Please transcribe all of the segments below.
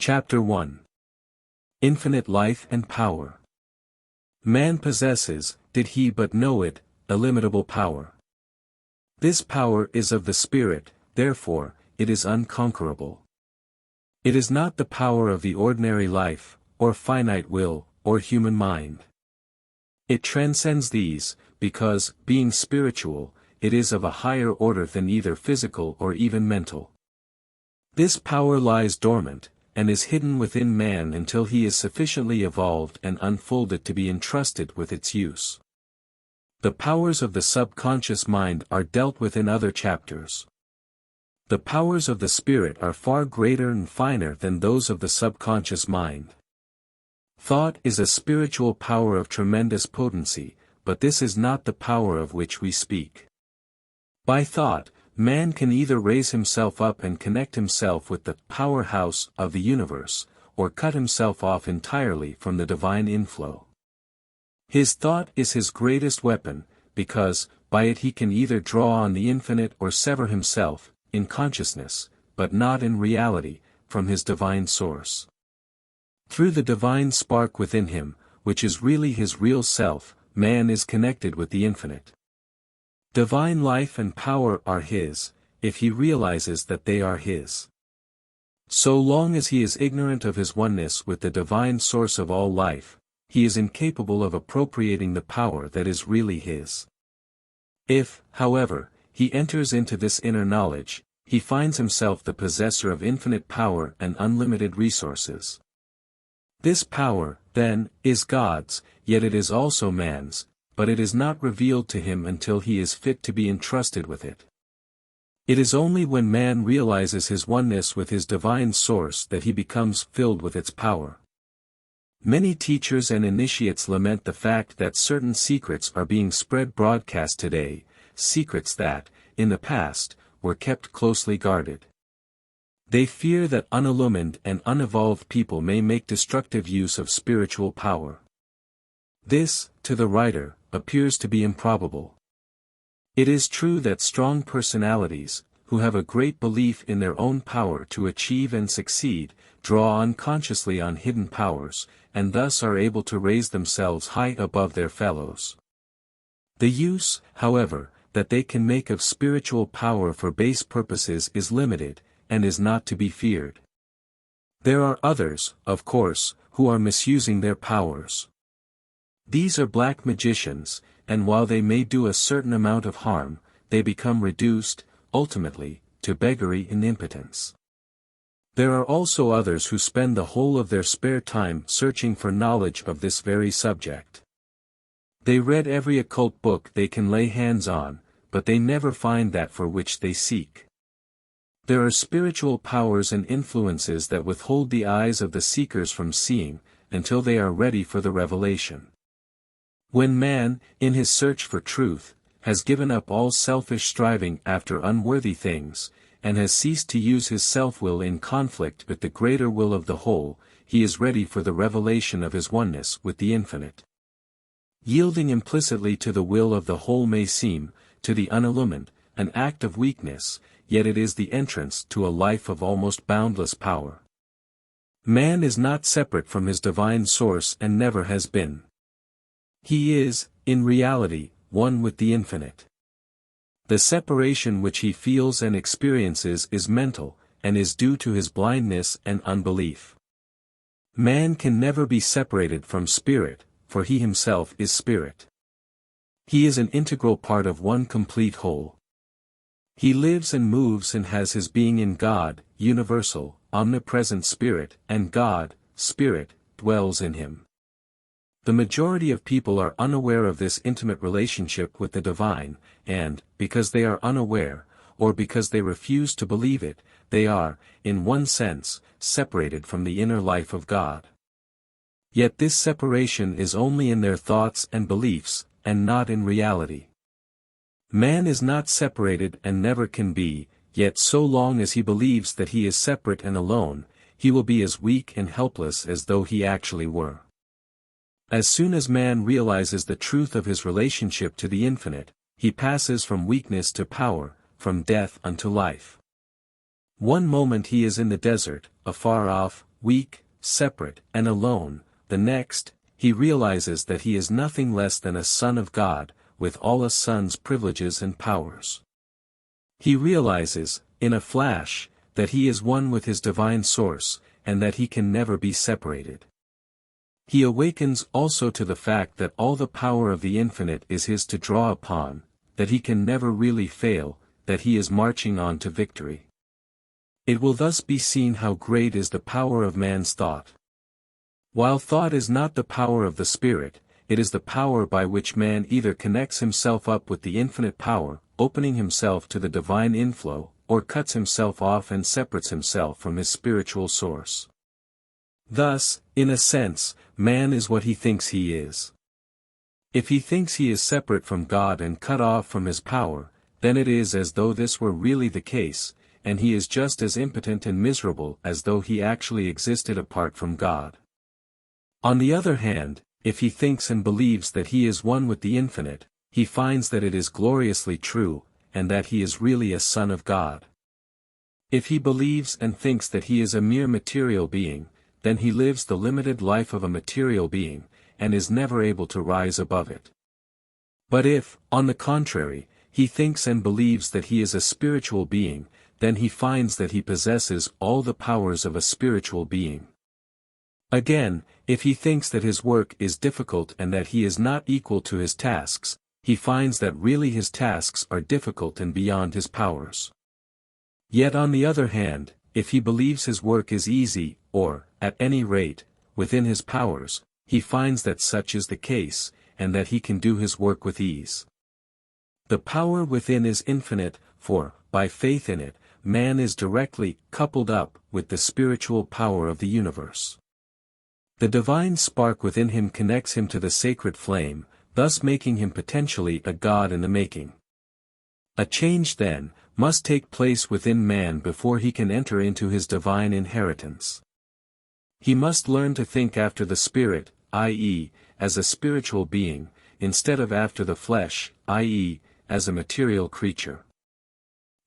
Chapter 1. Infinite Life and Power. Man possesses, did he but know it, illimitable power. This power is of the Spirit, therefore, it is unconquerable. It is not the power of the ordinary life, or finite will, or human mind. It transcends these, because, being spiritual, it is of a higher order than either physical or even mental. This power lies dormant, and is hidden within man until he is sufficiently evolved and unfolded to be entrusted with its use. The powers of the subconscious mind are dealt with in other chapters. The powers of the spirit are far greater and finer than those of the subconscious mind. Thought is a spiritual power of tremendous potency, but this is not the power of which we speak. By thought, man can either raise himself up and connect himself with the powerhouse of the universe, or cut himself off entirely from the divine inflow. His thought is his greatest weapon, because, by it he can either draw on the infinite or sever himself, in consciousness, but not in reality, from his divine source. Through the divine spark within him, which is really his real self, man is connected with the infinite. Divine life and power are his, if he realizes that they are his. So long as he is ignorant of his oneness with the divine source of all life, he is incapable of appropriating the power that is really his. If, however, he enters into this inner knowledge, he finds himself the possessor of infinite power and unlimited resources. This power, then, is God's, yet it is also man's, but it is not revealed to him until he is fit to be entrusted with it. It is only when man realizes his oneness with his divine source that he becomes filled with its power. Many teachers and initiates lament the fact that certain secrets are being spread broadcast today, secrets that, in the past, were kept closely guarded. They fear that unillumined and unevolved people may make destructive use of spiritual power. This, to the writer, appears to be improbable. It is true that strong personalities, who have a great belief in their own power to achieve and succeed, draw unconsciously on hidden powers, and thus are able to raise themselves high above their fellows. The use, however, that they can make of spiritual power for base purposes is limited, and is not to be feared. There are others, of course, who are misusing their powers. These are black magicians, and while they may do a certain amount of harm, they become reduced, ultimately, to beggary and impotence. There are also others who spend the whole of their spare time searching for knowledge of this very subject. They read every occult book they can lay hands on, but they never find that for which they seek. There are spiritual powers and influences that withhold the eyes of the seekers from seeing, until they are ready for the revelation. When man, in his search for truth, has given up all selfish striving after unworthy things, and has ceased to use his self-will in conflict with the greater will of the whole, he is ready for the revelation of his oneness with the infinite. Yielding implicitly to the will of the whole may seem, to the unillumined, an act of weakness, yet it is the entrance to a life of almost boundless power. Man is not separate from his divine source and never has been. He is, in reality, one with the infinite. The separation which he feels and experiences is mental, and is due to his blindness and unbelief. Man can never be separated from spirit, for he himself is spirit. He is an integral part of one complete whole. He lives and moves and has his being in God, universal, omnipresent spirit, and God, spirit, dwells in him. The majority of people are unaware of this intimate relationship with the divine, and, because they are unaware, or because they refuse to believe it, they are, in one sense, separated from the inner life of God. Yet this separation is only in their thoughts and beliefs, and not in reality. Man is not separated and never can be, yet so long as he believes that he is separate and alone, he will be as weak and helpless as though he actually were. As soon as man realizes the truth of his relationship to the infinite, he passes from weakness to power, from death unto life. One moment he is in the desert, afar off, weak, separate, and alone. The next, he realizes that he is nothing less than a son of God, with all a son's privileges and powers. He realizes, in a flash, that he is one with his divine source, and that he can never be separated. He awakens also to the fact that all the power of the infinite is his to draw upon, that he can never really fail, that he is marching on to victory. It will thus be seen how great is the power of man's thought. While thought is not the power of the spirit, it is the power by which man either connects himself up with the infinite power, opening himself to the divine inflow, or cuts himself off and separates himself from his spiritual source. Thus, in a sense, man is what he thinks he is. If he thinks he is separate from God and cut off from his power, then it is as though this were really the case, and he is just as impotent and miserable as though he actually existed apart from God. On the other hand, if he thinks and believes that he is one with the infinite, he finds that it is gloriously true, and that he is really a son of God. If he believes and thinks that he is a mere material being, then he lives the limited life of a material being, and is never able to rise above it. But if, on the contrary, he thinks and believes that he is a spiritual being, then he finds that he possesses all the powers of a spiritual being. Again, if he thinks that his work is difficult and that he is not equal to his tasks, he finds that really his tasks are difficult and beyond his powers. Yet on the other hand, if he believes his work is easy, or, at any rate, within his powers, he finds that such is the case, and that he can do his work with ease. The power within is infinite, for, by faith in it, man is directly coupled up with the spiritual power of the universe. The divine spark within him connects him to the sacred flame, thus making him potentially a god in the making. A change then, must take place within man before he can enter into his divine inheritance. He must learn to think after the spirit, i.e., as a spiritual being, instead of after the flesh, i.e., as a material creature.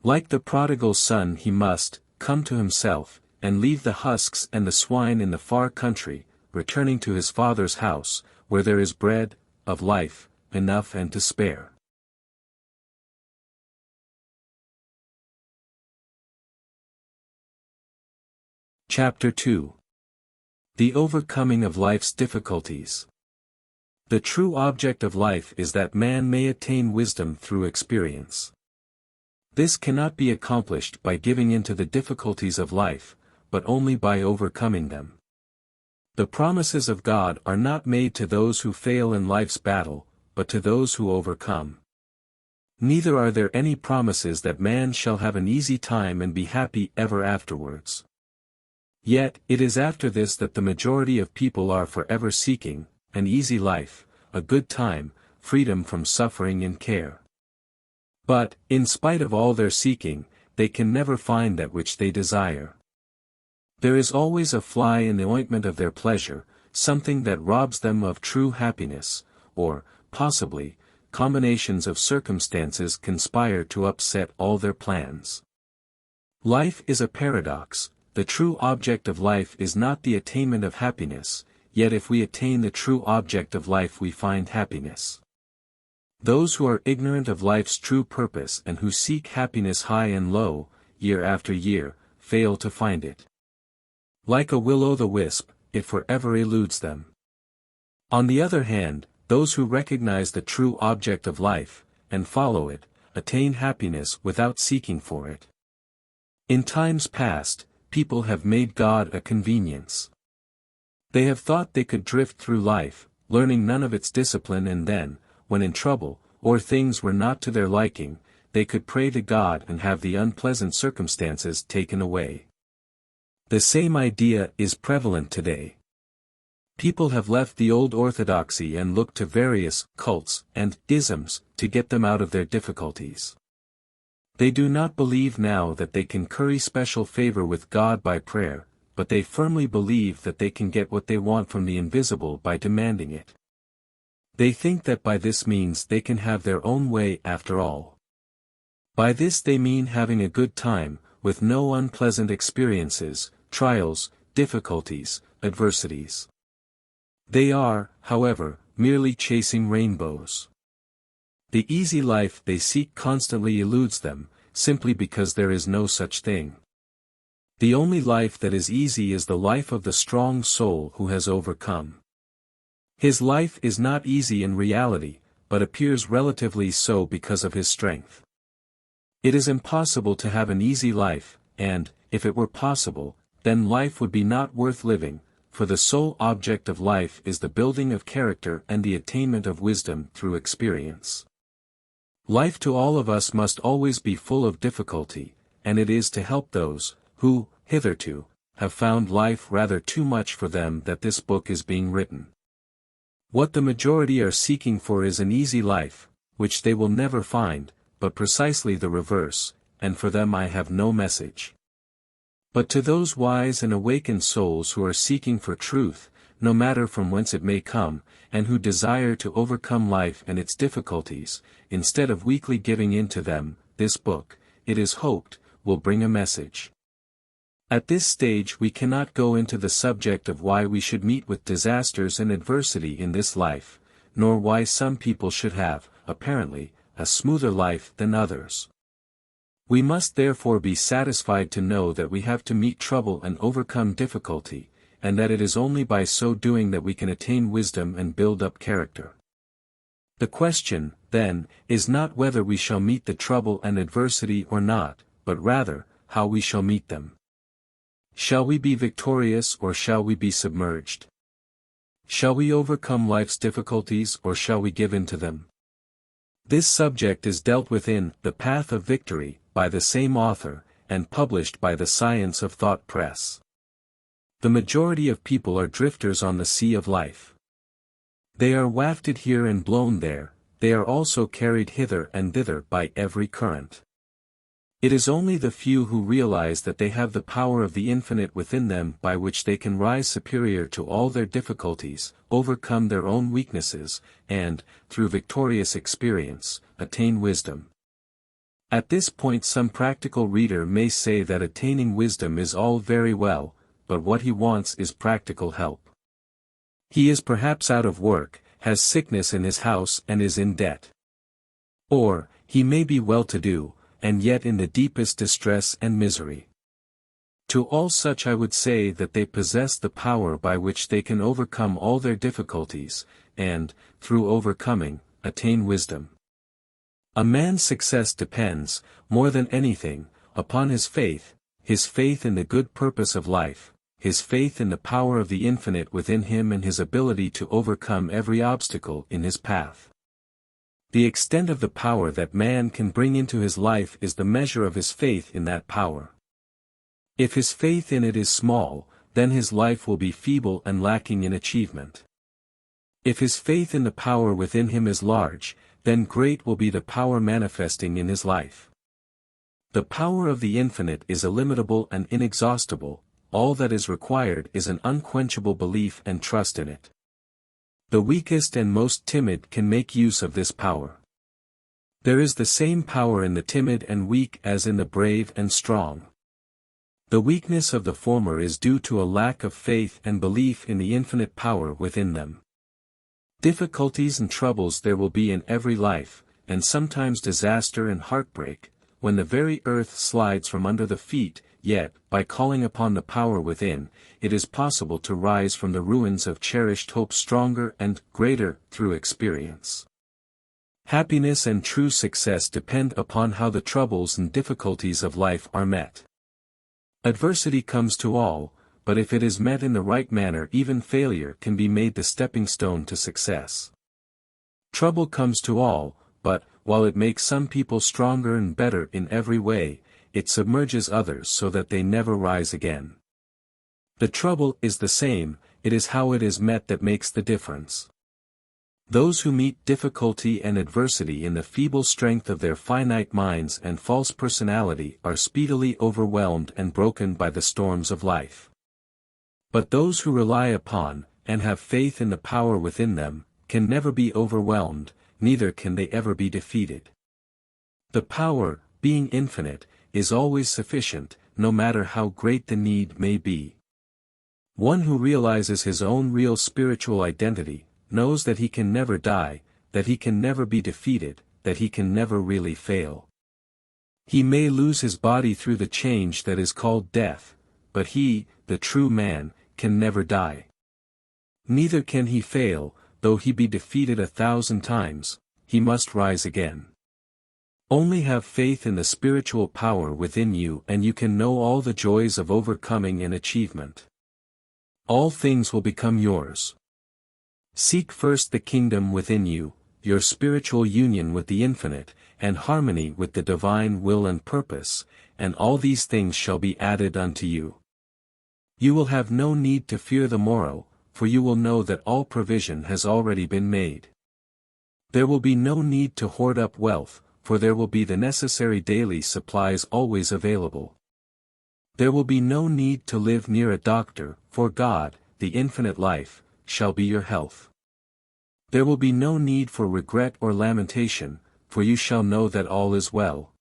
Like the prodigal son he must come to himself, and leave the husks and the swine in the far country, returning to his Father's house, where there is bread, of life, enough and to spare. Chapter 2. The overcoming of life's difficulties. The true object of life is that man may attain wisdom through experience. This cannot be accomplished by giving in to the difficulties of life, but only by overcoming them. The promises of God are not made to those who fail in life's battle, but to those who overcome. Neither are there any promises that man shall have an easy time and be happy ever afterwards. Yet, it is after this that the majority of people are forever seeking, an easy life, a good time, freedom from suffering and care. But, in spite of all their seeking, they can never find that which they desire. There is always a fly in the ointment of their pleasure, something that robs them of true happiness, or, possibly, combinations of circumstances conspire to upset all their plans. Life is a paradox. The true object of life is not the attainment of happiness, yet if we attain the true object of life we find happiness. Those who are ignorant of life's true purpose and who seek happiness high and low, year after year, fail to find it. Like a will-o'-the-wisp, it forever eludes them. On the other hand, those who recognize the true object of life, and follow it, attain happiness without seeking for it. In times past, people have made God a convenience. They have thought they could drift through life, learning none of its discipline, and then, when in trouble, or things were not to their liking, they could pray to God and have the unpleasant circumstances taken away. The same idea is prevalent today. People have left the old orthodoxy and looked to various cults and isms to get them out of their difficulties. They do not believe now that they can curry special favor with God by prayer, but they firmly believe that they can get what they want from the invisible by demanding it. They think that by this means they can have their own way after all. By this they mean having a good time, with no unpleasant experiences, trials, difficulties, adversities. They are, however, merely chasing rainbows. The easy life they seek constantly eludes them, simply because there is no such thing. The only life that is easy is the life of the strong soul who has overcome. His life is not easy in reality, but appears relatively so because of his strength. It is impossible to have an easy life, and, if it were possible, then life would be not worth living, for the sole object of life is the building of character and the attainment of wisdom through experience. Life to all of us must always be full of difficulty, and it is to help those, who, hitherto, have found life rather too much for them that this book is being written. What the majority are seeking for is an easy life, which they will never find, but precisely the reverse, and for them I have no message. But to those wise and awakened souls who are seeking for truth, no matter from whence it may come, and who desire to overcome life and its difficulties, instead of weakly giving in to them, this book, it is hoped, will bring a message. At this stage we cannot go into the subject of why we should meet with disasters and adversity in this life, nor why some people should have, apparently, a smoother life than others. We must therefore be satisfied to know that we have to meet trouble and overcome difficulty, and that it is only by so doing that we can attain wisdom and build up character. The question, then, is not whether we shall meet the trouble and adversity or not, but rather, how we shall meet them. Shall we be victorious or shall we be submerged? Shall we overcome life's difficulties or shall we give in to them? This subject is dealt with in The Path of Victory, by the same author, and published by the Science of Thought Press. The majority of people are drifters on the sea of life. They are wafted here and blown there, they are also carried hither and thither by every current. It is only the few who realize that they have the power of the infinite within them by which they can rise superior to all their difficulties, overcome their own weaknesses, and, through victorious experience, attain wisdom. At this point some practical reader may say that attaining wisdom is all very well, but what he wants is practical help. He is perhaps out of work, has sickness in his house and is in debt. Or, he may be well-to-do, and yet in the deepest distress and misery. To all such I would say that they possess the power by which they can overcome all their difficulties, and, through overcoming, attain wisdom. A man's success depends, more than anything, upon his faith in the good purpose of life, his faith in the power of the infinite within him and his ability to overcome every obstacle in his path. The extent of the power that man can bring into his life is the measure of his faith in that power. If his faith in it is small, then his life will be feeble and lacking in achievement. If his faith in the power within him is large, then great will be the power manifesting in his life. The power of the infinite is illimitable and inexhaustible, all that is required is an unquenchable belief and trust in it. The weakest and most timid can make use of this power. There is the same power in the timid and weak as in the brave and strong. The weakness of the former is due to a lack of faith and belief in the infinite power within them. Difficulties and troubles there will be in every life, and sometimes disaster and heartbreak, when the very earth slides from under the feet, yet, by calling upon the power within, it is possible to rise from the ruins of cherished hope stronger and greater through experience. Happiness and true success depend upon how the troubles and difficulties of life are met. Adversity comes to all, but if it is met in the right manner even failure can be made the stepping stone to success. Trouble comes to all, but, while it makes some people stronger and better in every way, it submerges others so that they never rise again. The trouble is the same, it is how it is met that makes the difference. Those who meet difficulty and adversity in the feeble strength of their finite minds and false personality are speedily overwhelmed and broken by the storms of life. But those who rely upon, and have faith in the power within them, can never be overwhelmed, neither can they ever be defeated. The power, being infinite, is always sufficient, no matter how great the need may be. One who realizes his own real spiritual identity, knows that he can never die, that he can never be defeated, that he can never really fail. He may lose his body through the change that is called death, but he, the true man, can never die. Neither can he fail, though he be defeated 1,000 times, he must rise again. Only have faith in the spiritual power within you and you can know all the joys of overcoming and achievement. All things will become yours. Seek first the kingdom within you, your spiritual union with the infinite, and harmony with the divine will and purpose, and all these things shall be added unto you. You will have no need to fear the morrow, for you will know that all provision has already been made. There will be no need to hoard up wealth, for there will be the necessary daily supplies always available. There will be no need to live near a doctor, for God, the infinite life, shall be your health. There will be no need for regret or lamentation, for you shall know that all is well.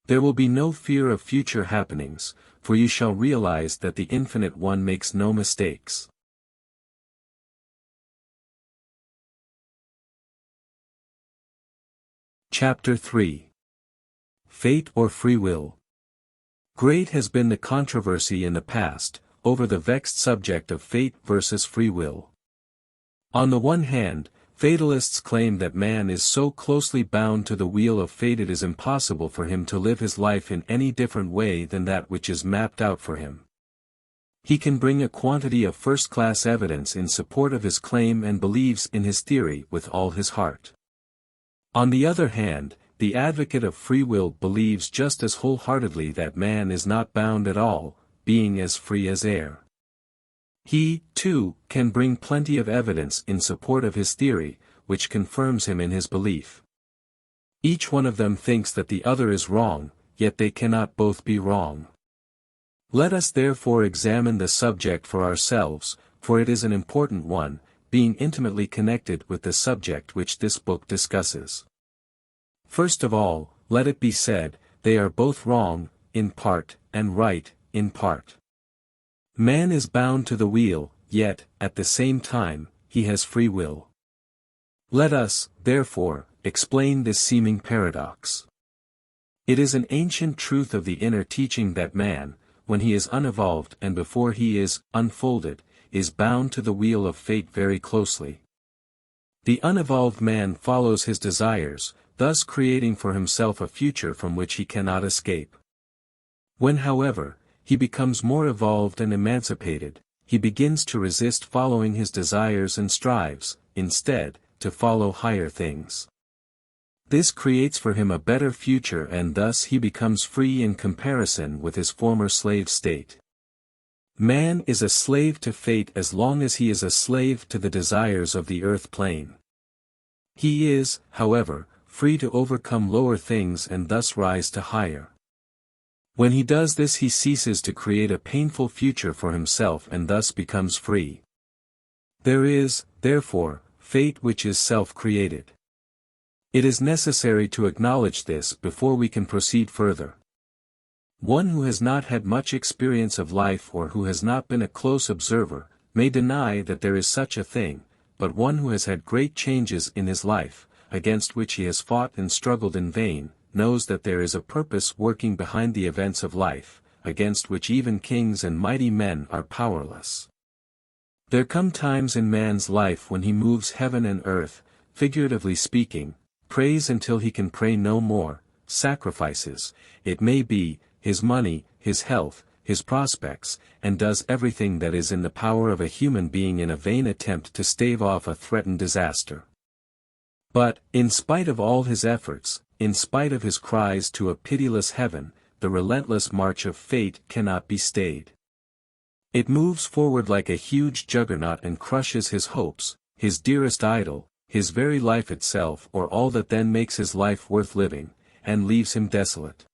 There will be no fear of future happenings, for you shall realize that the Infinite One makes no mistakes. Chapter 3. Fate or Free Will. Great has been the controversy in the past, over the vexed subject of fate versus free will. On the one hand, fatalists claim that man is so closely bound to the wheel of fate it is impossible for him to live his life in any different way than that which is mapped out for him. He can bring a quantity of first-class evidence in support of his claim and believes in his theory with all his heart. On the other hand, the advocate of free will believes just as wholeheartedly that man is not bound at all, being as free as air. He, too, can bring plenty of evidence in support of his theory, which confirms him in his belief. Each one of them thinks that the other is wrong, yet they cannot both be wrong. Let us therefore examine the subject for ourselves, for it is an important one, being intimately connected with the subject which this book discusses. First of all, let it be said, they are both wrong, in part, and right, in part. Man is bound to the wheel, yet, at the same time, he has free will. Let us, therefore, explain this seeming paradox. It is an ancient truth of the inner teaching that man, when he is unevolved and before he is unfolded, is bound to the wheel of fate very closely. The unevolved man follows his desires, thus creating for himself a future from which he cannot escape. When, however, he becomes more evolved and emancipated, he begins to resist following his desires and strives, instead, to follow higher things. This creates for him a better future and thus he becomes free in comparison with his former slave state. Man is a slave to fate as long as he is a slave to the desires of the earth plane. He is, however, free to overcome lower things and thus rise to higher. When he does this he ceases to create a painful future for himself and thus becomes free. There is, therefore, fate which is self-created. It is necessary to acknowledge this before we can proceed further. One who has not had much experience of life or who has not been a close observer, may deny that there is such a thing, but one who has had great changes in his life, against which he has fought and struggled in vain, knows that there is a purpose working behind the events of life, against which even kings and mighty men are powerless. There come times in man's life when he moves heaven and earth, figuratively speaking, prays until he can pray no more, sacrifices, it may be, his money, his health, his prospects, and does everything that is in the power of a human being in a vain attempt to stave off a threatened disaster. But, in spite of all his efforts, in spite of his cries to a pitiless heaven, the relentless march of fate cannot be stayed. It moves forward like a huge juggernaut and crushes his hopes, his dearest idol, his very life itself or all that then makes his life worth living, and leaves him desolate.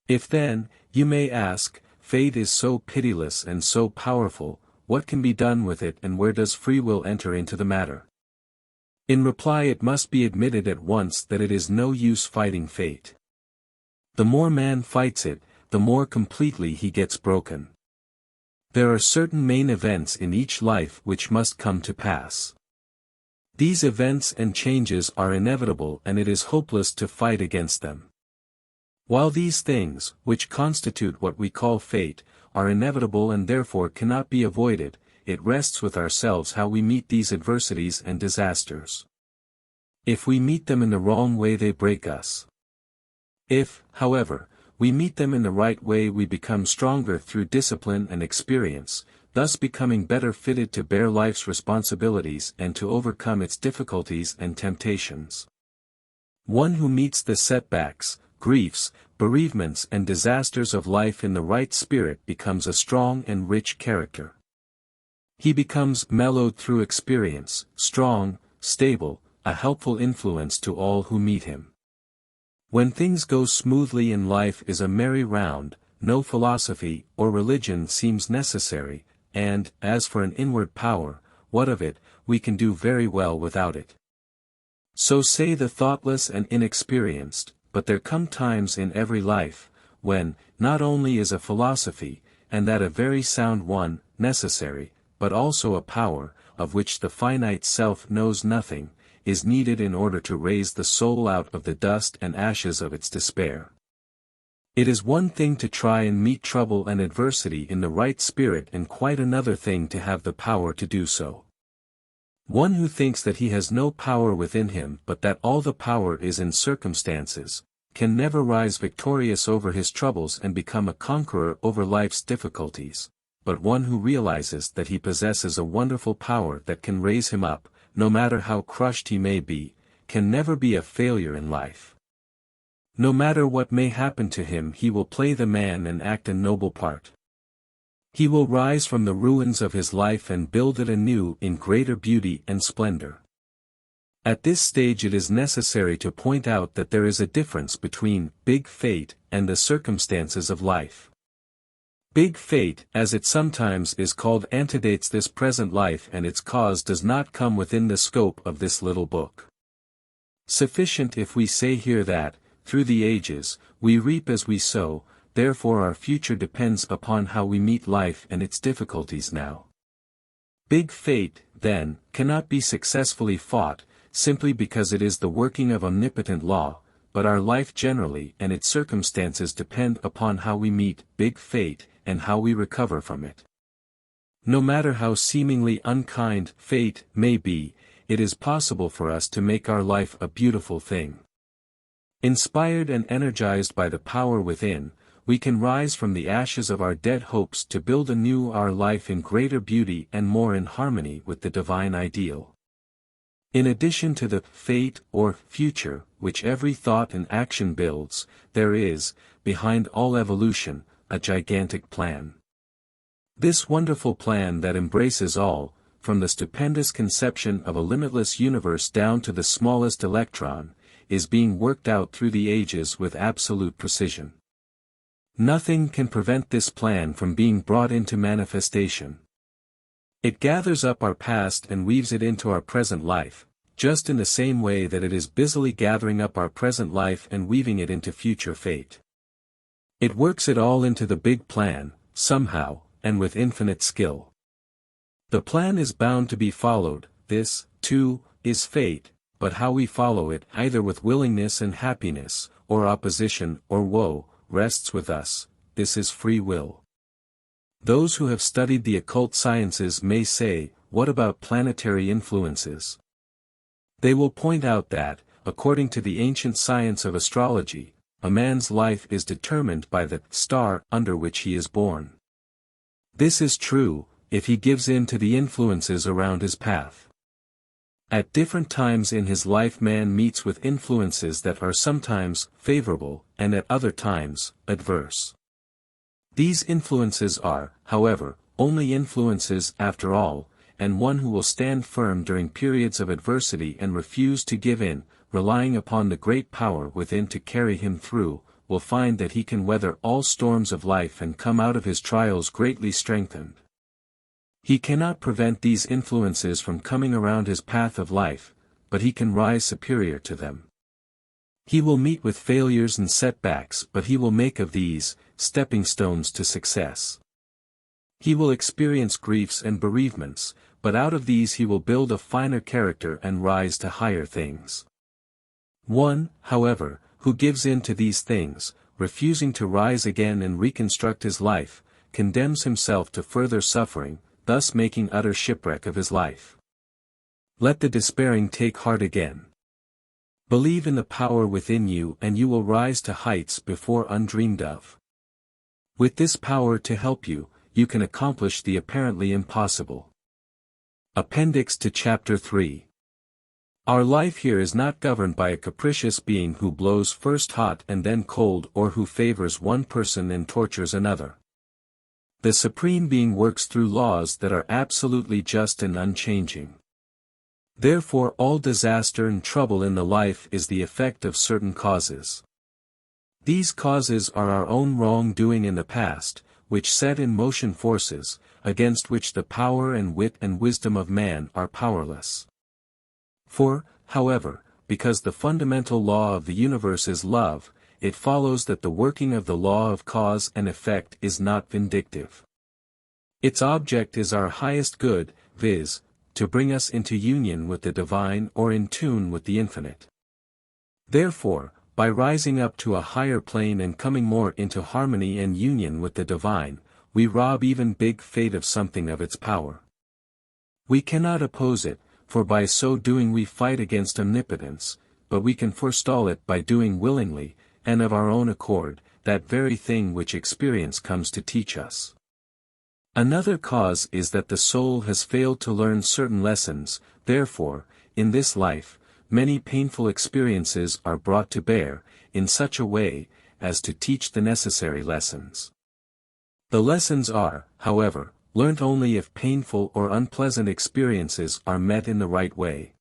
If then, you may ask, fate is so pitiless and so powerful, what can be done with it and where does free will enter into the matter? In reply it must be admitted at once that it is no use fighting fate. The more man fights it, the more completely he gets broken. There are certain main events in each life which must come to pass. These events and changes are inevitable and it is hopeless to fight against them. While these things, which constitute what we call fate, are inevitable and therefore cannot be avoided, it rests with ourselves how we meet these adversities and disasters. If we meet them in the wrong way they break us. If, however, we meet them in the right way we become stronger through discipline and experience, thus becoming better fitted to bear life's responsibilities and to overcome its difficulties and temptations. One who meets the setbacks, griefs, bereavements and disasters of life in the right spirit becomes a strong and rich character. He becomes mellowed through experience, strong, stable, a helpful influence to all who meet him. When things go smoothly and life is a merry round, no philosophy or religion seems necessary, and, as for an inward power, what of it, we can do very well without it. So say the thoughtless and inexperienced, but there come times in every life, when, not only is a philosophy, and that a very sound one, necessary, but also a power, of which the finite self knows nothing, is needed in order to raise the soul out of the dust and ashes of its despair. It is one thing to try and meet trouble and adversity in the right spirit and quite another thing to have the power to do so. One who thinks that he has no power within him but that all the power is in circumstances, can never rise victorious over his troubles and become a conqueror over life's difficulties, but one who realizes that he possesses a wonderful power that can raise him up, no matter how crushed he may be, can never be a failure in life. No matter what may happen to him he will play the man and act a noble part. He will rise from the ruins of his life and build it anew in greater beauty and splendor. At this stage it is necessary to point out that there is a difference between big fate and the circumstances of life. Big fate, as it sometimes is called, antedates this present life and its cause does not come within the scope of this little book. Sufficient if we say here that, through the ages, we reap as we sow, therefore our future depends upon how we meet life and its difficulties now. Big fate, then, cannot be successfully fought, simply because it is the working of omnipotent law, but our life generally and its circumstances depend upon how we meet big fate, and how we recover from it. No matter how seemingly unkind fate may be, it is possible for us to make our life a beautiful thing. Inspired and energized by the power within, we can rise from the ashes of our dead hopes to build anew our life in greater beauty and more in harmony with the divine ideal. In addition to the fate or future, which every thought and action builds, there is, behind all evolution, a gigantic plan. This wonderful plan that embraces all, from the stupendous conception of a limitless universe down to the smallest electron, is being worked out through the ages with absolute precision. Nothing can prevent this plan from being brought into manifestation. It gathers up our past and weaves it into our present life, just in the same way that it is busily gathering up our present life and weaving it into future fate. It works it all into the big plan, somehow, and with infinite skill. The plan is bound to be followed, this, too, is fate, but how we follow it, either with willingness and happiness, or opposition or woe, rests with us. This is free will. Those who have studied the occult sciences may say, what about planetary influences? They will point out that, according to the ancient science of astrology, a man's life is determined by the star under which he is born. This is true, if he gives in to the influences around his path. At different times in his life man meets with influences that are sometimes favorable, and at other times, adverse. These influences are, however, only influences after all, and one who will stand firm during periods of adversity and refuse to give in, relying upon the great power within to carry him through, will find that he can weather all storms of life and come out of his trials greatly strengthened. He cannot prevent these influences from coming around his path of life, but he can rise superior to them. He will meet with failures and setbacks, but he will make of these stepping stones to success. He will experience griefs and bereavements, but out of these he will build a finer character and rise to higher things. One, however, who gives in to these things, refusing to rise again and reconstruct his life, condemns himself to further suffering, thus making utter shipwreck of his life. Let the despairing take heart again. Believe in the power within you and you will rise to heights before undreamed of. With this power to help you, you can accomplish the apparently impossible. Appendix to Chapter 3. Our life here is not governed by a capricious being who blows first hot and then cold or who favors one person and tortures another. The Supreme Being works through laws that are absolutely just and unchanging. Therefore all disaster and trouble in the life is the effect of certain causes. These causes are our own wrongdoing in the past, which set in motion forces, against which the power and wit and wisdom of man are powerless. For, however, because the fundamental law of the universe is love, it follows that the working of the law of cause and effect is not vindictive. Its object is our highest good, viz., to bring us into union with the divine or in tune with the infinite. Therefore, by rising up to a higher plane and coming more into harmony and union with the divine, we rob even big fate of something of its power. We cannot oppose it, for by so doing we fight against omnipotence, but we can forestall it by doing willingly, and of our own accord, that very thing which experience comes to teach us. Another cause is that the soul has failed to learn certain lessons, therefore, in this life, many painful experiences are brought to bear, in such a way, as to teach the necessary lessons. The lessons are, however, learnt only if painful or unpleasant experiences are met in the right way.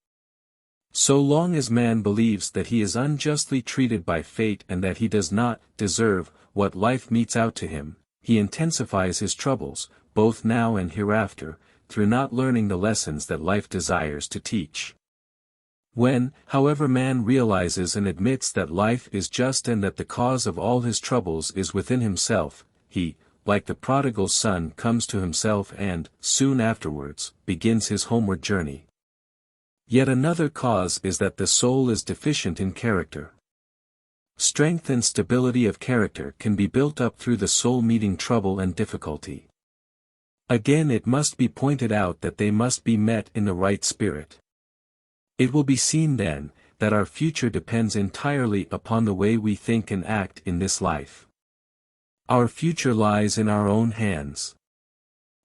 So long as man believes that he is unjustly treated by fate and that he does not deserve what life metes out to him, he intensifies his troubles, both now and hereafter, through not learning the lessons that life desires to teach. When, however, man realizes and admits that life is just and that the cause of all his troubles is within himself, he, like the prodigal son, comes to himself and, soon afterwards, begins his homeward journey. Yet another cause is that the soul is deficient in character. Strength and stability of character can be built up through the soul meeting trouble and difficulty. Again, it must be pointed out that they must be met in the right spirit. It will be seen then, that our future depends entirely upon the way we think and act in this life. Our future lies in our own hands.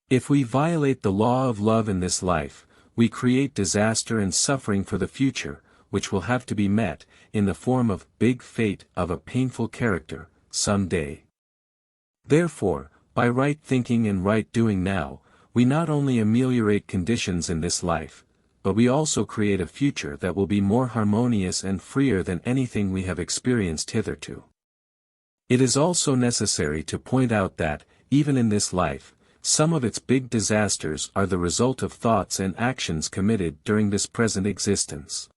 If we violate the law of love in this life, we create disaster and suffering for the future, which will have to be met, in the form of big fate of a painful character, some day. Therefore, by right thinking and right doing now, we not only ameliorate conditions in this life, but we also create a future that will be more harmonious and freer than anything we have experienced hitherto. It is also necessary to point out that, even in this life, some of its big disasters are the result of thoughts and actions committed during this present existence.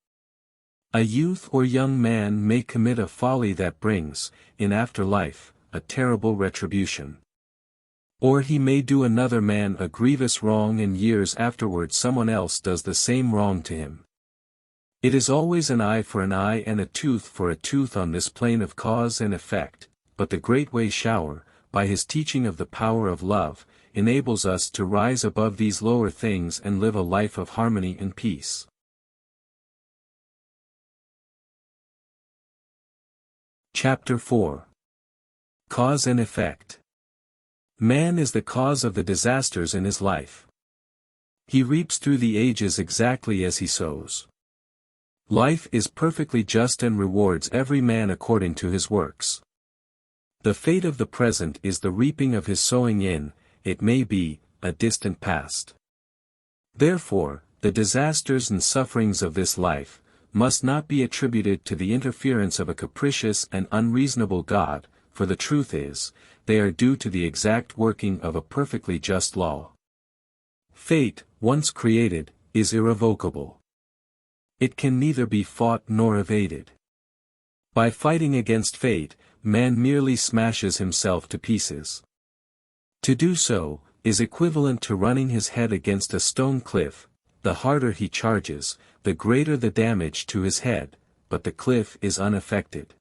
A youth or young man may commit a folly that brings, in after life, a terrible retribution. Or he may do another man a grievous wrong and years afterward someone else does the same wrong to him. It is always an eye for an eye and a tooth for a tooth on this plane of cause and effect, but the Great Way Shower, by his teaching of the power of love, enables us to rise above these lower things and live a life of harmony and peace. Chapter 4. Cause and Effect. Man is the cause of the disasters in his life. He reaps through the ages exactly as he sows. Life is perfectly just and rewards every man according to his works. The fate of the present is the reaping of his sowing in, it may be, a distant past. Therefore, the disasters and sufferings of this life must not be attributed to the interference of a capricious and unreasonable God, for the truth is, they are due to the exact working of a perfectly just law. Fate, once created, is irrevocable. It can neither be fought nor evaded. By fighting against fate, man merely smashes himself to pieces. To do so, is equivalent to running his head against a stone cliff. The harder he charges, the greater the damage to his head, but the cliff is unaffected.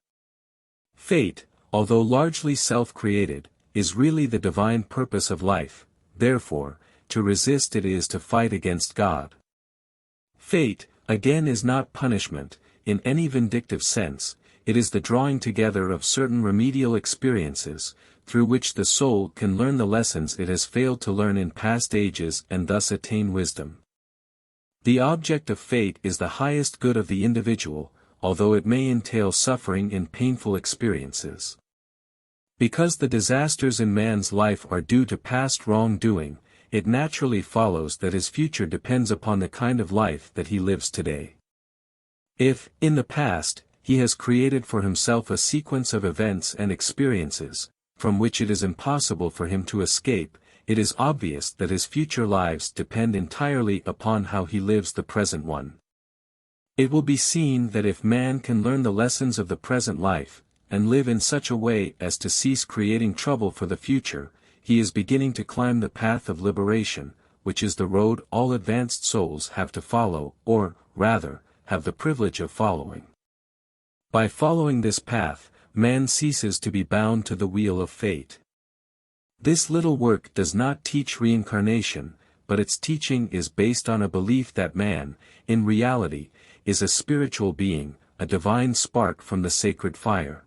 Fate, although largely self-created, is really the divine purpose of life, therefore, to resist it is to fight against God. Fate, again, is not punishment, in any vindictive sense, it is the drawing together of certain remedial experiences, through which the soul can learn the lessons it has failed to learn in past ages and thus attain wisdom. The object of fate is the highest good of the individual, although it may entail suffering in painful experiences. Because the disasters in man's life are due to past wrongdoing, it naturally follows that his future depends upon the kind of life that he lives today. If, in the past, he has created for himself a sequence of events and experiences, from which it is impossible for him to escape, it is obvious that his future lives depend entirely upon how he lives the present one. It will be seen that if man can learn the lessons of the present life, and live in such a way as to cease creating trouble for the future, he is beginning to climb the path of liberation, which is the road all advanced souls have to follow, or, rather, have the privilege of following. By following this path, man ceases to be bound to the wheel of fate. This little work does not teach reincarnation, but its teaching is based on a belief that man, in reality, is a spiritual being, a divine spark from the sacred fire.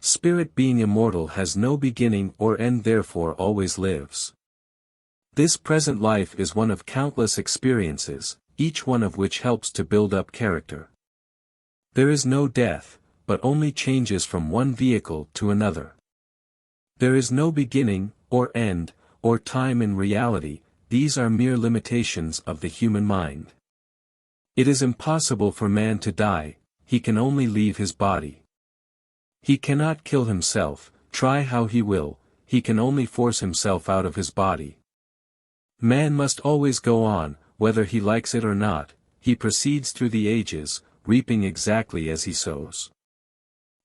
Spirit being immortal has no beginning or end, therefore always lives. This present life is one of countless experiences, each one of which helps to build up character. There is no death, but only changes from one vehicle to another. There is no beginning, or end, or time in reality, these are mere limitations of the human mind. It is impossible for man to die, he can only leave his body. He cannot kill himself, try how he will, he can only force himself out of his body. Man must always go on, whether he likes it or not, he proceeds through the ages, reaping exactly as he sows.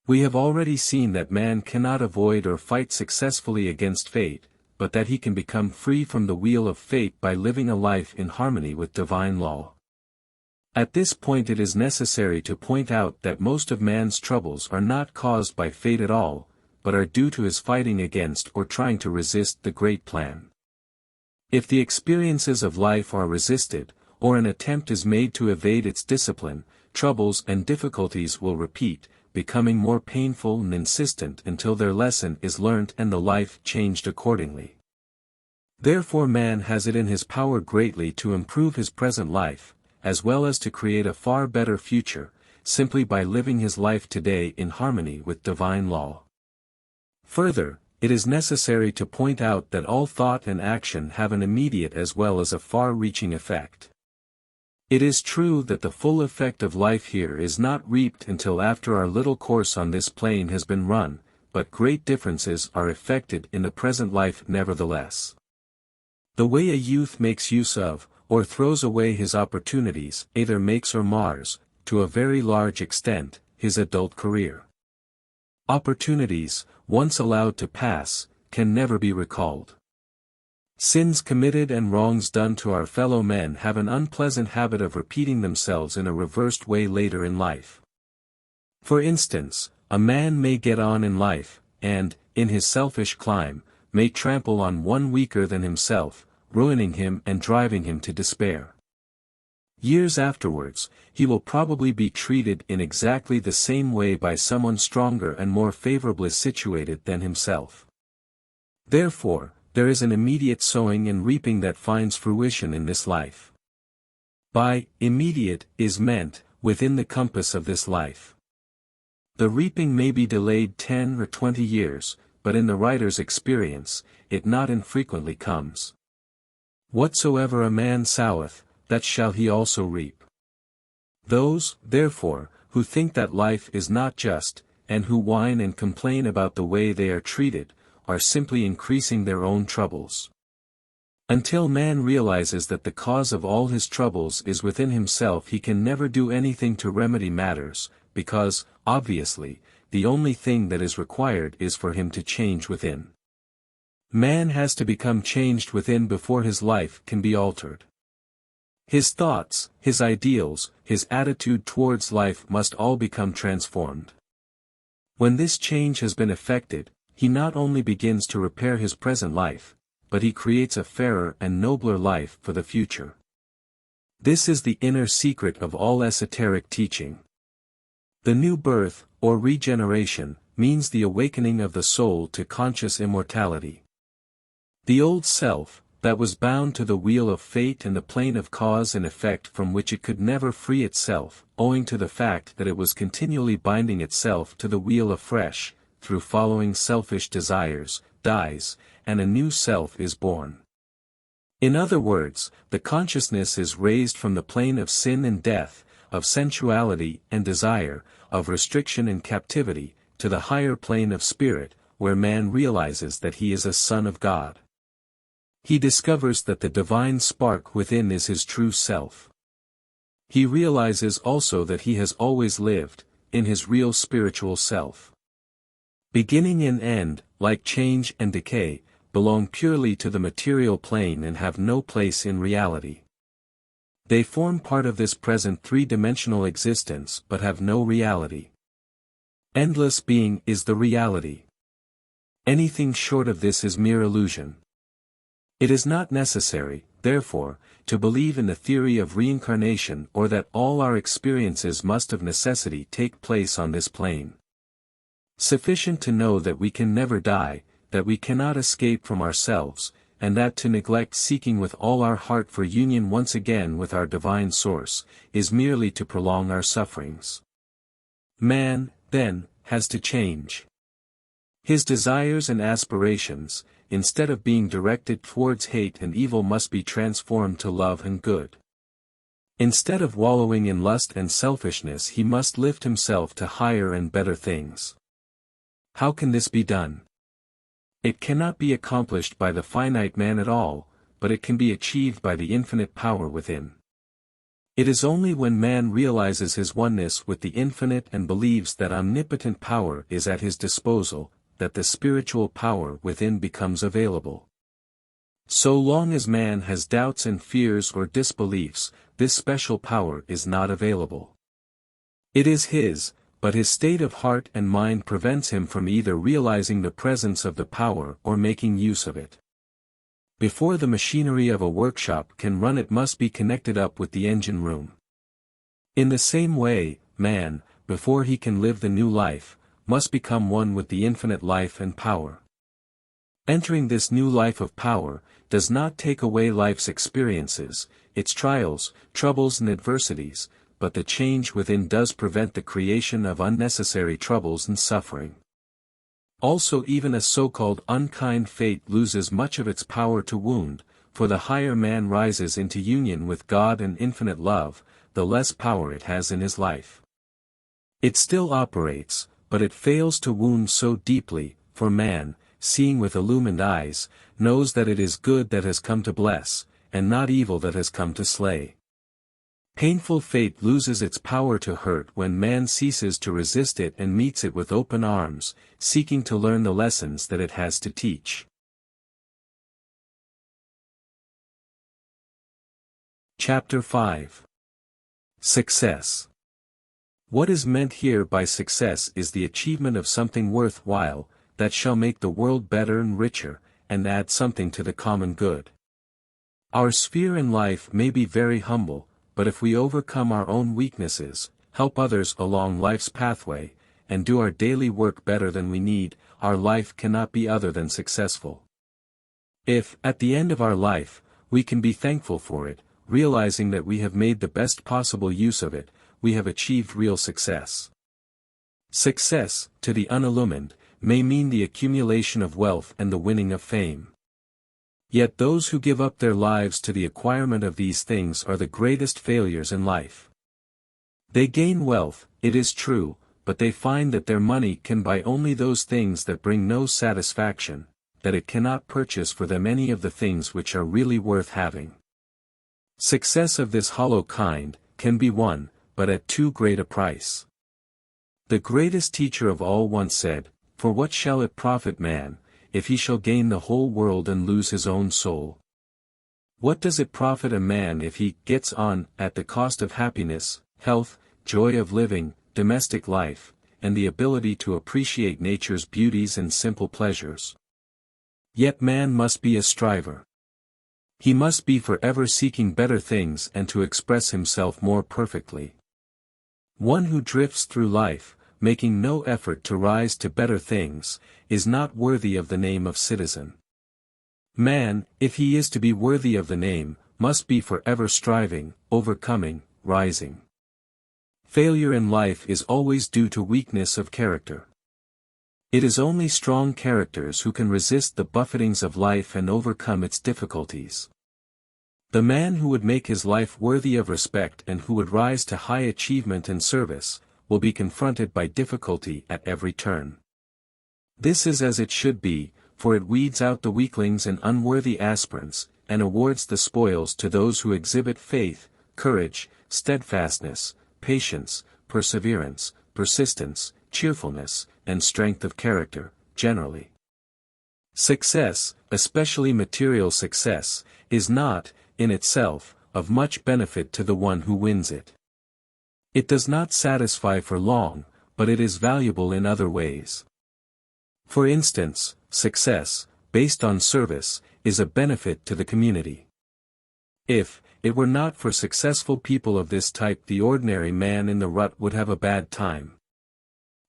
We have already seen that man cannot avoid or fight successfully against fate, but that he can become free from the wheel of fate by living a life in harmony with divine law. At this point it is necessary to point out that most of man's troubles are not caused by fate at all, but are due to his fighting against or trying to resist the great plan. If the experiences of life are resisted, or an attempt is made to evade its discipline, troubles and difficulties will repeat, becoming more painful and insistent until their lesson is learnt and the life changed accordingly. Therefore man has it in his power greatly to improve his present life, as well as to create a far better future, simply by living his life today in harmony with divine law. Further, it is necessary to point out that all thought and action have an immediate as well as a far-reaching effect. It is true that the full effect of life here is not reaped until after our little course on this plane has been run, but great differences are effected in the present life nevertheless. The way a youth makes use of, or throws away his opportunities, either makes or mars, to a very large extent, his adult career. Opportunities, once allowed to pass, can never be recalled. Sins committed and wrongs done to our fellow men have an unpleasant habit of repeating themselves in a reversed way later in life. For instance, a man may get on in life, and, in his selfish climb, may trample on one weaker than himself, ruining him and driving him to despair. Years afterwards, he will probably be treated in exactly the same way by someone stronger and more favorably situated than himself. Therefore, there is an immediate sowing and reaping that finds fruition in this life. By immediate is meant, within the compass of this life. The reaping may be delayed 10 or 20 years, but in the writer's experience, it not infrequently comes. Whatsoever a man soweth, that shall he also reap. Those, therefore, who think that life is not just, and who whine and complain about the way they are treated, are simply increasing their own troubles. Until man realizes that the cause of all his troubles is within himself, he can never do anything to remedy matters, because, obviously, the only thing that is required is for him to change within. Man has to become changed within before his life can be altered. His thoughts, his ideals, his attitude towards life must all become transformed. When this change has been effected, he not only begins to repair his present life, but he creates a fairer and nobler life for the future. This is the inner secret of all esoteric teaching. The new birth, or regeneration, means the awakening of the soul to conscious immortality. The old self, that was bound to the wheel of fate and the plane of cause and effect from which it could never free itself, owing to the fact that it was continually binding itself to the wheel afresh, through following selfish desires, dies, and a new self is born. In other words, the consciousness is raised from the plane of sin and death, of sensuality and desire, of restriction and captivity, to the higher plane of spirit, where man realizes that he is a son of God. He discovers that the divine spark within is his true self. He realizes also that he has always lived, in his real spiritual self. Beginning and end, like change and decay, belong purely to the material plane and have no place in reality. They form part of this present three-dimensional existence but have no reality. Endless being is the reality. Anything short of this is mere illusion. It is not necessary, therefore, to believe in the theory of reincarnation or that all our experiences must of necessity take place on this plane. Sufficient to know that we can never die, that we cannot escape from ourselves, and that to neglect seeking with all our heart for union once again with our divine source, is merely to prolong our sufferings. Man, then, has to change. His desires and aspirations, instead of being directed towards hate and evil, must be transformed to love and good. Instead of wallowing in lust and selfishness, he must lift himself to higher and better things. How can this be done? It cannot be accomplished by the finite man at all, but it can be achieved by the infinite power within. It is only when man realizes his oneness with the infinite and believes that omnipotent power is at his disposal, that the spiritual power within becomes available. So long as man has doubts and fears or disbeliefs, this special power is not available. It is his, but his state of heart and mind prevents him from either realizing the presence of the power or making use of it. Before the machinery of a workshop can run, it must be connected up with the engine room. In the same way, man, before he can live the new life, must become one with the infinite life and power. Entering this new life of power does not take away life's experiences, its trials, troubles and adversities, but the change within does prevent the creation of unnecessary troubles and suffering. Also, even a so-called unkind fate loses much of its power to wound, for the higher man rises into union with God and infinite love, the less power it has in his life. It still operates, but it fails to wound so deeply, for man, seeing with illumined eyes, knows that it is good that has come to bless, and not evil that has come to slay. Painful fate loses its power to hurt when man ceases to resist it and meets it with open arms, seeking to learn the lessons that it has to teach. Chapter 5. Success. What is meant here by success is the achievement of something worthwhile, that shall make the world better and richer, and add something to the common good. Our sphere in life may be very humble, but if we overcome our own weaknesses, help others along life's pathway, and do our daily work better than we need, our life cannot be other than successful. If, at the end of our life, we can be thankful for it, realizing that we have made the best possible use of it, we have achieved real success. Success, to the unillumined, may mean the accumulation of wealth and the winning of fame. Yet those who give up their lives to the acquirement of these things are the greatest failures in life. They gain wealth, it is true, but they find that their money can buy only those things that bring no satisfaction, that it cannot purchase for them any of the things which are really worth having. Success of this hollow kind can be won, but at too great a price. The greatest teacher of all once said, "For what shall it profit man, if he shall gain the whole world and lose his own soul? What does it profit a man if he gets on at the cost of happiness, health, joy of living, domestic life, and the ability to appreciate nature's beauties and simple pleasures? Yet man must be a striver. He must be forever seeking better things and to express himself more perfectly. One who drifts through life, making no effort to rise to better things, is not worthy of the name of citizen. Man, if he is to be worthy of the name, must be forever striving, overcoming, rising. Failure in life is always due to weakness of character. It is only strong characters who can resist the buffetings of life and overcome its difficulties. The man who would make his life worthy of respect and who would rise to high achievement and service, will be confronted by difficulty at every turn. This is as it should be, for it weeds out the weaklings and unworthy aspirants, and awards the spoils to those who exhibit faith, courage, steadfastness, patience, perseverance, persistence, cheerfulness, and strength of character, generally. Success, especially material success, is not, in itself, of much benefit to the one who wins it. It does not satisfy for long, but it is valuable in other ways. For instance, success, based on service, is a benefit to the community. If it were not for successful people of this type, the ordinary man in the rut would have a bad time.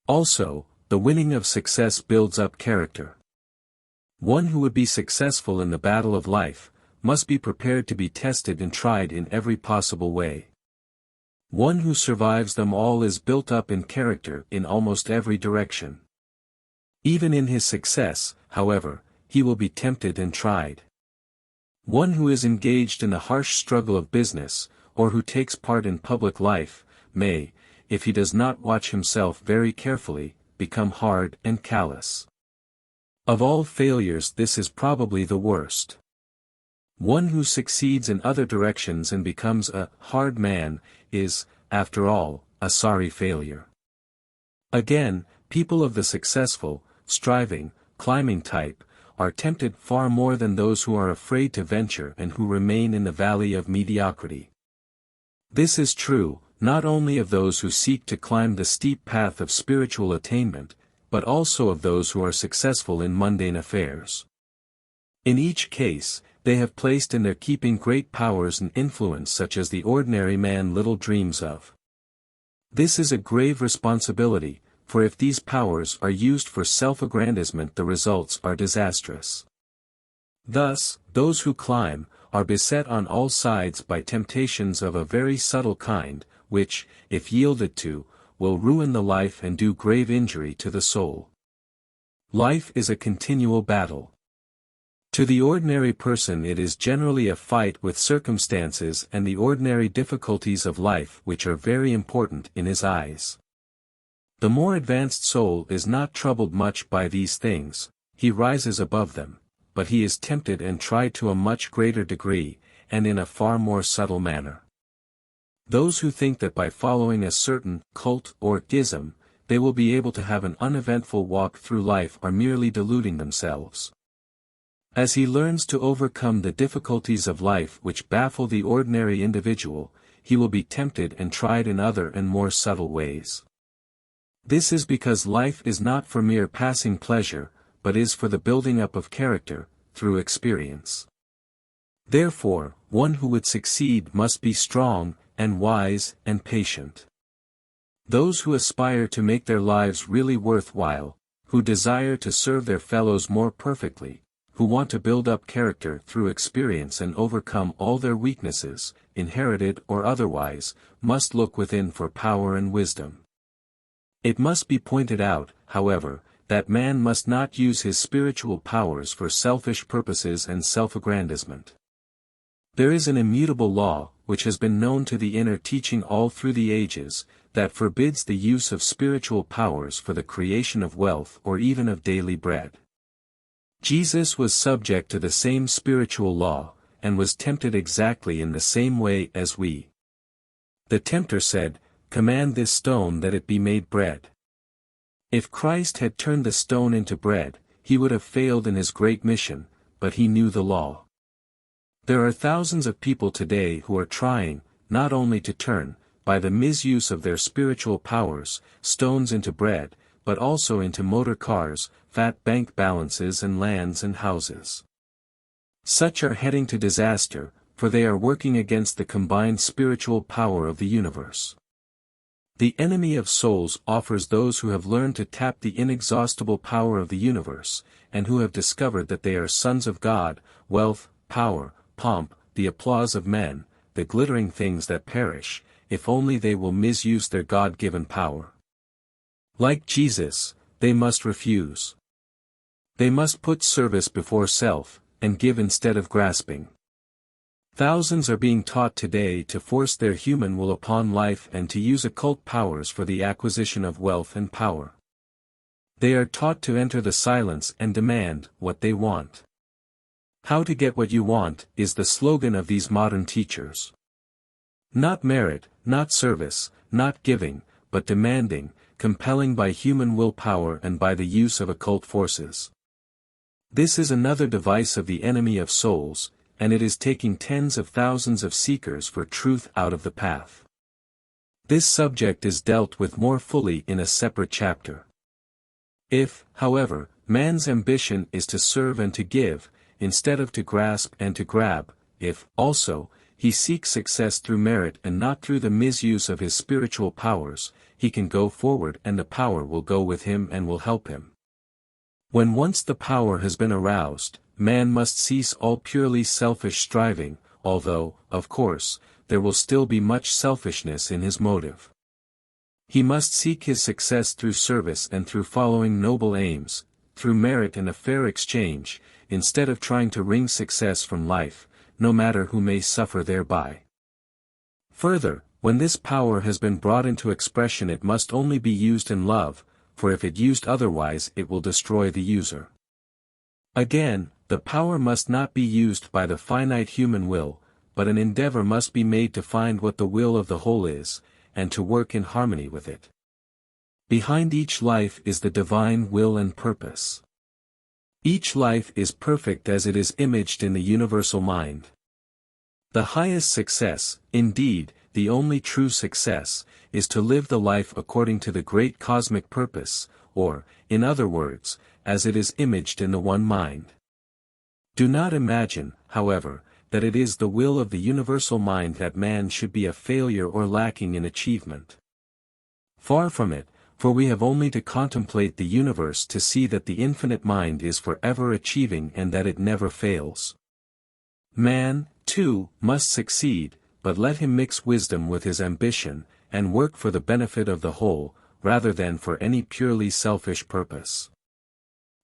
Also, the winning of success builds up character. One who would be successful in the battle of life, must be prepared to be tested and tried in every possible way. One who survives them all is built up in character in almost every direction. Even in his success, however, he will be tempted and tried. One who is engaged in the harsh struggle of business, or who takes part in public life, may, if he does not watch himself very carefully, become hard and callous. Of all failures, this is probably the worst. One who succeeds in other directions and becomes a hard man, is, after all, a sorry failure. Again, people of the successful, striving, climbing type, are tempted far more than those who are afraid to venture and who remain in the valley of mediocrity. This is true, not only of those who seek to climb the steep path of spiritual attainment, but also of those who are successful in mundane affairs. In each case, they have placed in their keeping great powers and influence such as the ordinary man little dreams of. This is a grave responsibility, for if these powers are used for self-aggrandizement, the results are disastrous. Thus, those who climb, are beset on all sides by temptations of a very subtle kind, which, if yielded to, will ruin the life and do grave injury to the soul. Life is a continual battle. To the ordinary person it is generally a fight with circumstances and the ordinary difficulties of life which are very important in his eyes. The more advanced soul is not troubled much by these things, he rises above them, but he is tempted and tried to a much greater degree, and in a far more subtle manner. Those who think that by following a certain cult or ism, they will be able to have an uneventful walk through life are merely deluding themselves. As he learns to overcome the difficulties of life which baffle the ordinary individual, he will be tempted and tried in other and more subtle ways. This is because life is not for mere passing pleasure, but is for the building up of character, through experience. Therefore, one who would succeed must be strong, and wise, and patient. Those who aspire to make their lives really worthwhile, who desire to serve their fellows more perfectly, who want to build up character through experience and overcome all their weaknesses, inherited or otherwise, must look within for power and wisdom. It must be pointed out, however, that man must not use his spiritual powers for selfish purposes and self-aggrandizement. There is an immutable law, which has been known to the inner teaching all through the ages, that forbids the use of spiritual powers for the creation of wealth or even of daily bread. Jesus was subject to the same spiritual law, and was tempted exactly in the same way as we. The tempter said, "Command this stone that it be made bread." If Christ had turned the stone into bread, he would have failed in his great mission, but he knew the law. There are thousands of people today who are trying, not only to turn, by the misuse of their spiritual powers, stones into bread, but also into motor cars, fat bank balances and lands and houses. Such are heading to disaster, for they are working against the combined spiritual power of the universe. The enemy of souls offers those who have learned to tap the inexhaustible power of the universe, and who have discovered that they are sons of God, wealth, power, pomp, the applause of men, the glittering things that perish, if only they will misuse their God-given power. Like Jesus, they must refuse. They must put service before self, and give instead of grasping. Thousands are being taught today to force their human will upon life and to use occult powers for the acquisition of wealth and power. They are taught to enter the silence and demand what they want. How to get what you want is the slogan of these modern teachers. Not merit, not service, not giving, but demanding, compelling by human willpower and by the use of occult forces. This is another device of the enemy of souls, and it is taking tens of thousands of seekers for truth out of the path. This subject is dealt with more fully in a separate chapter. If, however, man's ambition is to serve and to give, instead of to grasp and to grab, if, also, he seeks success through merit and not through the misuse of his spiritual powers, he can go forward and the power will go with him and will help him. When once the power has been aroused, man must cease all purely selfish striving, although, of course, there will still be much selfishness in his motive. He must seek his success through service and through following noble aims, through merit and a fair exchange, instead of trying to wring success from life, no matter who may suffer thereby. Further, when this power has been brought into expression it must only be used in love, for if it used otherwise it will destroy the user. Again, the power must not be used by the finite human will, but an endeavor must be made to find what the will of the whole is, and to work in harmony with it. Behind each life is the divine will and purpose. Each life is perfect as it is imaged in the universal mind. The highest success, indeed, the only true success, is to live the life according to the great cosmic purpose, or, in other words, as it is imaged in the one mind. Do not imagine, however, that it is the will of the universal mind that man should be a failure or lacking in achievement. Far from it, for we have only to contemplate the universe to see that the infinite mind is forever achieving and that it never fails. Man, too, must succeed, but let him mix wisdom with his ambition, and work for the benefit of the whole, rather than for any purely selfish purpose.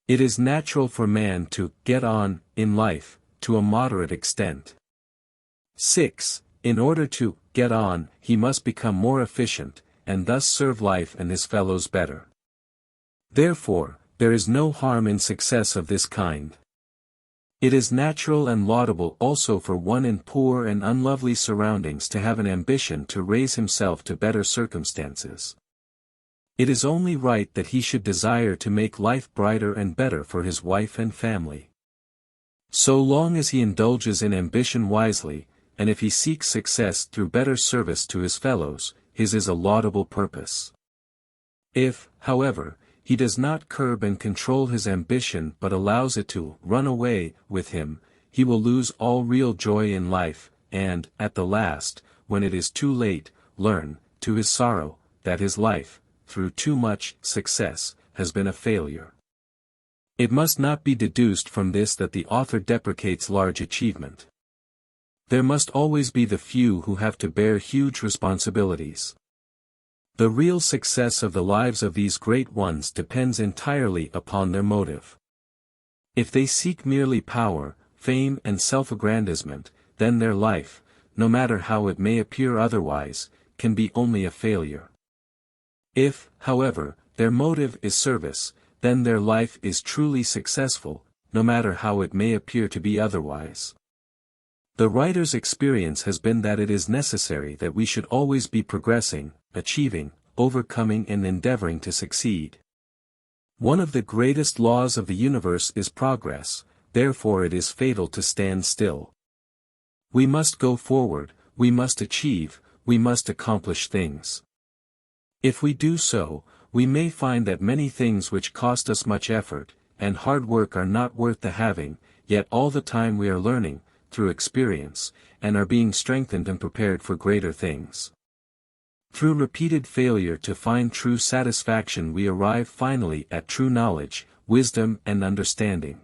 It is natural for man to get on in life, to a moderate extent. 6. In order to get on, he must become more efficient, and thus serve life and his fellows better. Therefore, there is no harm in success of this kind. It is natural and laudable also for one in poor and unlovely surroundings to have an ambition to raise himself to better circumstances. It is only right that he should desire to make life brighter and better for his wife and family. So long as he indulges in ambition wisely, and if he seeks success through better service to his fellows, his is a laudable purpose. If, however, he does not curb and control his ambition but allows it to run away with him, he will lose all real joy in life, and, at the last, when it is too late, learn, to his sorrow, that his life, through too much success, has been a failure. It must not be deduced from this that the author deprecates large achievement. There must always be the few who have to bear huge responsibilities. The real success of the lives of these great ones depends entirely upon their motive. If they seek merely power, fame and self-aggrandizement, then their life, no matter how it may appear otherwise, can be only a failure. If, however, their motive is service, then their life is truly successful, no matter how it may appear to be otherwise. The writer's experience has been that it is necessary that we should always be progressing, achieving, overcoming and endeavoring to succeed. One of the greatest laws of the universe is progress, therefore it is fatal to stand still. We must go forward, we must achieve, we must accomplish things. If we do so, we may find that many things which cost us much effort and hard work are not worth the having, yet all the time we are learning, through experience, and are being strengthened and prepared for greater things. Through repeated failure to find true satisfaction we arrive finally at true knowledge, wisdom and understanding.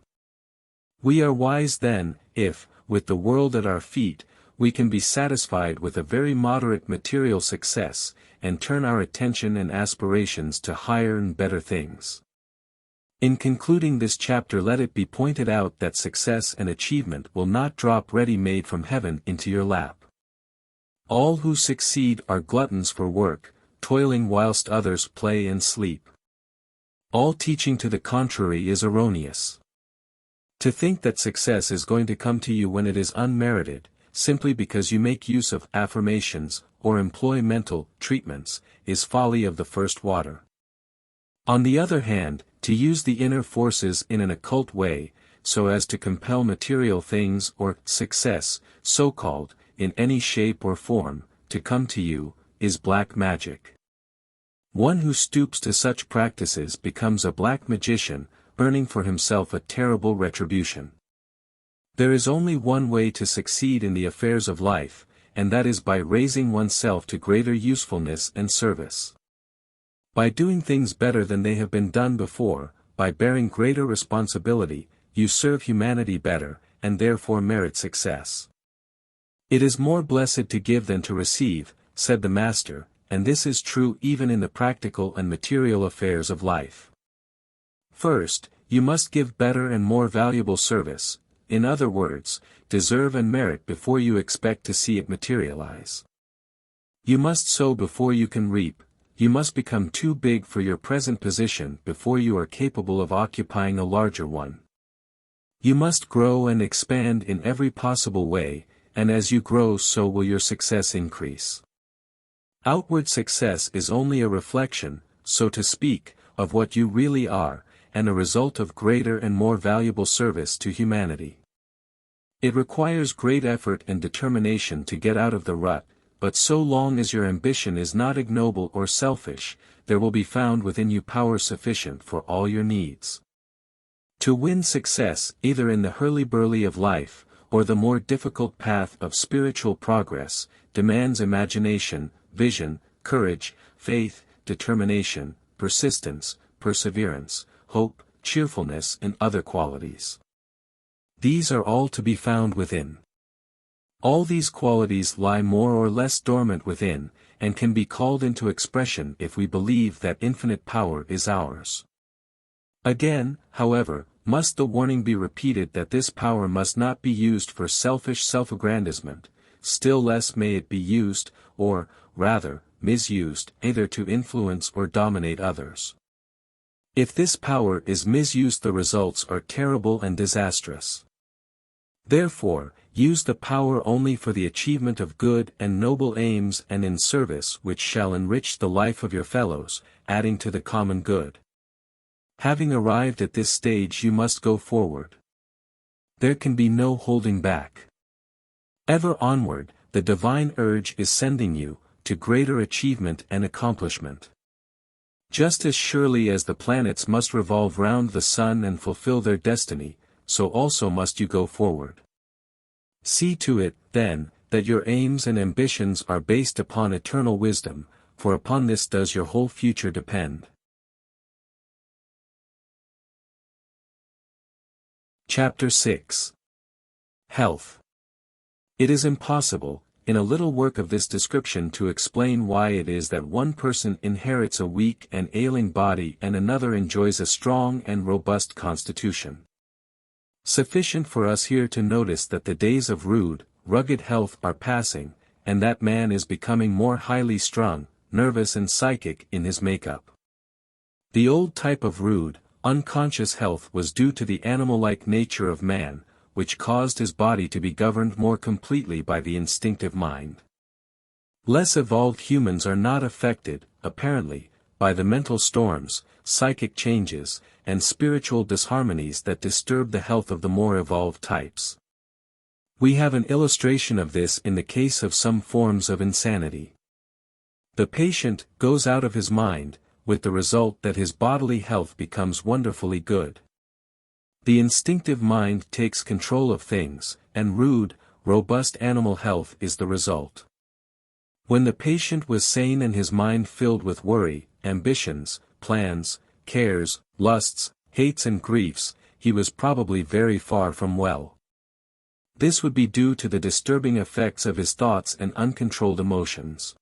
We are wise then, if, with the world at our feet, we can be satisfied with a very moderate material success, and turn our attention and aspirations to higher and better things. In concluding this chapter, let it be pointed out that success and achievement will not drop ready-made from heaven into your lap. All who succeed are gluttons for work, toiling whilst others play and sleep. All teaching to the contrary is erroneous. To think that success is going to come to you when it is unmerited, simply because you make use of affirmations, or employ mental treatments, is folly of the first water. On the other hand, to use the inner forces in an occult way, so as to compel material things or success, so-called, in any shape or form, to come to you, is black magic. One who stoops to such practices becomes a black magician, earning for himself a terrible retribution. There is only one way to succeed in the affairs of life, and that is by raising oneself to greater usefulness and service. By doing things better than they have been done before, by bearing greater responsibility, you serve humanity better, and therefore merit success. It is more blessed to give than to receive, said the Master, and this is true even in the practical and material affairs of life. First, you must give better and more valuable service, in other words, deserve and merit before you expect to see it materialize. You must sow before you can reap. You must become too big for your present position before you are capable of occupying a larger one. You must grow and expand in every possible way, and as you grow so will your success increase. Outward success is only a reflection, so to speak, of what you really are, and a result of greater and more valuable service to humanity. It requires great effort and determination to get out of the rut, but so long as your ambition is not ignoble or selfish, there will be found within you power sufficient for all your needs. To win success, either in the hurly-burly of life, or the more difficult path of spiritual progress, demands imagination, vision, courage, faith, determination, persistence, perseverance, hope, cheerfulness and other qualities. These are all to be found within. All these qualities lie more or less dormant within, and can be called into expression if we believe that infinite power is ours. Again, however, must the warning be repeated that this power must not be used for selfish self-aggrandizement, still less may it be used, or, rather, misused, either to influence or dominate others. If this power is misused, the results are terrible and disastrous. Therefore, use the power only for the achievement of good and noble aims and in service which shall enrich the life of your fellows, adding to the common good. Having arrived at this stage, you must go forward. There can be no holding back. Ever onward, the divine urge is sending you, to greater achievement and accomplishment. Just as surely as the planets must revolve round the sun and fulfill their destiny, so also must you go forward. See to it, then, that your aims and ambitions are based upon eternal wisdom, for upon this does your whole future depend. Chapter 6. Health. It is impossible, in a little work of this description, to explain why it is that one person inherits a weak and ailing body and another enjoys a strong and robust constitution. Sufficient for us here to notice that the days of rude, rugged health are passing, and that man is becoming more highly strung, nervous and psychic in his makeup. The old type of rude, unconscious health was due to the animal-like nature of man, which caused his body to be governed more completely by the instinctive mind. Less evolved humans are not affected, apparently, by the mental storms, psychic changes, and spiritual disharmonies that disturb the health of the more evolved types. We have an illustration of this in the case of some forms of insanity. The patient goes out of his mind, with the result that his bodily health becomes wonderfully good. The instinctive mind takes control of things, and rude, robust animal health is the result. When the patient was sane and his mind filled with worry, ambitions, plans, cares, lusts, hates and griefs, he was probably very far from well. This would be due to the disturbing effects of his thoughts and uncontrolled emotions.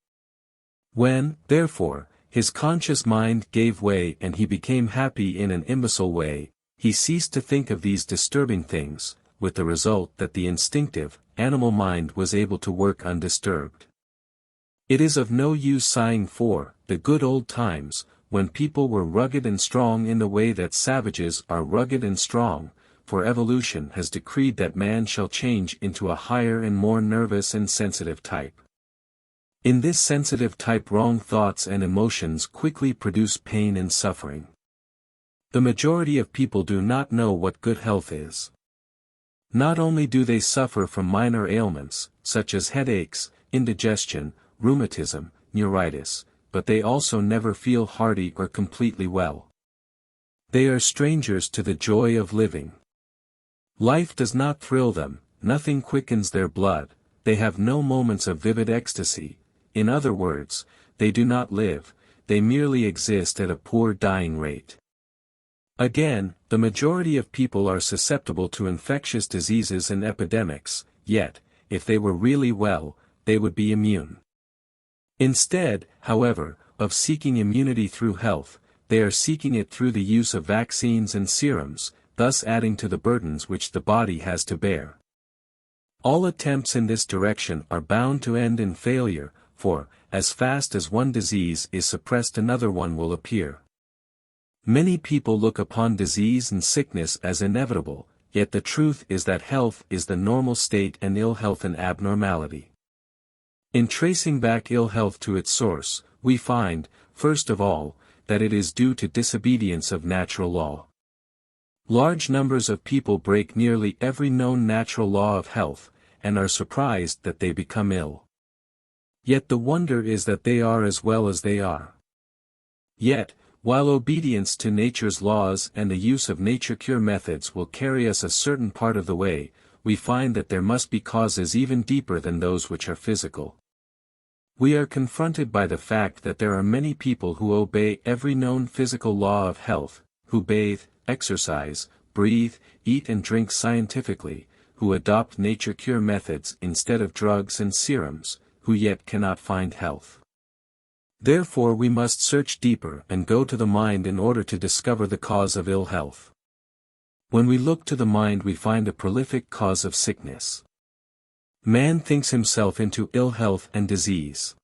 When, therefore, his conscious mind gave way and he became happy in an imbecile way, he ceased to think of these disturbing things, with the result that the instinctive, animal mind was able to work undisturbed. It is of no use sighing for the good old times, when people were rugged and strong in the way that savages are rugged and strong, for evolution has decreed that man shall change into a higher and more nervous and sensitive type. In this sensitive type wrong thoughts and emotions quickly produce pain and suffering. The majority of people do not know what good health is. Not only do they suffer from minor ailments, such as headaches, indigestion, rheumatism, neuritis, but they also never feel hearty or completely well. They are strangers to the joy of living. Life does not thrill them, nothing quickens their blood, they have no moments of vivid ecstasy. In other words, they do not live, they merely exist at a poor dying rate. Again, the majority of people are susceptible to infectious diseases and epidemics, yet, if they were really well, they would be immune. Instead, however, of seeking immunity through health, they are seeking it through the use of vaccines and serums, thus adding to the burdens which the body has to bear. All attempts in this direction are bound to end in failure, for, as fast as one disease is suppressed another one will appear. Many people look upon disease and sickness as inevitable, yet the truth is that health is the normal state and ill health an abnormality. In tracing back ill health to its source, we find, first of all, that it is due to disobedience of natural law. Large numbers of people break nearly every known natural law of health, and are surprised that they become ill. Yet the wonder is that they are as well as they are. Yet, while obedience to nature's laws and the use of nature cure methods will carry us a certain part of the way, we find that there must be causes even deeper than those which are physical. We are confronted by the fact that there are many people who obey every known physical law of health, who bathe, exercise, breathe, eat and drink scientifically, who adopt nature cure methods instead of drugs and serums, who yet cannot find health. Therefore we must search deeper and go to the mind in order to discover the cause of ill health. When we look to the mind we find a prolific cause of sickness. Man thinks himself into ill health and disease.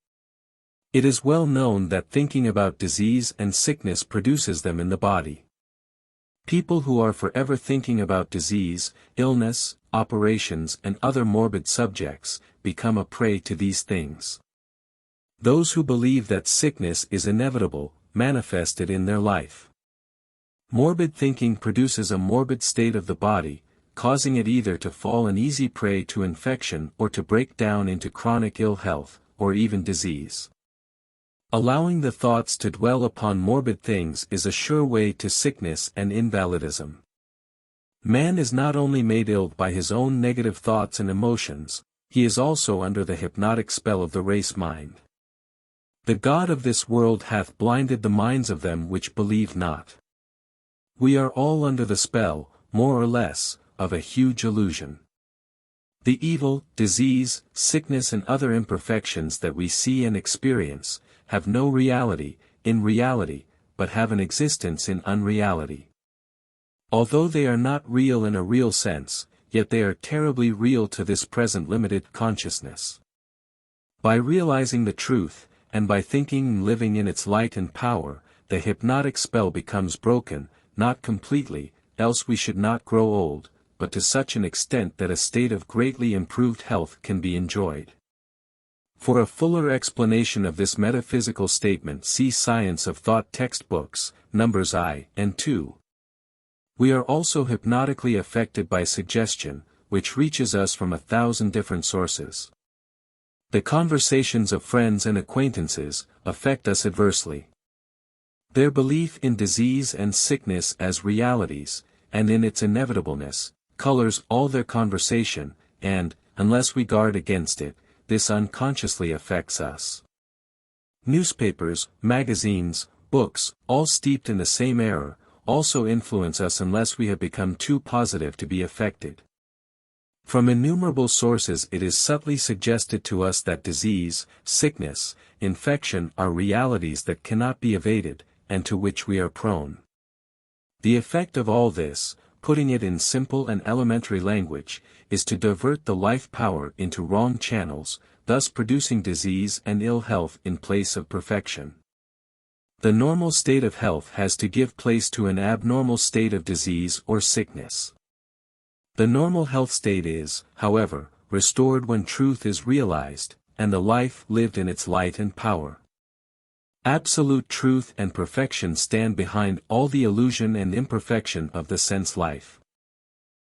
It is well known that thinking about disease and sickness produces them in the body. People who are forever thinking about disease, illness, operations and other morbid subjects, become a prey to these things. Those who believe that sickness is inevitable, manifest it in their life. Morbid thinking produces a morbid state of the body, causing it either to fall an easy prey to infection or to break down into chronic ill health, or even disease. Allowing the thoughts to dwell upon morbid things is a sure way to sickness and invalidism. Man is not only made ill by his own negative thoughts and emotions, he is also under the hypnotic spell of the race mind. The God of this world hath blinded the minds of them which believe not. We are all under the spell, more or less, of a huge illusion. The evil, disease, sickness and other imperfections that we see and experience, have no reality, in reality, but have an existence in unreality. Although they are not real in a real sense, yet they are terribly real to this present limited consciousness. By realizing the truth, and by thinking and living in its light and power, the hypnotic spell becomes broken, not completely, else we should not grow old, but to such an extent that a state of greatly improved health can be enjoyed. For a fuller explanation of this metaphysical statement, see Science of Thought textbooks, numbers I and II. We are also hypnotically affected by suggestion, which reaches us from 1,000 different sources. The conversations of friends and acquaintances affect us adversely. Their belief in disease and sickness as realities, and in its inevitableness, colors all their conversation, and, unless we guard against it, this unconsciously affects us. Newspapers, magazines, books, all steeped in the same error, also influence us unless we have become too positive to be affected. From innumerable sources it is subtly suggested to us that disease, sickness, infection are realities that cannot be evaded, and to which we are prone. The effect of all this, putting it in simple and elementary language, is to divert the life power into wrong channels, thus producing disease and ill health in place of perfection. The normal state of health has to give place to an abnormal state of disease or sickness. The normal health state is, however, restored when truth is realized, and the life lived in its light and power. Absolute truth and perfection stand behind all the illusion and imperfection of the sense life.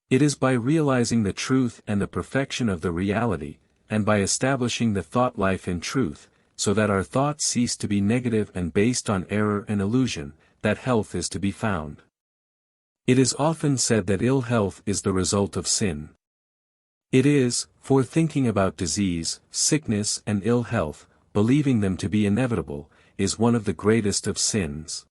It is by realizing the truth and the perfection of the reality, and by establishing the thought life in truth, so that our thoughts cease to be negative and based on error and illusion, that health is to be found. It is often said that ill health is the result of sin. It is, for thinking about disease, sickness and ill health, believing them to be inevitable, is one of the greatest of sins.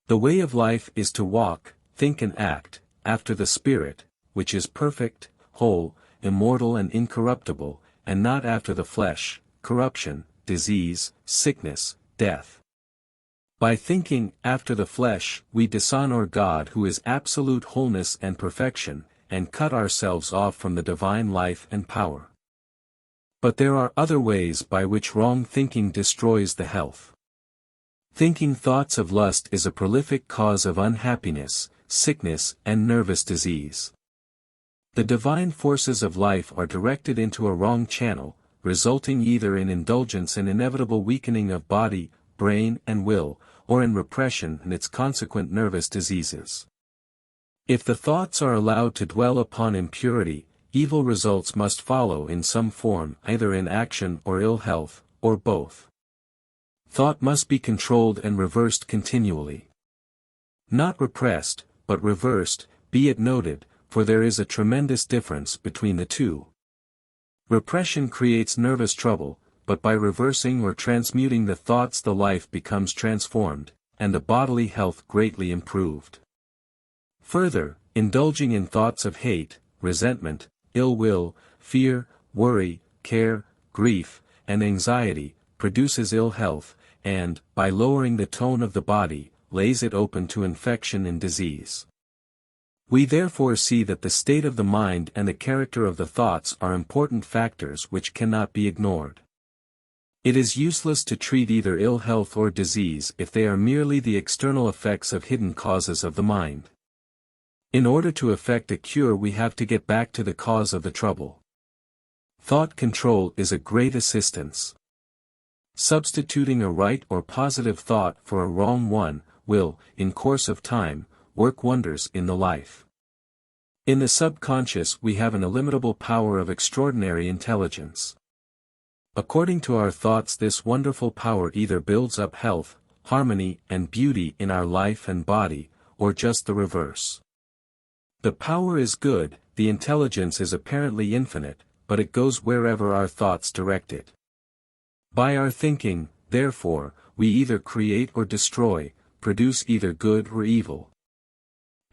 The way of life is to walk, think and act, after the Spirit, which is perfect, whole, immortal and incorruptible, and not after the flesh, corruption, disease, sickness, death. By thinking after the flesh, we dishonor God who is absolute wholeness and perfection, and cut ourselves off from the divine life and power. But there are other ways by which wrong thinking destroys the health. Thinking thoughts of lust is a prolific cause of unhappiness, sickness and nervous disease. The divine forces of life are directed into a wrong channel, resulting either in indulgence and inevitable weakening of body, brain and will, or in repression and its consequent nervous diseases. If the thoughts are allowed to dwell upon impurity, evil results must follow in some form, either in action or ill health, or both. Thought must be controlled and reversed continually. Not repressed, but reversed, be it noted, for there is a tremendous difference between the two. Repression creates nervous trouble, but by reversing or transmuting the thoughts the life becomes transformed, and the bodily health greatly improved. Further, indulging in thoughts of hate, resentment, ill will, fear, worry, care, grief, and anxiety, produces ill health, and, by lowering the tone of the body, lays it open to infection and disease. We therefore see that the state of the mind and the character of the thoughts are important factors which cannot be ignored. It is useless to treat either ill health or disease if they are merely the external effects of hidden causes of the mind. In order to effect a cure we have to get back to the cause of the trouble. Thought control is a great assistance. Substituting a right or positive thought for a wrong one, will, in course of time, work wonders in the life. In the subconscious we have an illimitable power of extraordinary intelligence. According to our thoughts this wonderful power either builds up health, harmony and beauty in our life and body, or just the reverse. The power is good, the intelligence is apparently infinite, but it goes wherever our thoughts direct it. By our thinking, therefore, we either create or destroy, produce either good or evil.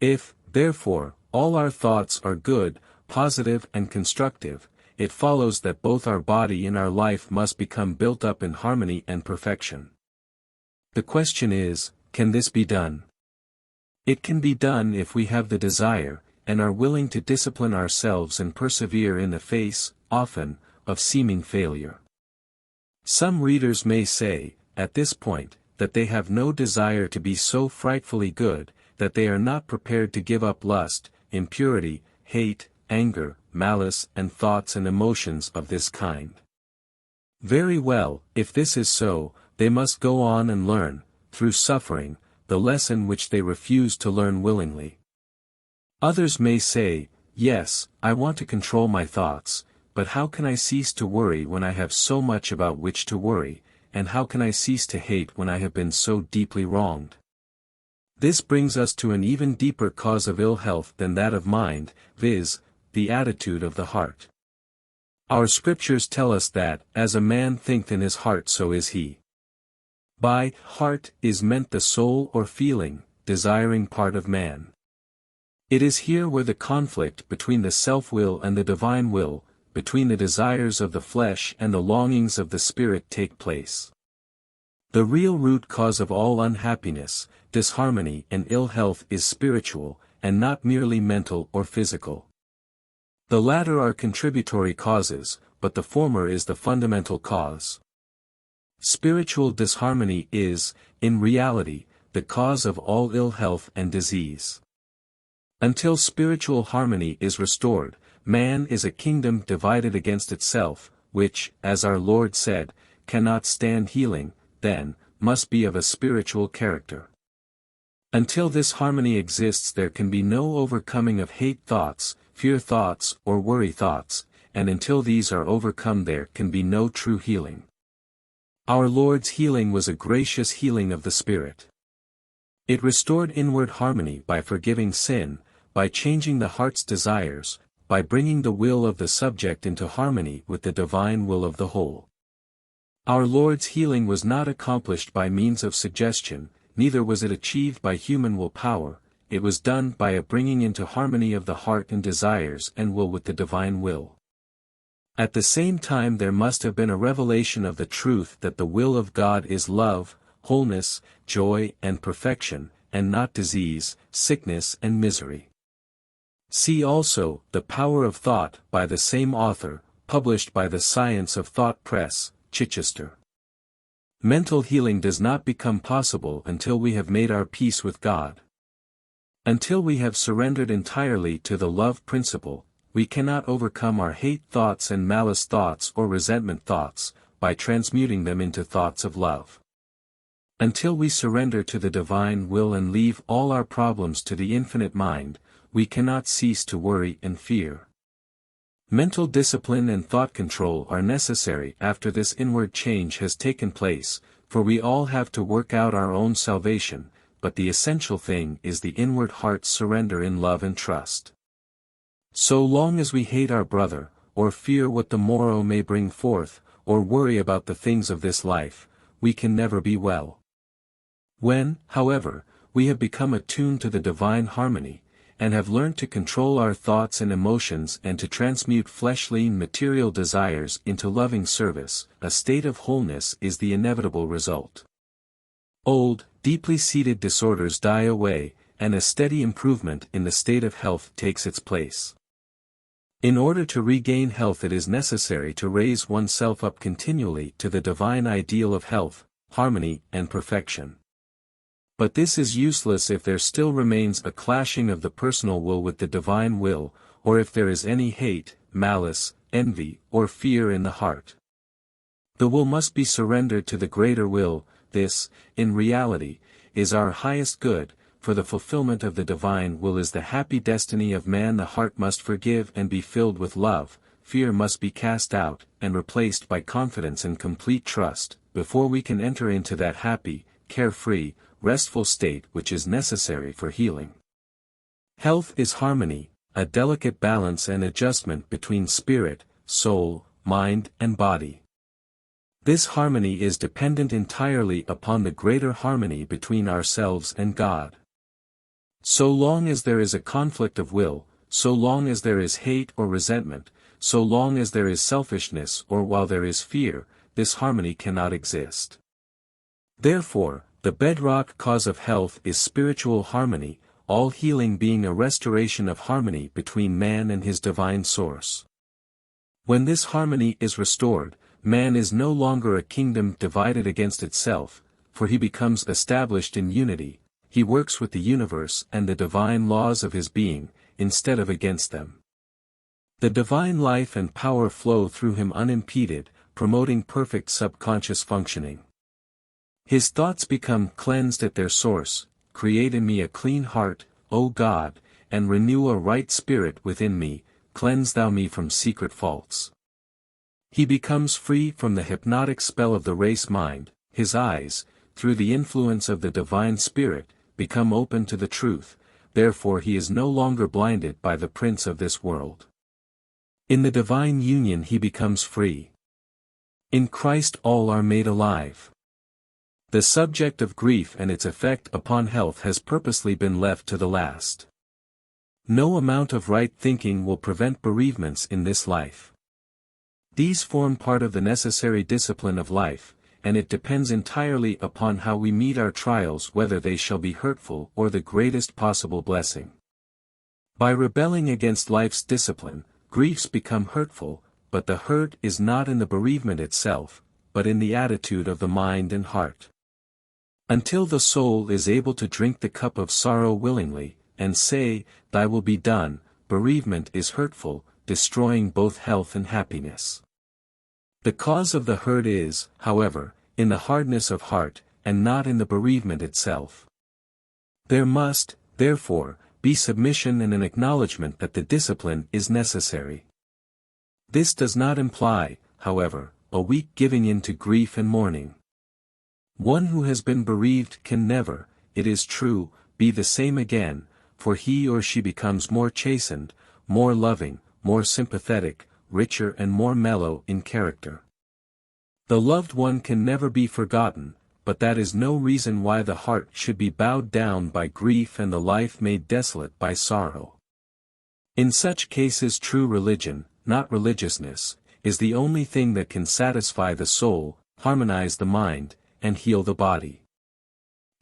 If, therefore, all our thoughts are good, positive and constructive, it follows that both our body and our life must become built up in harmony and perfection. The question is, can this be done? It can be done if we have the desire, and are willing to discipline ourselves and persevere in the face, often, of seeming failure. Some readers may say, at this point, that they have no desire to be so frightfully good, that they are not prepared to give up lust, impurity, hate, anger, malice and thoughts and emotions of this kind. Very well, if this is so, they must go on and learn, through suffering, the lesson which they refuse to learn willingly. Others may say, yes, I want to control my thoughts, but how can I cease to worry when I have so much about which to worry, and how can I cease to hate when I have been so deeply wronged? This brings us to an even deeper cause of ill health than that of mind, viz., the attitude of the heart. Our scriptures tell us that, as a man thinketh in his heart so is he. By heart is meant the soul or feeling, desiring part of man. It is here where the conflict between the self-will and the divine will, between the desires of the flesh and the longings of the spirit take place. The real root cause of all unhappiness, disharmony and ill health is spiritual, and not merely mental or physical. The latter are contributory causes, but the former is the fundamental cause. Spiritual disharmony is, in reality, the cause of all ill health and disease. Until spiritual harmony is restored, man is a kingdom divided against itself, which, as our Lord said, cannot stand healing, then, must be of a spiritual character. Until this harmony exists there can be no overcoming of hate thoughts, fear thoughts or worry thoughts, and until these are overcome there can be no true healing. Our Lord's healing was a gracious healing of the spirit. It restored inward harmony by forgiving sin, by changing the heart's desires, by bringing the will of the subject into harmony with the divine will of the whole. Our Lord's healing was not accomplished by means of suggestion, neither was it achieved by human will power, it was done by a bringing into harmony of the heart and desires and will with the divine will. At the same time there must have been a revelation of the truth that the will of God is love, wholeness, joy and perfection, and not disease, sickness and misery. See also, The Power of Thought by the same author, published by the Science of Thought Press, Chichester. Mental healing does not become possible until we have made our peace with God. Until we have surrendered entirely to the love principle, we cannot overcome our hate thoughts and malice thoughts or resentment thoughts, by transmuting them into thoughts of love. Until we surrender to the divine will and leave all our problems to the infinite mind, we cannot cease to worry and fear. Mental discipline and thought control are necessary after this inward change has taken place, for we all have to work out our own salvation, but the essential thing is the inward heart's surrender in love and trust. So long as we hate our brother, or fear what the morrow may bring forth, or worry about the things of this life, we can never be well. When, however, we have become attuned to the divine harmony, and have learned to control our thoughts and emotions and to transmute fleshly and material desires into loving service, a state of wholeness is the inevitable result. Old, deeply seated disorders die away, and a steady improvement in the state of health takes its place. In order to regain health it is necessary to raise oneself up continually to the divine ideal of health, harmony and perfection. But this is useless if there still remains a clashing of the personal will with the divine will, or if there is any hate, malice, envy, or fear in the heart. The will must be surrendered to the greater will. This, in reality, is our highest good, for the fulfillment of the divine will is the happy destiny of man. The heart must forgive and be filled with love, fear must be cast out, and replaced by confidence and complete trust, before we can enter into that happy, carefree, restful state which is necessary for healing. Health is harmony, a delicate balance and adjustment between spirit, soul, mind and body. This harmony is dependent entirely upon the greater harmony between ourselves and God. So long as there is a conflict of will, so long as there is hate or resentment, so long as there is selfishness or while there is fear, this harmony cannot exist. Therefore, the bedrock cause of health is spiritual harmony, all healing being a restoration of harmony between man and his divine source. When this harmony is restored, man is no longer a kingdom divided against itself, for he becomes established in unity, he works with the universe and the divine laws of his being, instead of against them. The divine life and power flow through him unimpeded, promoting perfect subconscious functioning. His thoughts become cleansed at their source. Create in me a clean heart, O God, and renew a right spirit within me. Cleanse thou me from secret faults. He becomes free from the hypnotic spell of the race mind. His eyes, through the influence of the divine spirit, become open to the truth, therefore he is no longer blinded by the prince of this world. In the divine union he becomes free. In Christ all are made alive. The subject of grief and its effect upon health has purposely been left to the last. No amount of right thinking will prevent bereavements in this life. These form part of the necessary discipline of life, and it depends entirely upon how we meet our trials whether they shall be hurtful or the greatest possible blessing. By rebelling against life's discipline, griefs become hurtful, but the hurt is not in the bereavement itself, but in the attitude of the mind and heart. Until the soul is able to drink the cup of sorrow willingly, and say, "Thy will be done," bereavement is hurtful, destroying both health and happiness. The cause of the hurt is, however, in the hardness of heart, and not in the bereavement itself. There must, therefore, be submission and an acknowledgement that the discipline is necessary. This does not imply, however, a weak giving in to grief and mourning. One who has been bereaved can never, it is true, be the same again, for he or she becomes more chastened, more loving, more sympathetic, richer and more mellow in character. The loved one can never be forgotten, but that is no reason why the heart should be bowed down by grief and the life made desolate by sorrow. In such cases true religion, not religiousness, is the only thing that can satisfy the soul, harmonize the mind, and heal the body.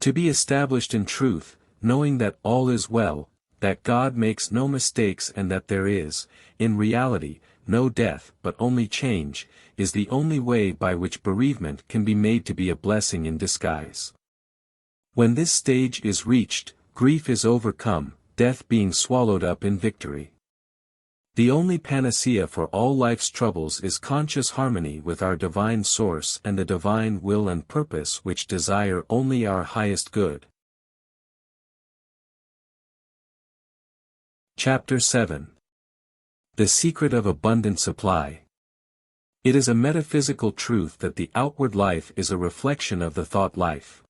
To be established in truth, knowing that all is well, that God makes no mistakes and that there is, in reality, no death but only change, is the only way by which bereavement can be made to be a blessing in disguise. When this stage is reached, grief is overcome, death being swallowed up in victory. The only panacea for all life's troubles is conscious harmony with our divine source and the divine will and purpose which desire only our highest good. Chapter 7. The Secret of Abundant Supply. It is a metaphysical truth that the outward life is a reflection of the thought life.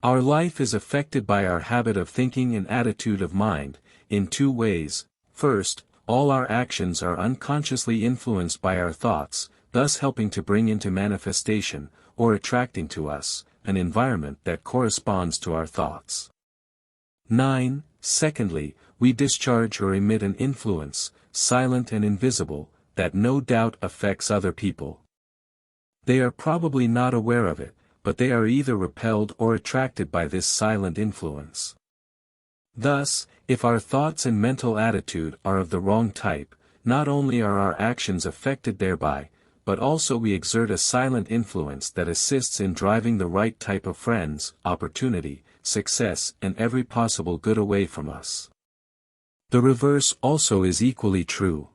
Our life is affected by our habit of thinking and attitude of mind, in two ways. First, all our actions are unconsciously influenced by our thoughts, thus helping to bring into manifestation, or attracting to us, an environment that corresponds to our thoughts. 9. Secondly, we discharge or emit an influence, silent and invisible, that no doubt affects other people. They are probably not aware of it, but they are either repelled or attracted by this silent influence. Thus, if our thoughts and mental attitude are of the wrong type, not only are our actions affected thereby, but also we exert a silent influence that assists in driving the right type of friends, opportunity, success and every possible good away from us. The reverse also is equally true.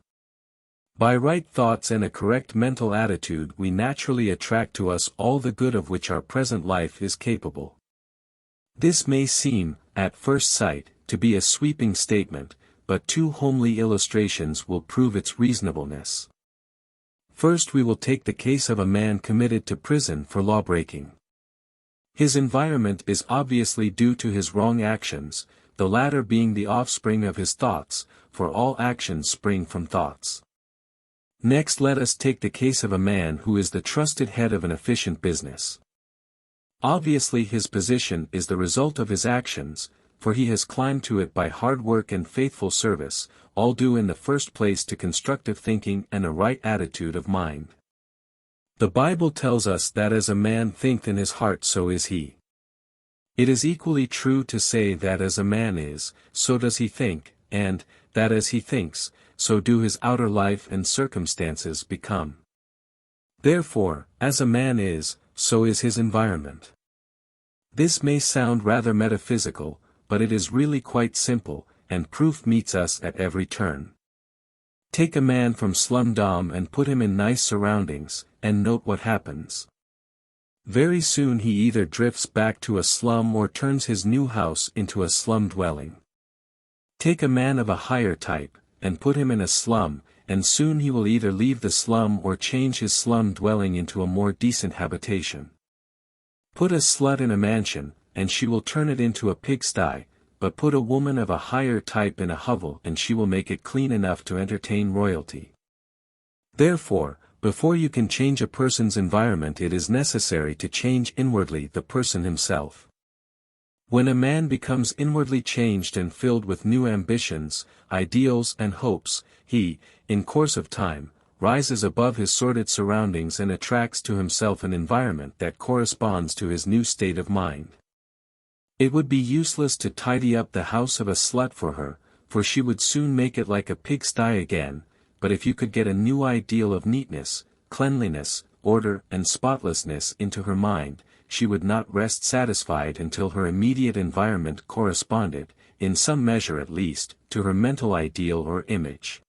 By right thoughts and a correct mental attitude we naturally attract to us all the good of which our present life is capable. This may seem, at first sight, to be a sweeping statement, but two homely illustrations will prove its reasonableness. First we will take the case of a man committed to prison for lawbreaking. His environment is obviously due to his wrong actions, the latter being the offspring of his thoughts, for all actions spring from thoughts. Next let us take the case of a man who is the trusted head of an efficient business. Obviously his position is the result of his actions, for he has climbed to it by hard work and faithful service, all due in the first place to constructive thinking and a right attitude of mind. The Bible tells us that as a man thinketh in his heart so is he. It is equally true to say that as a man is, so does he think, and, that as he thinks, so do his outer life and circumstances become. Therefore, as a man is, so is his environment. This may sound rather metaphysical, but it is really quite simple, and proof meets us at every turn. Take a man from slumdom and put him in nice surroundings, and note what happens. Very soon he either drifts back to a slum or turns his new house into a slum dwelling. Take a man of a higher type, and put him in a slum, and soon he will either leave the slum or change his slum dwelling into a more decent habitation. Put a slut in a mansion, and she will turn it into a pigsty, but put a woman of a higher type in a hovel and she will make it clean enough to entertain royalty. Therefore, before you can change a person's environment, it is necessary to change inwardly the person himself. When a man becomes inwardly changed and filled with new ambitions, ideals and hopes, he, in course of time, rises above his sordid surroundings and attracts to himself an environment that corresponds to his new state of mind. It would be useless to tidy up the house of a slut for her, for she would soon make it like a pigsty again, but if you could get a new ideal of neatness, cleanliness, order and spotlessness into her mind, she would not rest satisfied until her immediate environment corresponded, in some measure at least, to her mental ideal or image.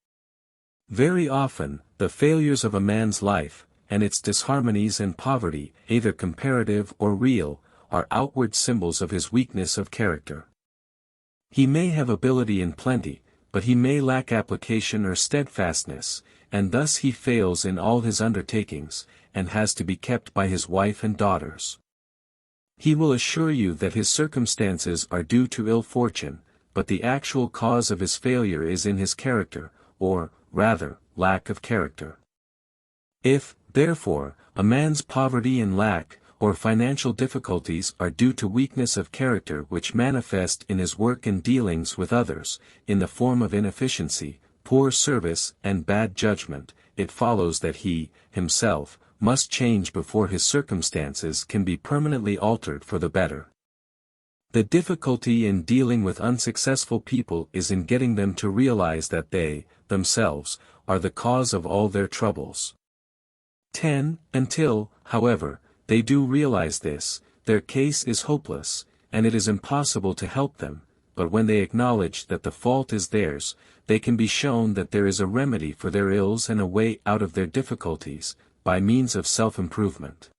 Very often, the failures of a man's life, and its disharmonies and poverty, either comparative or real, are outward symbols of his weakness of character. He may have ability in plenty, but he may lack application or steadfastness, and thus he fails in all his undertakings, and has to be kept by his wife and daughters. He will assure you that his circumstances are due to ill fortune, but the actual cause of his failure is in his character, or, rather, lack of character. If, therefore, a man's poverty and lack, or financial difficulties are due to weakness of character which manifest in his work and dealings with others, in the form of inefficiency, poor service and bad judgment, it follows that he, himself, must change before his circumstances can be permanently altered for the better. The difficulty in dealing with unsuccessful people is in getting them to realize that they, themselves, are the cause of all their troubles. 10. Until, however, they do realize this, their case is hopeless, and it is impossible to help them, but when they acknowledge that the fault is theirs, they can be shown that there is a remedy for their ills and a way out of their difficulties, by means of self-improvement.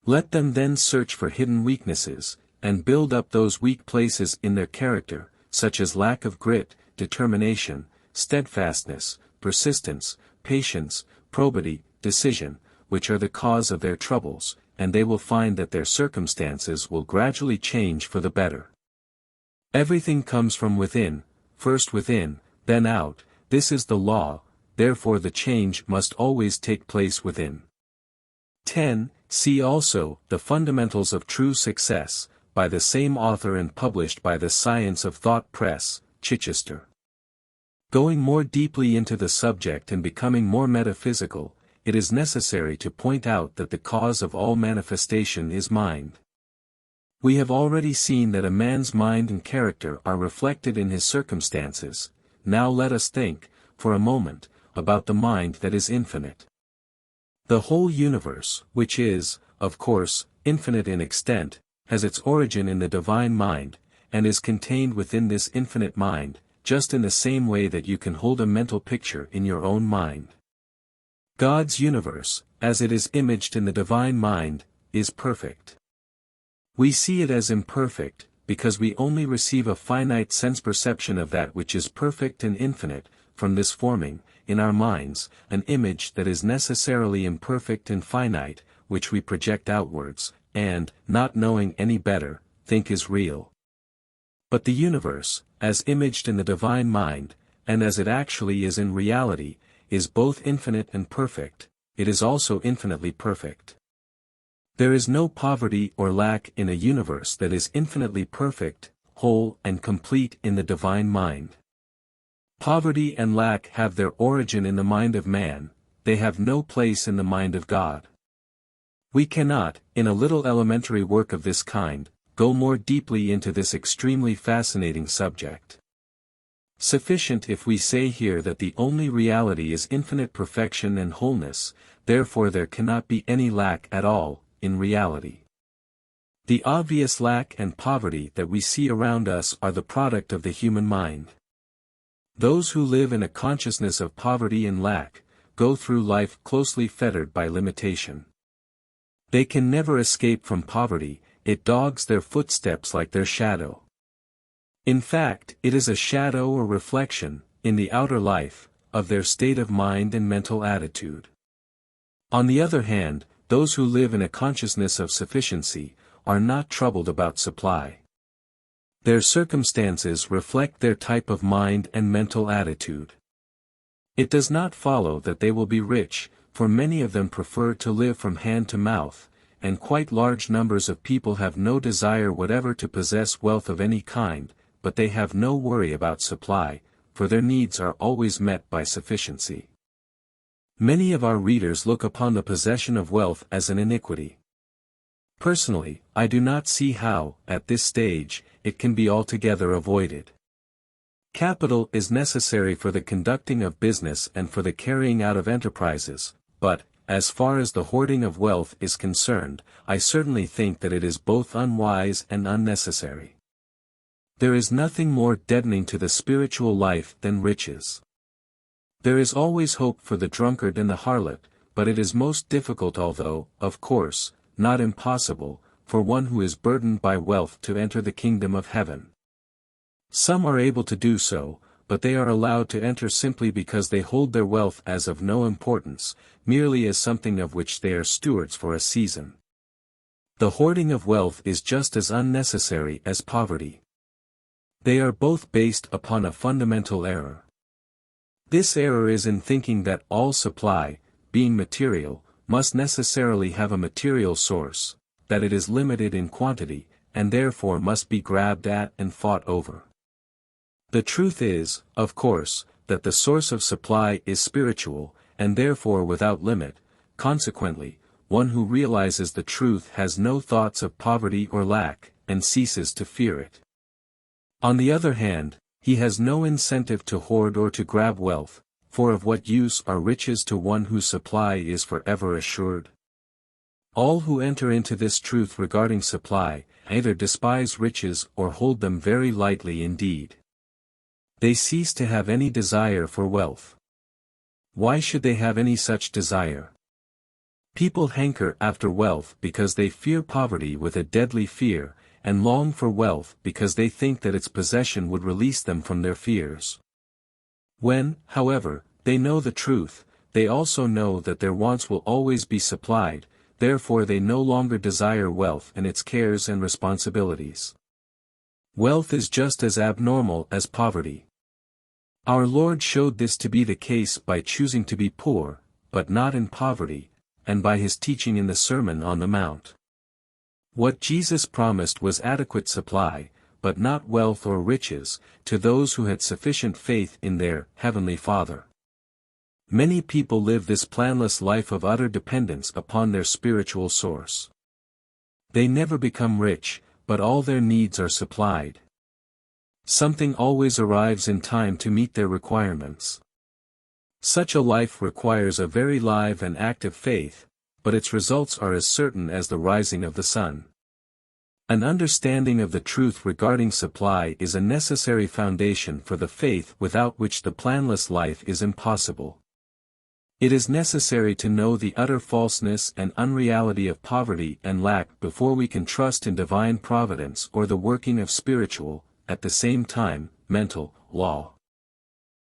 Let them then search for hidden weaknesses, and build up those weak places in their character, such as lack of grit, determination, steadfastness, persistence, patience, probity, decision, which are the cause of their troubles, and they will find that their circumstances will gradually change for the better. Everything comes from within, first within, then out, this is the law, therefore the change must always take place within. 10. See also, The Fundamentals of True Success, by the same author and published by the Science of Thought Press, Chichester. Going more deeply into the subject and becoming more metaphysical, it is necessary to point out that the cause of all manifestation is mind. We have already seen that a man's mind and character are reflected in his circumstances. Now let us think, for a moment, about the mind that is infinite. The whole universe, which is, of course, infinite in extent, has its origin in the divine mind, and is contained within this infinite mind, just in the same way that you can hold a mental picture in your own mind. God's universe, as it is imaged in the divine mind, is perfect. We see it as imperfect, because we only receive a finite sense perception of that which is perfect and infinite, from this forming, in our minds, an image that is necessarily imperfect and finite, which we project outwards, and, not knowing any better, think is real. But the universe, as imaged in the divine mind, and as it actually is in reality, is both infinite and perfect, it is also infinitely perfect. There is no poverty or lack in a universe that is infinitely perfect, whole and complete in the divine mind. Poverty and lack have their origin in the mind of man, they have no place in the mind of God. We cannot, in a little elementary work of this kind, go more deeply into this extremely fascinating subject. Sufficient if we say here that the only reality is infinite perfection and wholeness, therefore there cannot be any lack at all, in reality. The obvious lack and poverty that we see around us are the product of the human mind. Those who live in a consciousness of poverty and lack, go through life closely fettered by limitation. They can never escape from poverty, it dogs their footsteps like their shadow. In fact, it is a shadow or reflection, in the outer life, of their state of mind and mental attitude. On the other hand, those who live in a consciousness of sufficiency, are not troubled about supply. Their circumstances reflect their type of mind and mental attitude. It does not follow that they will be rich, for many of them prefer to live from hand to mouth, and quite large numbers of people have no desire whatever to possess wealth of any kind, but they have no worry about supply, for their needs are always met by sufficiency. Many of our readers look upon the possession of wealth as an iniquity. Personally, I do not see how, at this stage, it can be altogether avoided. Capital is necessary for the conducting of business and for the carrying out of enterprises, but, as far as the hoarding of wealth is concerned, I certainly think that it is both unwise and unnecessary. There is nothing more deadening to the spiritual life than riches. There is always hope for the drunkard and the harlot, but it is most difficult, although, of course, not impossible, for one who is burdened by wealth to enter the kingdom of heaven. Some are able to do so, but they are allowed to enter simply because they hold their wealth as of no importance, merely as something of which they are stewards for a season. The hoarding of wealth is just as unnecessary as poverty. They are both based upon a fundamental error. This error is in thinking that all supply, being material, must necessarily have a material source, that it is limited in quantity, and therefore must be grabbed at and fought over. The truth is, of course, that the source of supply is spiritual, and therefore without limit. Consequently, one who realizes the truth has no thoughts of poverty or lack, and ceases to fear it. On the other hand, he has no incentive to hoard or to grab wealth, for of what use are riches to one whose supply is forever assured? All who enter into this truth regarding supply, either despise riches or hold them very lightly indeed. They cease to have any desire for wealth. Why should they have any such desire? People hanker after wealth because they fear poverty with a deadly fear, and long for wealth because they think that its possession would release them from their fears. When, however, they know the truth, they also know that their wants will always be supplied, therefore they no longer desire wealth and its cares and responsibilities. Wealth is just as abnormal as poverty. Our Lord showed this to be the case by choosing to be poor, but not in poverty, and by his teaching in the Sermon on the Mount. What Jesus promised was adequate supply, but not wealth or riches, to those who had sufficient faith in their Heavenly Father. Many people live this planless life of utter dependence upon their spiritual source. They never become rich, but all their needs are supplied. Something always arrives in time to meet their requirements. Such a life requires a very live and active faith, but its results are as certain as the rising of the sun. An understanding of the truth regarding supply is a necessary foundation for the faith without which the planless life is impossible. It is necessary to know the utter falseness and unreality of poverty and lack before we can trust in divine providence or the working of spiritual, at the same time, mental, law.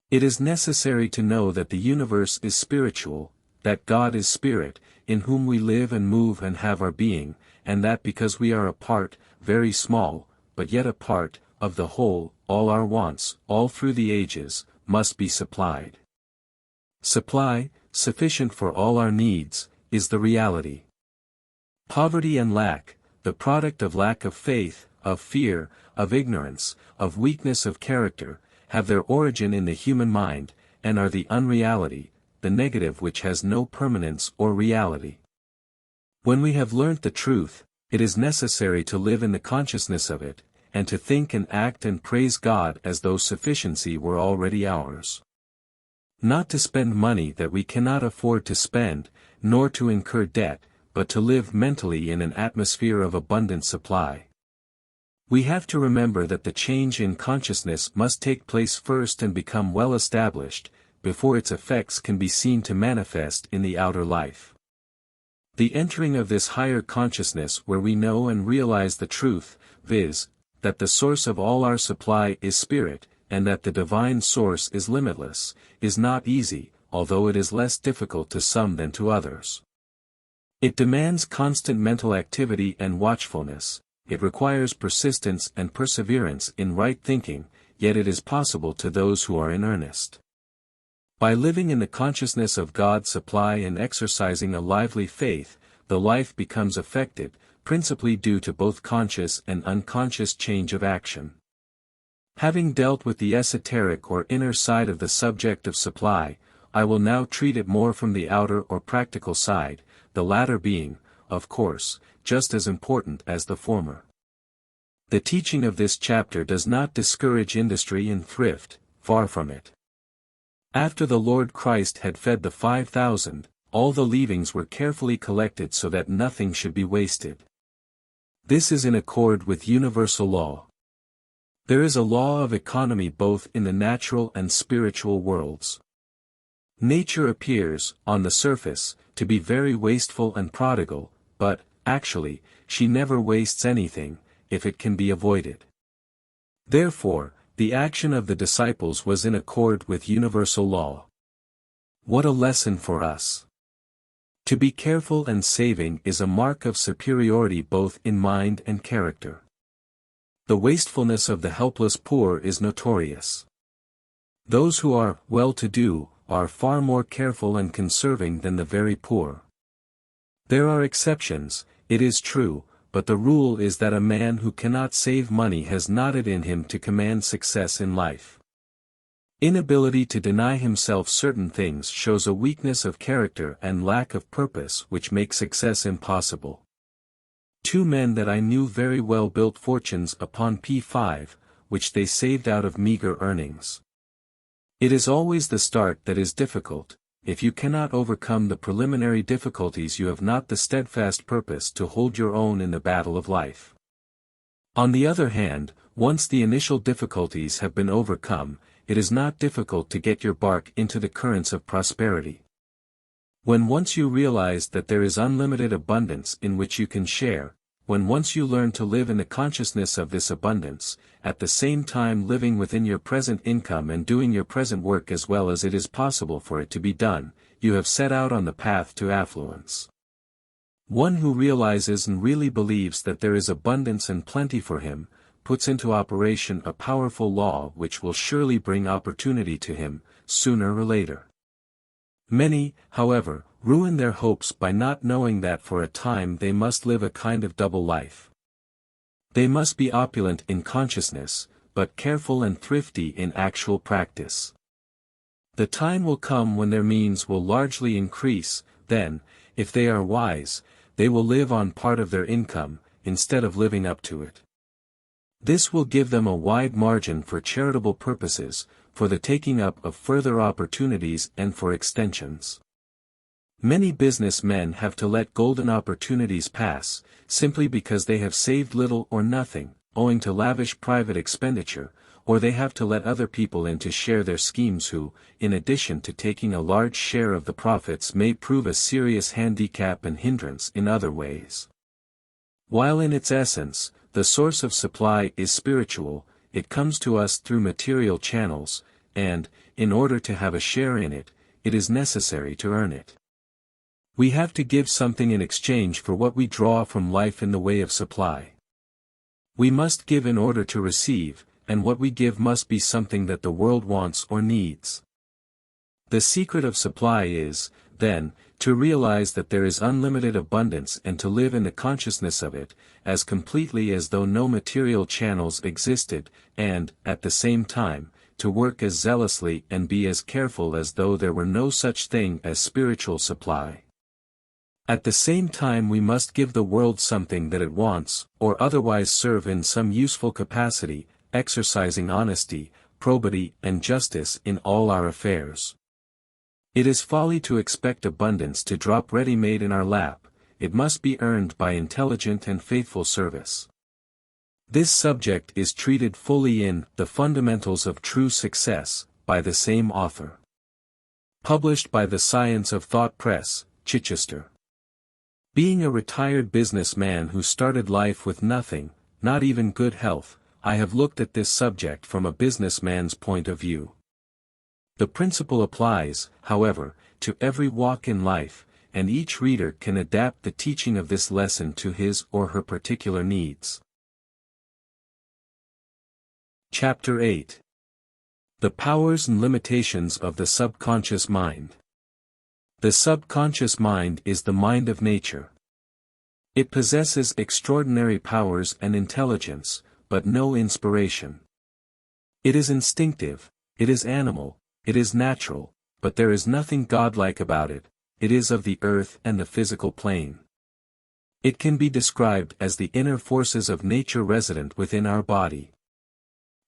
It is necessary to know that the universe is spiritual, that God is spirit, in whom we live and move and have our being, and that because we are a part, very small, but yet a part, of the whole, all our wants, all through the ages, must be supplied. Supply, sufficient for all our needs, is the reality. Poverty and lack, the product of lack of faith, of fear, of ignorance, of weakness of character, have their origin in the human mind, and are the unreality, the negative which has no permanence or reality. When we have learnt the truth, it is necessary to live in the consciousness of it, and to think and act and praise God as though sufficiency were already ours. Not to spend money that we cannot afford to spend, nor to incur debt, but to live mentally in an atmosphere of abundant supply. We have to remember that the change in consciousness must take place first and become well established, before its effects can be seen to manifest in the outer life. The entering of this higher consciousness where we know and realize the truth, viz., that the source of all our supply is spirit, and that the divine source is limitless, is not easy, although it is less difficult to some than to others. It demands constant mental activity and watchfulness. It requires persistence and perseverance in right thinking, yet it is possible to those who are in earnest. By living in the consciousness of God's supply and exercising a lively faith, the life becomes affected, principally due to both conscious and unconscious change of action. Having dealt with the esoteric or inner side of the subject of supply, I will now treat it more from the outer or practical side, the latter being, of course, just as important as the former. The teaching of this chapter does not discourage industry and thrift, far from it. After the Lord Christ had fed the 5,000, all the leavings were carefully collected so that nothing should be wasted. This is in accord with universal law. There is a law of economy both in the natural and spiritual worlds. Nature appears, on the surface, to be very wasteful and prodigal, but, actually, she never wastes anything, if it can be avoided. Therefore, the action of the disciples was in accord with universal law. What a lesson for us! To be careful and saving is a mark of superiority both in mind and character. The wastefulness of the helpless poor is notorious. Those who are well-to-do are far more careful and conserving than the very poor. There are exceptions, it is true, but the rule is that a man who cannot save money has not it in him to command success in life. Inability to deny himself certain things shows a weakness of character and lack of purpose which make success impossible. 2 men that I knew very well built fortunes upon P5, which they saved out of meager earnings. It is always the start that is difficult. If you cannot overcome the preliminary difficulties, you have not the steadfast purpose to hold your own in the battle of life. On the other hand, once the initial difficulties have been overcome, it is not difficult to get your bark into the currents of prosperity. When once you realize that there is unlimited abundance in which you can share, when once you learn to live in the consciousness of this abundance, at the same time living within your present income and doing your present work as well as it is possible for it to be done, you have set out on the path to affluence. One who realizes and really believes that there is abundance and plenty for him, puts into operation a powerful law which will surely bring opportunity to him, sooner or later. Many, however, ruin their hopes by not knowing that for a time they must live a kind of double life. They must be opulent in consciousness, but careful and thrifty in actual practice. The time will come when their means will largely increase, then, if they are wise, they will live on part of their income, instead of living up to it. This will give them a wide margin for charitable purposes, for the taking up of further opportunities and for extensions. Many businessmen have to let golden opportunities pass, simply because they have saved little or nothing, owing to lavish private expenditure, or they have to let other people in to share their schemes who, in addition to taking a large share of the profits, may prove a serious handicap and hindrance in other ways. While in its essence, the source of supply is spiritual, it comes to us through material channels, and, in order to have a share in it, it is necessary to earn it. We have to give something in exchange for what we draw from life in the way of supply. We must give in order to receive, and what we give must be something that the world wants or needs. The secret of supply is, then, to realize that there is unlimited abundance and to live in the consciousness of it, as completely as though no material channels existed, and, at the same time, to work as zealously and be as careful as though there were no such thing as spiritual supply. At the same time we must give the world something that it wants, or otherwise serve in some useful capacity, exercising honesty, probity and justice in all our affairs. It is folly to expect abundance to drop ready-made in our lap, it must be earned by intelligent and faithful service. This subject is treated fully in The Fundamentals of True Success, by the same author. Published by the Science of Thought Press, Chichester. Being a retired businessman who started life with nothing, not even good health, I have looked at this subject from a businessman's point of view. The principle applies, however, to every walk in life, and each reader can adapt the teaching of this lesson to his or her particular needs. Chapter 8. The Powers and Limitations of the Subconscious Mind. The subconscious mind is the mind of nature. It possesses extraordinary powers and intelligence, but no inspiration. It is instinctive, it is animal, it is natural, but there is nothing godlike about it. It is of the earth and the physical plane. It can be described as the inner forces of nature resident within our body.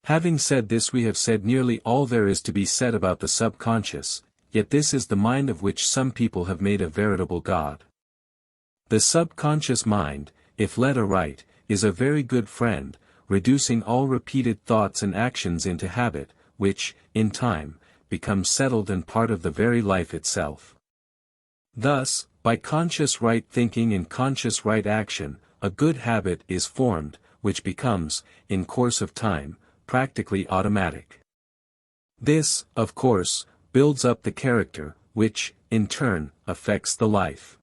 Having said this, we have said nearly all there is to be said about the subconscious, yet this is the mind of which some people have made a veritable god. The subconscious mind, if led aright, is a very good friend, reducing all repeated thoughts and actions into habit, which, in time, becomes settled and part of the very life itself. Thus, by conscious right thinking and conscious right action, a good habit is formed, which becomes, in course of time, practically automatic. This, of course, builds up the character, which, in turn, affects the life.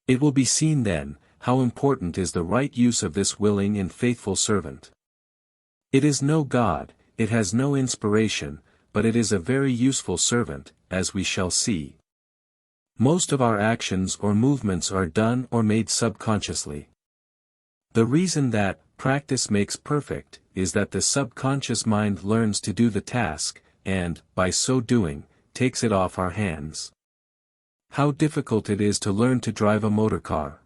It will be seen then, how important is the right use of this willing and faithful servant. It is no god, it has no inspiration, but it is a very useful servant, as we shall see. Most of our actions or movements are done or made subconsciously. The reason that practice makes perfect is that the subconscious mind learns to do the task, and, by so doing, takes it off our hands. How difficult it is to learn to drive a motor car.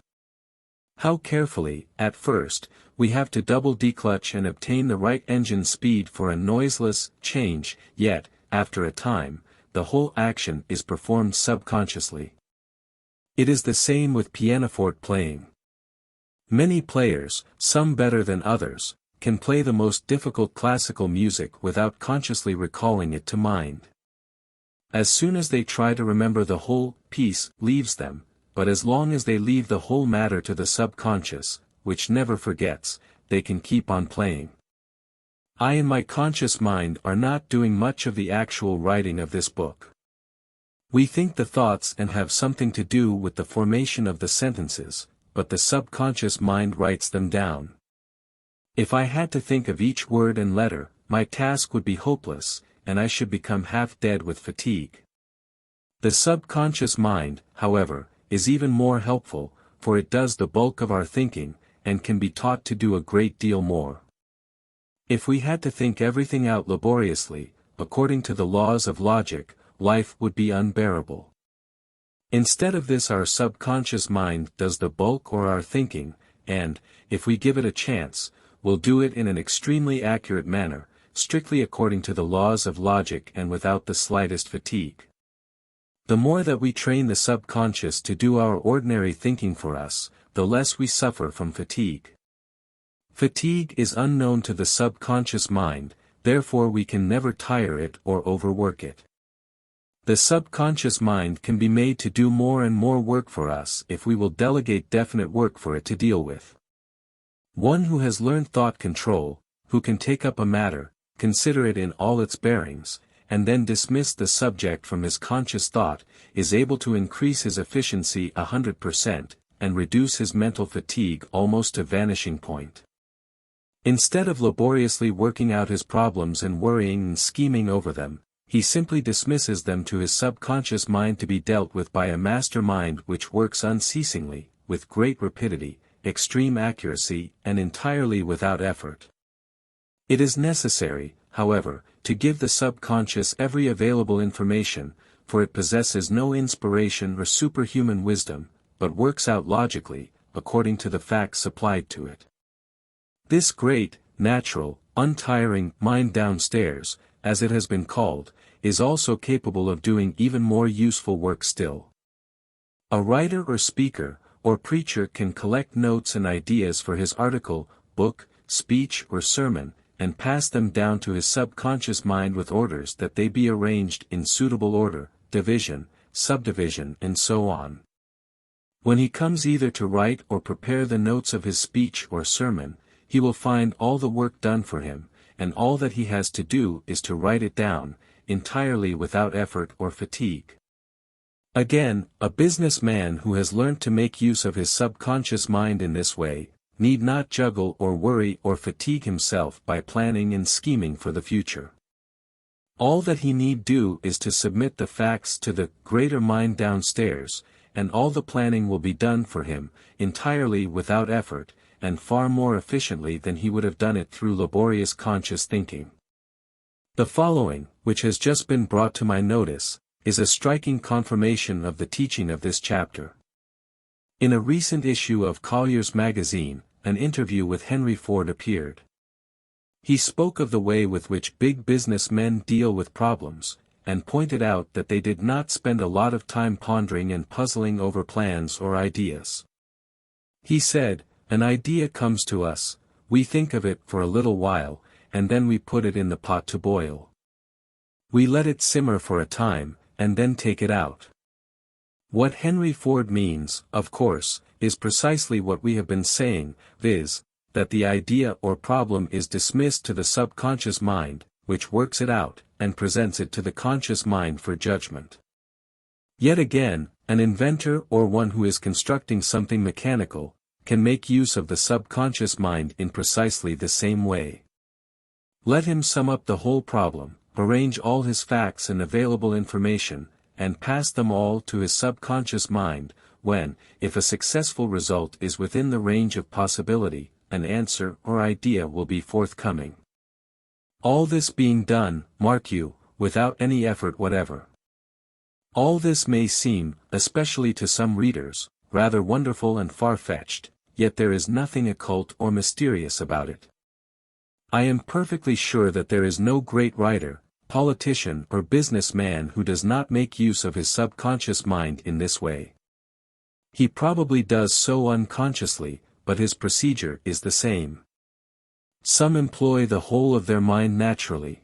How carefully, at first, we have to double declutch and obtain the right engine speed for a noiseless change, yet, after a time, the whole action is performed subconsciously. It is the same with pianoforte playing. Many players, some better than others, can play the most difficult classical music without consciously recalling it to mind. As soon as they try to remember, the whole piece leaves them, but as long as they leave the whole matter to the subconscious, which never forgets, they can keep on playing. I and my conscious mind are not doing much of the actual writing of this book. We think the thoughts and have something to do with the formation of the sentences, but the subconscious mind writes them down. If I had to think of each word and letter, my task would be hopeless, and I should become half dead with fatigue. The subconscious mind, however, is even more helpful, for it does the bulk of our thinking, and can be taught to do a great deal more. If we had to think everything out laboriously, according to the laws of logic, life would be unbearable. Instead of this, our subconscious mind does the bulk of our thinking, and, if we give it a chance, will do it in an extremely accurate manner, strictly according to the laws of logic and without the slightest fatigue. The more that we train the subconscious to do our ordinary thinking for us, the less we suffer from fatigue. Fatigue is unknown to the subconscious mind, therefore we can never tire it or overwork it. The subconscious mind can be made to do more and more work for us if we will delegate definite work for it to deal with. One who has learned thought control, who can take up a matter, consider it in all its bearings, and then dismiss the subject from his conscious thought, is able to increase his efficiency 100%, and reduce his mental fatigue almost to vanishing point. Instead of laboriously working out his problems and worrying and scheming over them, he simply dismisses them to his subconscious mind to be dealt with by a master mind which works unceasingly, with great rapidity, extreme accuracy, and entirely without effort. It is necessary, however, to give the subconscious every available information, for it possesses no inspiration or superhuman wisdom, but works out logically, according to the facts supplied to it. This great, natural, untiring mind downstairs, as it has been called, is also capable of doing even more useful work still. A writer or speaker, or preacher can collect notes and ideas for his article, book, speech or sermon, and pass them down to his subconscious mind with orders that they be arranged in suitable order, division, subdivision and so on. When he comes either to write or prepare the notes of his speech or sermon, he will find all the work done for him, and all that he has to do is to write it down, entirely without effort or fatigue. Again, a businessman who has learnt to make use of his subconscious mind in this way, need not juggle or worry or fatigue himself by planning and scheming for the future. All that he need do is to submit the facts to the greater mind downstairs, and all the planning will be done for him, entirely without effort, and far more efficiently than he would have done it through laborious conscious thinking. The following, which has just been brought to my notice, is a striking confirmation of the teaching of this chapter. In a recent issue of Collier's magazine, an interview with Henry Ford appeared. He spoke of the way with which big business men deal with problems, and pointed out that they did not spend a lot of time pondering and puzzling over plans or ideas. He said, "An idea comes to us, we think of it for a little while, and then we put it in the pot to boil. We let it simmer for a time, and then take it out." What Henry Ford means, of course, is precisely what we have been saying, viz., that the idea or problem is dismissed to the subconscious mind, which works it out, and presents it to the conscious mind for judgment. Yet again, an inventor or one who is constructing something mechanical, can make use of the subconscious mind in precisely the same way. Let him sum up the whole problem, arrange all his facts and available information, and pass them all to his subconscious mind, when, if a successful result is within the range of possibility, an answer or idea will be forthcoming. All this being done, mark you, without any effort whatever. All this may seem, especially to some readers, rather wonderful and far-fetched, yet there is nothing occult or mysterious about it. I am perfectly sure that there is no great writer, politician or businessman who does not make use of his subconscious mind in this way. He probably does so unconsciously, but his procedure is the same. Some employ the whole of their mind naturally.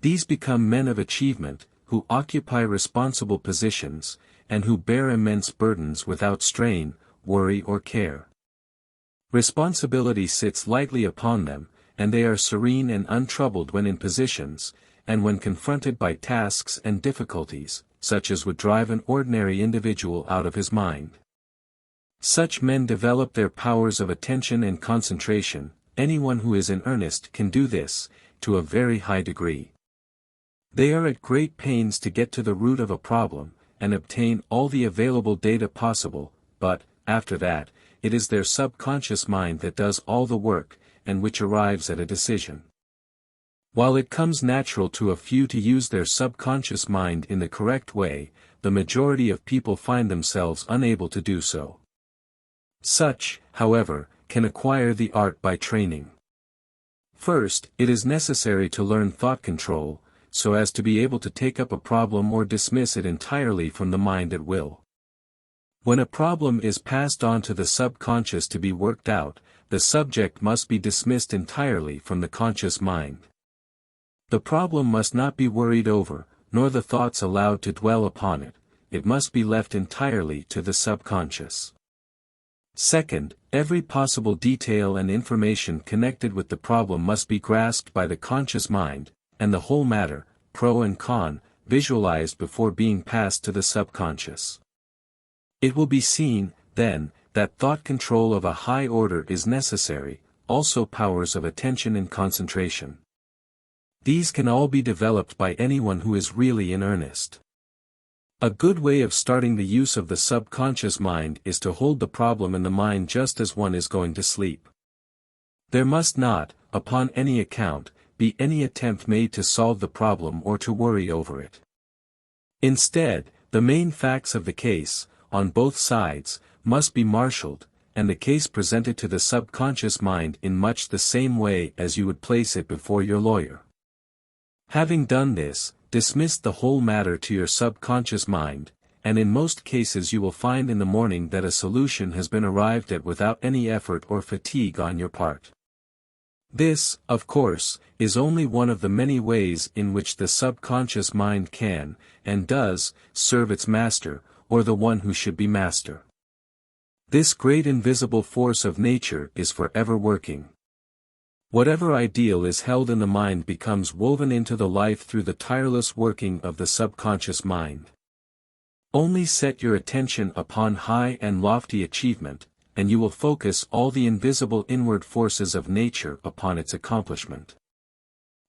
These become men of achievement, who occupy responsible positions, and who bear immense burdens without strain, worry or care. Responsibility sits lightly upon them, and they are serene and untroubled when in positions, and when confronted by tasks and difficulties, such as would drive an ordinary individual out of his mind. Such men develop their powers of attention and concentration. Anyone who is in earnest can do this, to a very high degree. They are at great pains to get to the root of a problem, and obtain all the available data possible, but, after that, it is their subconscious mind that does all the work, and which arrives at a decision. While it comes natural to a few to use their subconscious mind in the correct way, the majority of people find themselves unable to do so. Such, however, can acquire the art by training. First, it is necessary to learn thought control, so as to be able to take up a problem or dismiss it entirely from the mind at will. When a problem is passed on to the subconscious to be worked out, the subject must be dismissed entirely from the conscious mind. The problem must not be worried over, nor the thoughts allowed to dwell upon it, it must be left entirely to the subconscious. Second, every possible detail and information connected with the problem must be grasped by the conscious mind, and the whole matter, pro and con, visualized before being passed to the subconscious. It will be seen, then, that thought control of a high order is necessary, also powers of attention and concentration. These can all be developed by anyone who is really in earnest. A good way of starting the use of the subconscious mind is to hold the problem in the mind just as one is going to sleep. There must not, upon any account, be any attempt made to solve the problem or to worry over it. Instead, the main facts of the case, on both sides, must be marshaled, and the case presented to the subconscious mind in much the same way as you would place it before your lawyer. Having done this, dismiss the whole matter to your subconscious mind, and in most cases you will find in the morning that a solution has been arrived at without any effort or fatigue on your part. This, of course, is only one of the many ways in which the subconscious mind can, and does, serve its master, or the one who should be master. This great invisible force of nature is forever working. Whatever ideal is held in the mind becomes woven into the life through the tireless working of the subconscious mind. Only set your attention upon high and lofty achievement, and you will focus all the invisible inward forces of nature upon its accomplishment.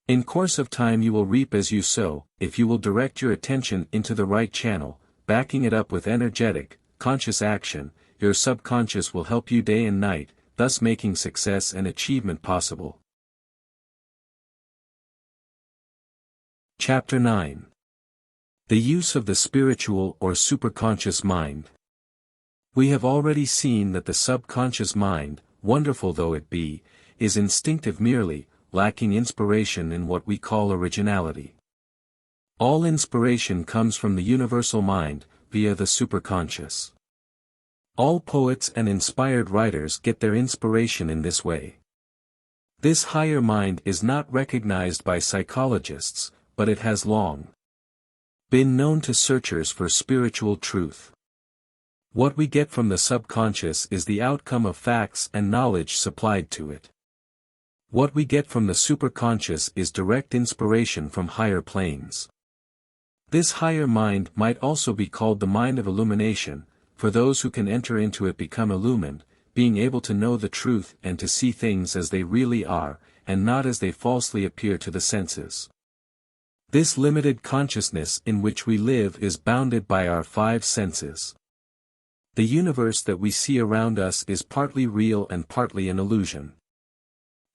In course of time you will reap as you sow, if you will direct your attention into the right channel, backing it up with energetic, conscious action. Your subconscious will help you day and night, thus making success and achievement possible. Chapter 9. The use of the spiritual or superconscious mind. We have already seen that the subconscious mind, wonderful though it be, is instinctive merely, lacking inspiration in what we call originality. All inspiration comes from the universal mind, via the superconscious. All poets and inspired writers get their inspiration in this way. This higher mind is not recognized by psychologists, but it has long been known to searchers for spiritual truth. What we get from the subconscious is the outcome of facts and knowledge supplied to it. What we get from the superconscious is direct inspiration from higher planes. This higher mind might also be called the mind of illumination, for those who can enter into it become illumined, being able to know the truth and to see things as they really are, and not as they falsely appear to the senses. This limited consciousness in which we live is bounded by our five senses. The universe that we see around us is partly real and partly an illusion.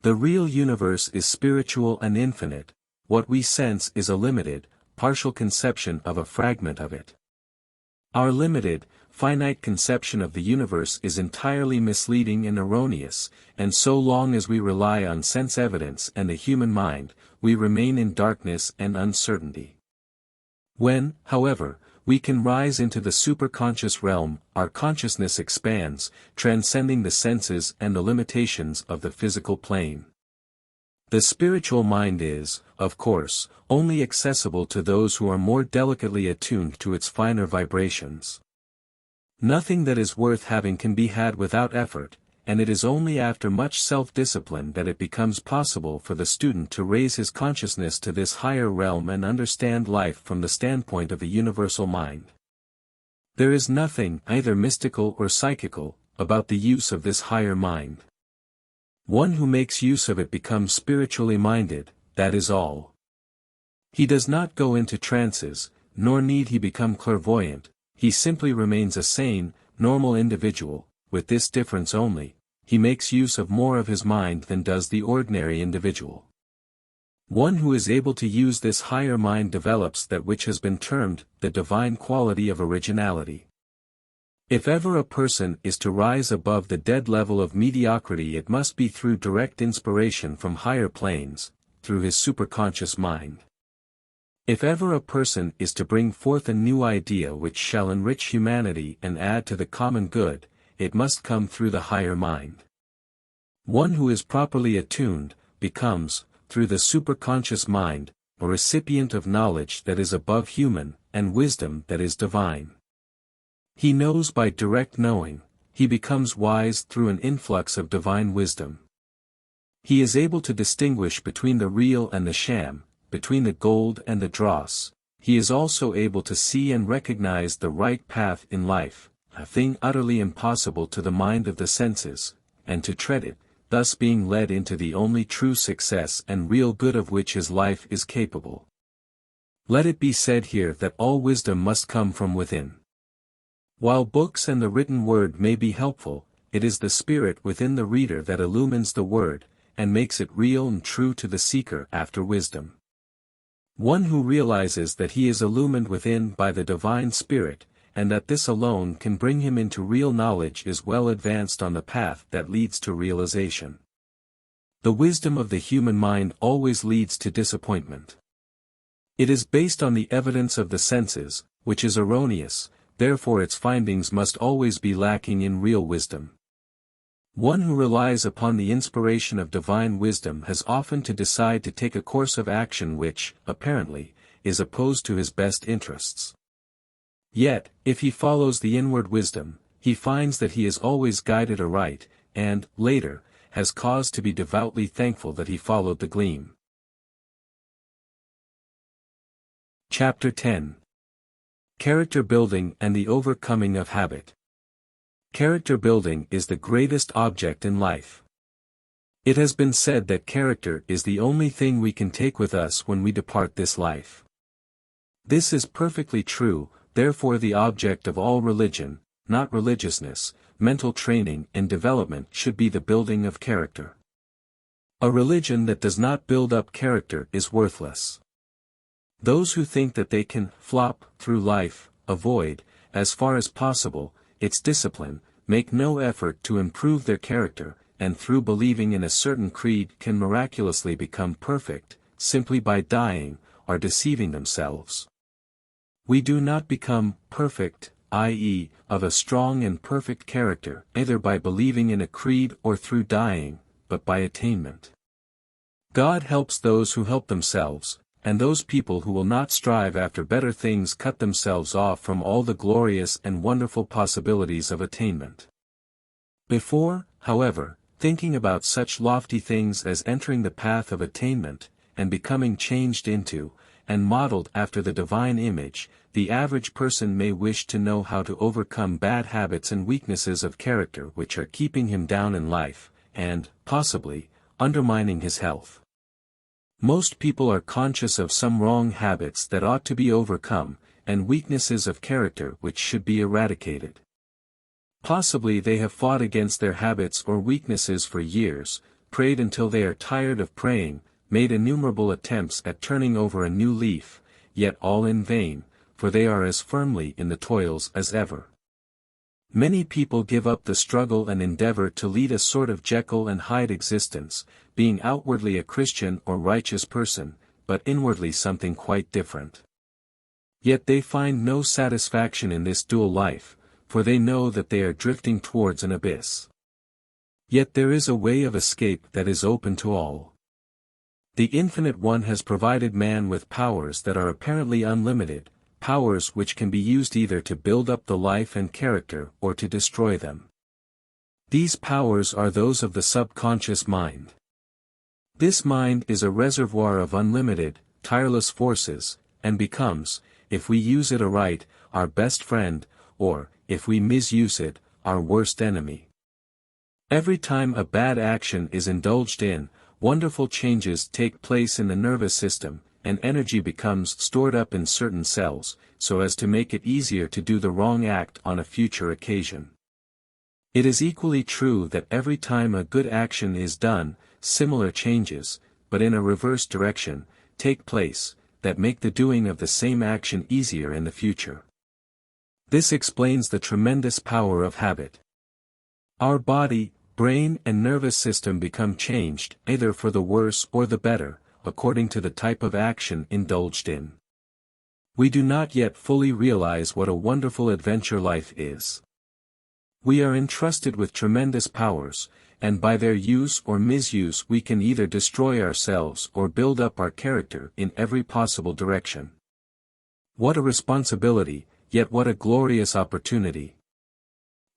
The real universe is spiritual and infinite, what we sense is a limited, partial conception of a fragment of it. Our limited, finite conception of the universe is entirely misleading and erroneous, and so long as we rely on sense evidence and the human mind, we remain in darkness and uncertainty. When, however, we can rise into the superconscious realm, our consciousness expands, transcending the senses and the limitations of the physical plane. The spiritual mind is, of course, only accessible to those who are more delicately attuned to its finer vibrations. Nothing that is worth having can be had without effort, and it is only after much self-discipline that it becomes possible for the student to raise his consciousness to this higher realm and understand life from the standpoint of the universal mind. There is nothing, either mystical or psychical, about the use of this higher mind. One who makes use of it becomes spiritually minded, that is all. He does not go into trances, nor need he become clairvoyant, he simply remains a sane, normal individual. With this difference only, he makes use of more of his mind than does the ordinary individual. One who is able to use this higher mind develops that which has been termed the divine quality of originality. If ever a person is to rise above the dead level of mediocrity, it must be through direct inspiration from higher planes, through his superconscious mind. If ever a person is to bring forth a new idea which shall enrich humanity and add to the common good, it must come through the higher mind. One who is properly attuned, becomes, through the superconscious mind, a recipient of knowledge that is above human, and wisdom that is divine. He knows by direct knowing, he becomes wise through an influx of divine wisdom. He is able to distinguish between the real and the sham, between the gold and the dross. He is also able to see and recognize the right path in life, a thing utterly impossible to the mind of the senses, and to tread it, thus being led into the only true success and real good of which his life is capable. Let it be said here that all wisdom must come from within. While books and the written word may be helpful, it is the spirit within the reader that illumines the word, and makes it real and true to the seeker after wisdom. One who realizes that he is illumined within by the divine spirit, and that this alone can bring him into real knowledge, is well advanced on the path that leads to realization. The wisdom of the human mind always leads to disappointment. It is based on the evidence of the senses, which is erroneous, therefore its findings must always be lacking in real wisdom. One who relies upon the inspiration of divine wisdom has often to decide to take a course of action which, apparently, is opposed to his best interests. Yet, if he follows the inward wisdom, he finds that he is always guided aright, and, later, has cause to be devoutly thankful that he followed the gleam. Chapter 10. Character Building and the Overcoming of Habit. Character building is the greatest object in life. It has been said that character is the only thing we can take with us when we depart this life. This is perfectly true, therefore the object of all religion, not religiousness, mental training and development should be the building of character. A religion that does not build up character is worthless. Those who think that they can flop through life, avoid, as far as possible, its discipline, make no effort to improve their character, and through believing in a certain creed can miraculously become perfect, simply by dying, are deceiving themselves. We do not become perfect, i.e., of a strong and perfect character, either by believing in a creed or through dying, but by attainment. God helps those who help themselves, and those people who will not strive after better things cut themselves off from all the glorious and wonderful possibilities of attainment. Before, however, thinking about such lofty things as entering the path of attainment, and becoming changed into, and modeled after the divine image, the average person may wish to know how to overcome bad habits and weaknesses of character which are keeping him down in life, and, possibly, undermining his health. Most people are conscious of some wrong habits that ought to be overcome, and weaknesses of character which should be eradicated. Possibly they have fought against their habits or weaknesses for years, prayed until they are tired of praying, made innumerable attempts at turning over a new leaf, yet all in vain, for they are as firmly in the toils as ever. Many people give up the struggle and endeavor to lead a sort of Jekyll and Hyde existence, being outwardly a Christian or righteous person, but inwardly something quite different. Yet they find no satisfaction in this dual life, for they know that they are drifting towards an abyss. Yet there is a way of escape that is open to all. The Infinite One has provided man with powers that are apparently unlimited, powers which can be used either to build up the life and character or to destroy them. These powers are those of the subconscious mind. This mind is a reservoir of unlimited, tireless forces, and becomes, if we use it aright, our best friend, or, if we misuse it, our worst enemy. Every time a bad action is indulged in, wonderful changes take place in the nervous system, and energy becomes stored up in certain cells, so as to make it easier to do the wrong act on a future occasion. It is equally true that every time a good action is done, similar changes, but in a reverse direction, take place, that make the doing of the same action easier in the future. This explains the tremendous power of habit. Our body, brain and nervous system become changed, either for the worse or the better, according to the type of action indulged in. We do not yet fully realize what a wonderful adventure life is. We are entrusted with tremendous powers, and by their use or misuse we can either destroy ourselves or build up our character in every possible direction. What a responsibility, yet what a glorious opportunity.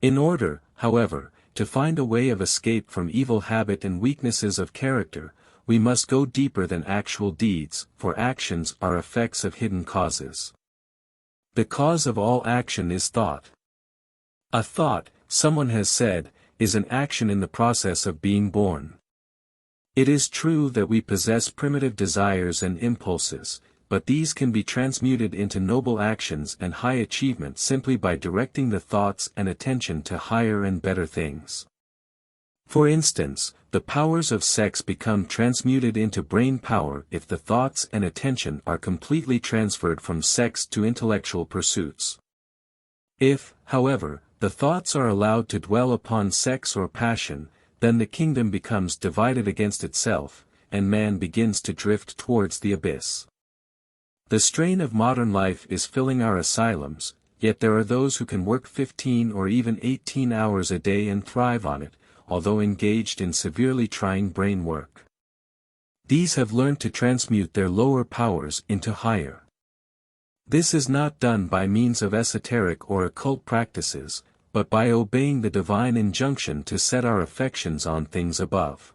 In order, however, to find a way of escape from evil habit and weaknesses of character, we must go deeper than actual deeds, for actions are effects of hidden causes. The cause of all action is thought. A thought, someone has said, is an action in the process of being born. It is true that we possess primitive desires and impulses, but these can be transmuted into noble actions and high achievement simply by directing the thoughts and attention to higher and better things. For instance, the powers of sex become transmuted into brain power if the thoughts and attention are completely transferred from sex to intellectual pursuits. If, however, the thoughts are allowed to dwell upon sex or passion, then the kingdom becomes divided against itself, and man begins to drift towards the abyss. The strain of modern life is filling our asylums, yet there are those who can work 15 or even 18 hours a day and thrive on it, although engaged in severely trying brain work. These have learned to transmute their lower powers into higher. This is not done by means of esoteric or occult practices, but by obeying the divine injunction to set our affections on things above.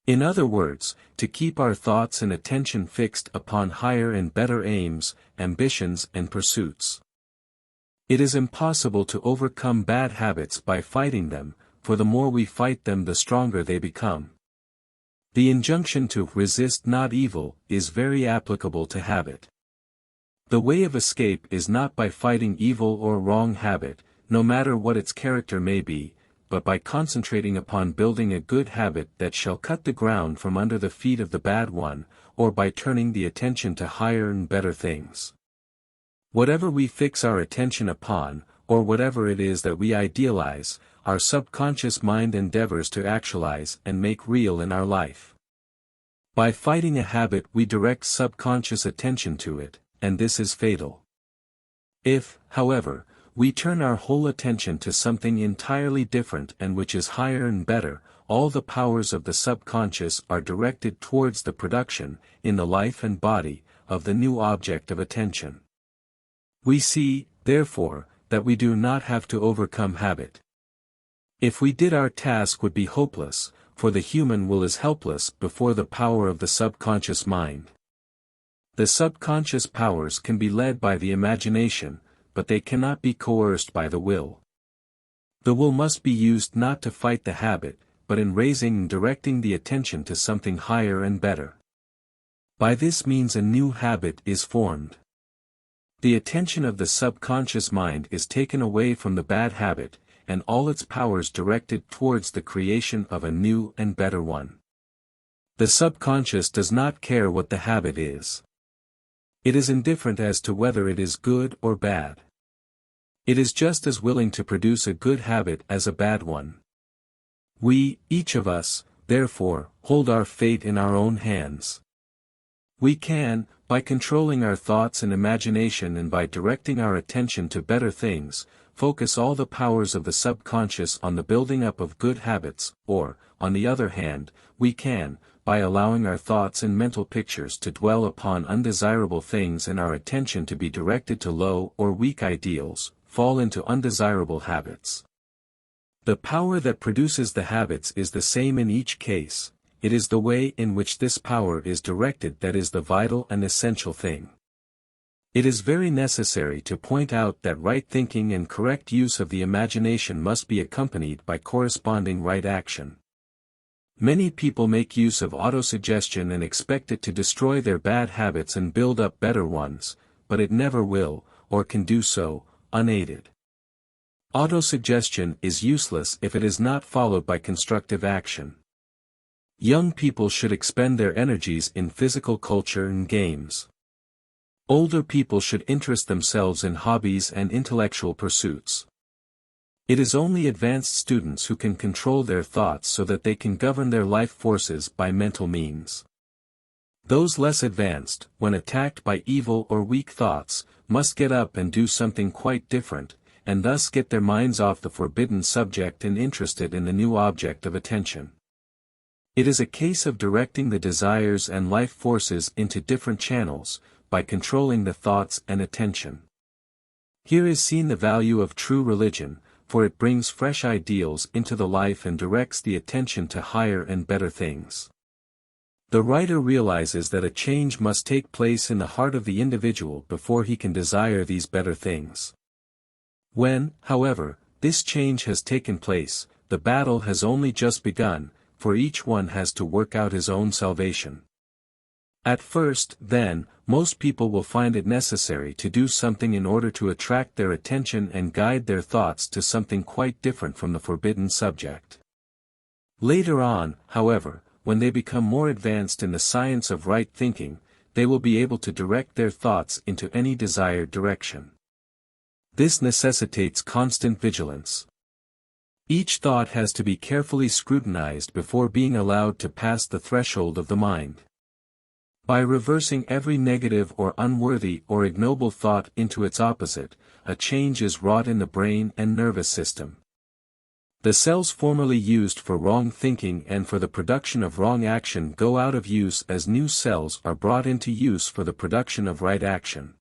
In other words, to keep our thoughts and attention fixed upon higher and better aims, ambitions and pursuits. It is impossible to overcome bad habits by fighting them, for the more we fight them the stronger they become. The injunction to resist not evil is very applicable to habit. The way of escape is not by fighting evil or wrong habit, no matter what its character may be, but by concentrating upon building a good habit that shall cut the ground from under the feet of the bad one, or by turning the attention to higher and better things. Whatever we fix our attention upon, or whatever it is that we idealize, our subconscious mind endeavors to actualize and make real in our life. By fighting a habit we direct subconscious attention to it, and this is fatal. If, however, we turn our whole attention to something entirely different and which is higher and better, all the powers of the subconscious are directed towards the production, in the life and body, of the new object of attention. We see, therefore, that we do not have to overcome habit. If we did, our task would be hopeless, for the human will is helpless before the power of the subconscious mind. The subconscious powers can be led by the imagination, but they cannot be coerced by the will. The will must be used not to fight the habit, but in raising and directing the attention to something higher and better. By this means a new habit is formed. The attention of the subconscious mind is taken away from the bad habit, and all its powers directed towards the creation of a new and better one. The subconscious does not care what the habit is. It is indifferent as to whether it is good or bad. It is just as willing to produce a good habit as a bad one. We, each of us, therefore, hold our fate in our own hands. We can, by controlling our thoughts and imagination and by directing our attention to better things, focus all the powers of the subconscious on the building up of good habits, or, on the other hand, we can, by allowing our thoughts and mental pictures to dwell upon undesirable things and our attention to be directed to low or weak ideals, fall into undesirable habits. The power that produces the habits is the same in each case. It is the way in which this power is directed that is the vital and essential thing. It is very necessary to point out that right thinking and correct use of the imagination must be accompanied by corresponding right action. Many people make use of autosuggestion and expect it to destroy their bad habits and build up better ones, but it never will, or can do so, unaided. Autosuggestion is useless if it is not followed by constructive action. Young people should expend their energies in physical culture and games. Older people should interest themselves in hobbies and intellectual pursuits. It is only advanced students who can control their thoughts so that they can govern their life forces by mental means. Those less advanced, when attacked by evil or weak thoughts, must get up and do something quite different, and thus get their minds off the forbidden subject and interested in the new object of attention. It is a case of directing the desires and life forces into different channels, by controlling the thoughts and attention. Here is seen the value of true religion, for it brings fresh ideals into the life and directs the attention to higher and better things. The writer realizes that a change must take place in the heart of the individual before he can desire these better things. When, however, this change has taken place, the battle has only just begun, for each one has to work out his own salvation. At first, then, most people will find it necessary to do something in order to attract their attention and guide their thoughts to something quite different from the forbidden subject. Later on, however, when they become more advanced in the science of right thinking, they will be able to direct their thoughts into any desired direction. This necessitates constant vigilance. Each thought has to be carefully scrutinized before being allowed to pass the threshold of the mind. By reversing every negative or unworthy or ignoble thought into its opposite, a change is wrought in the brain and nervous system. The cells formerly used for wrong thinking and for the production of wrong action go out of use as new cells are brought into use for the production of right action.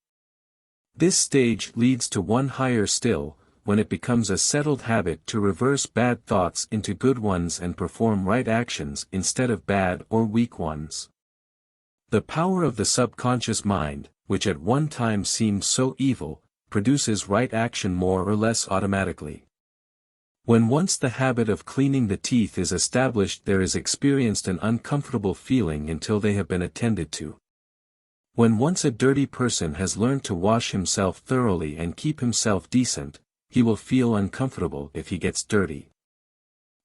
This stage leads to one higher still, when it becomes a settled habit to reverse bad thoughts into good ones and perform right actions instead of bad or weak ones. The power of the subconscious mind, which at one time seemed so evil, produces right action more or less automatically. When once the habit of cleaning the teeth is established, there is experienced an uncomfortable feeling until they have been attended to. When once a dirty person has learned to wash himself thoroughly and keep himself decent, he will feel uncomfortable if he gets dirty.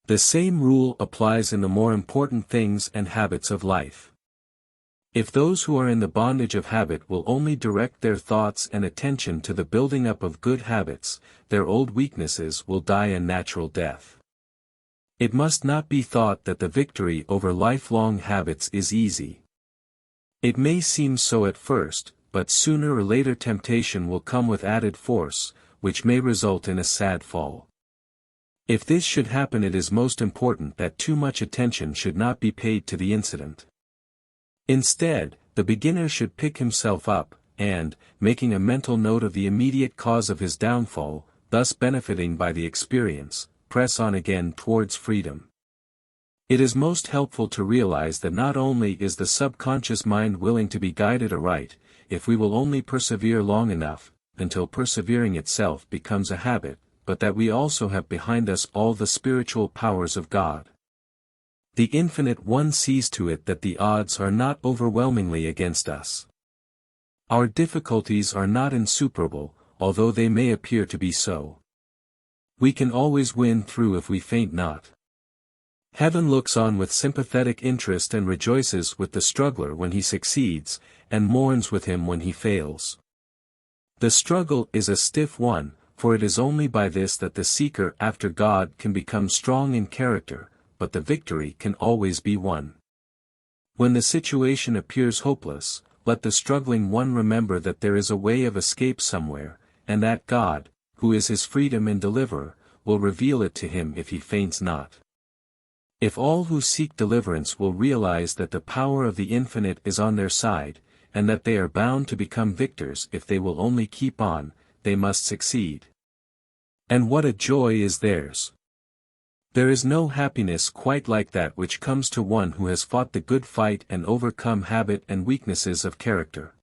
The same rule applies in the more important things and habits of life. If those who are in the bondage of habit will only direct their thoughts and attention to the building up of good habits, their old weaknesses will die a natural death. It must not be thought that the victory over lifelong habits is easy. It may seem so at first, but sooner or later temptation will come with added force, which may result in a sad fall. If this should happen, it is most important that too much attention should not be paid to the incident. Instead, the beginner should pick himself up, and, making a mental note of the immediate cause of his downfall, thus benefiting by the experience, press on again towards freedom. It is most helpful to realize that not only is the subconscious mind willing to be guided aright, if we will only persevere long enough, until persevering itself becomes a habit, but that we also have behind us all the spiritual powers of God. The Infinite One sees to it that the odds are not overwhelmingly against us. Our difficulties are not insuperable, although they may appear to be so. We can always win through if we faint not. Heaven looks on with sympathetic interest and rejoices with the struggler when he succeeds, and mourns with him when he fails. The struggle is a stiff one, for it is only by this that the seeker after God can become strong in character, but the victory can always be won. When the situation appears hopeless, let the struggling one remember that there is a way of escape somewhere, and that God, who is his freedom and deliverer, will reveal it to him if he faints not. If all who seek deliverance will realize that the power of the Infinite is on their side, and that they are bound to become victors if they will only keep on, they must succeed. And what a joy is theirs! There is no happiness quite like that which comes to one who has fought the good fight and overcome habit and weaknesses of character.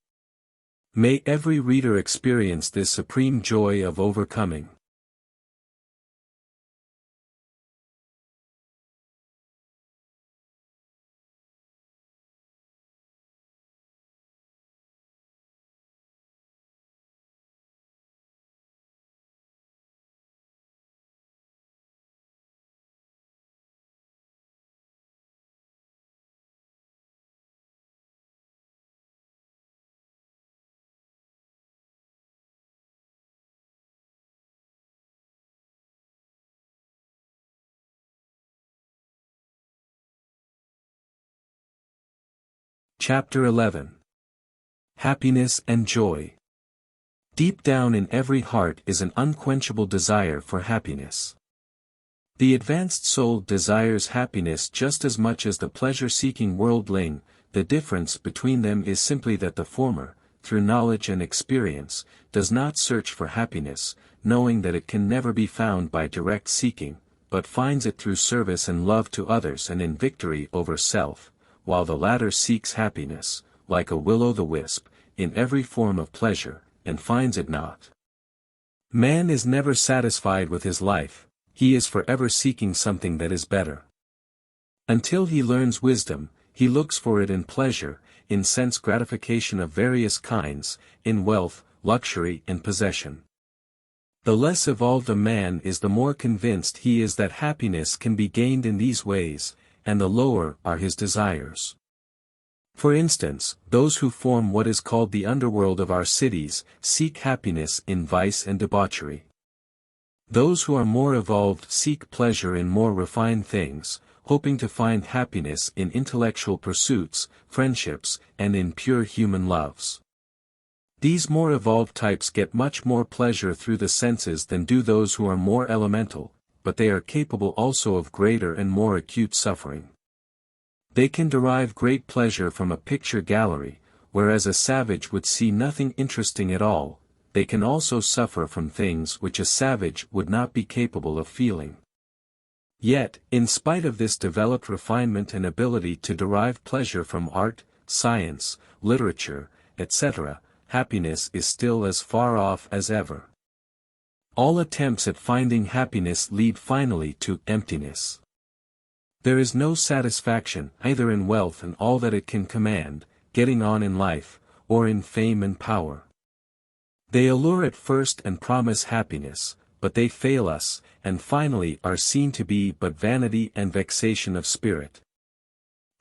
May every reader experience this supreme joy of overcoming. Chapter 11. Happiness and Joy. Deep down in every heart is an unquenchable desire for happiness. The advanced soul desires happiness just as much as the pleasure-seeking worldling. The difference between them is simply that the former, through knowledge and experience, does not search for happiness, knowing that it can never be found by direct seeking, but finds it through service and love to others and in victory over self, while the latter seeks happiness, like a will-o'-the-wisp, in every form of pleasure, and finds it not. Man is never satisfied with his life, he is forever seeking something that is better. Until he learns wisdom, he looks for it in pleasure, in sense gratification of various kinds, in wealth, luxury and possession. The less evolved a man is, the more convinced he is that happiness can be gained in these ways, and the lower are his desires. For instance, those who form what is called the underworld of our cities, seek happiness in vice and debauchery. Those who are more evolved seek pleasure in more refined things, hoping to find happiness in intellectual pursuits, friendships, and in pure human loves. These more evolved types get much more pleasure through the senses than do those who are more elemental, but they are capable also of greater and more acute suffering. They can derive great pleasure from a picture gallery, whereas a savage would see nothing interesting at all. They can also suffer from things which a savage would not be capable of feeling. Yet, in spite of this developed refinement and ability to derive pleasure from art, science, literature, etc., happiness is still as far off as ever. All attempts at finding happiness lead finally to emptiness. There is no satisfaction either in wealth and all that it can command, getting on in life, or in fame and power. They allure at first and promise happiness, but they fail us, and finally are seen to be but vanity and vexation of spirit.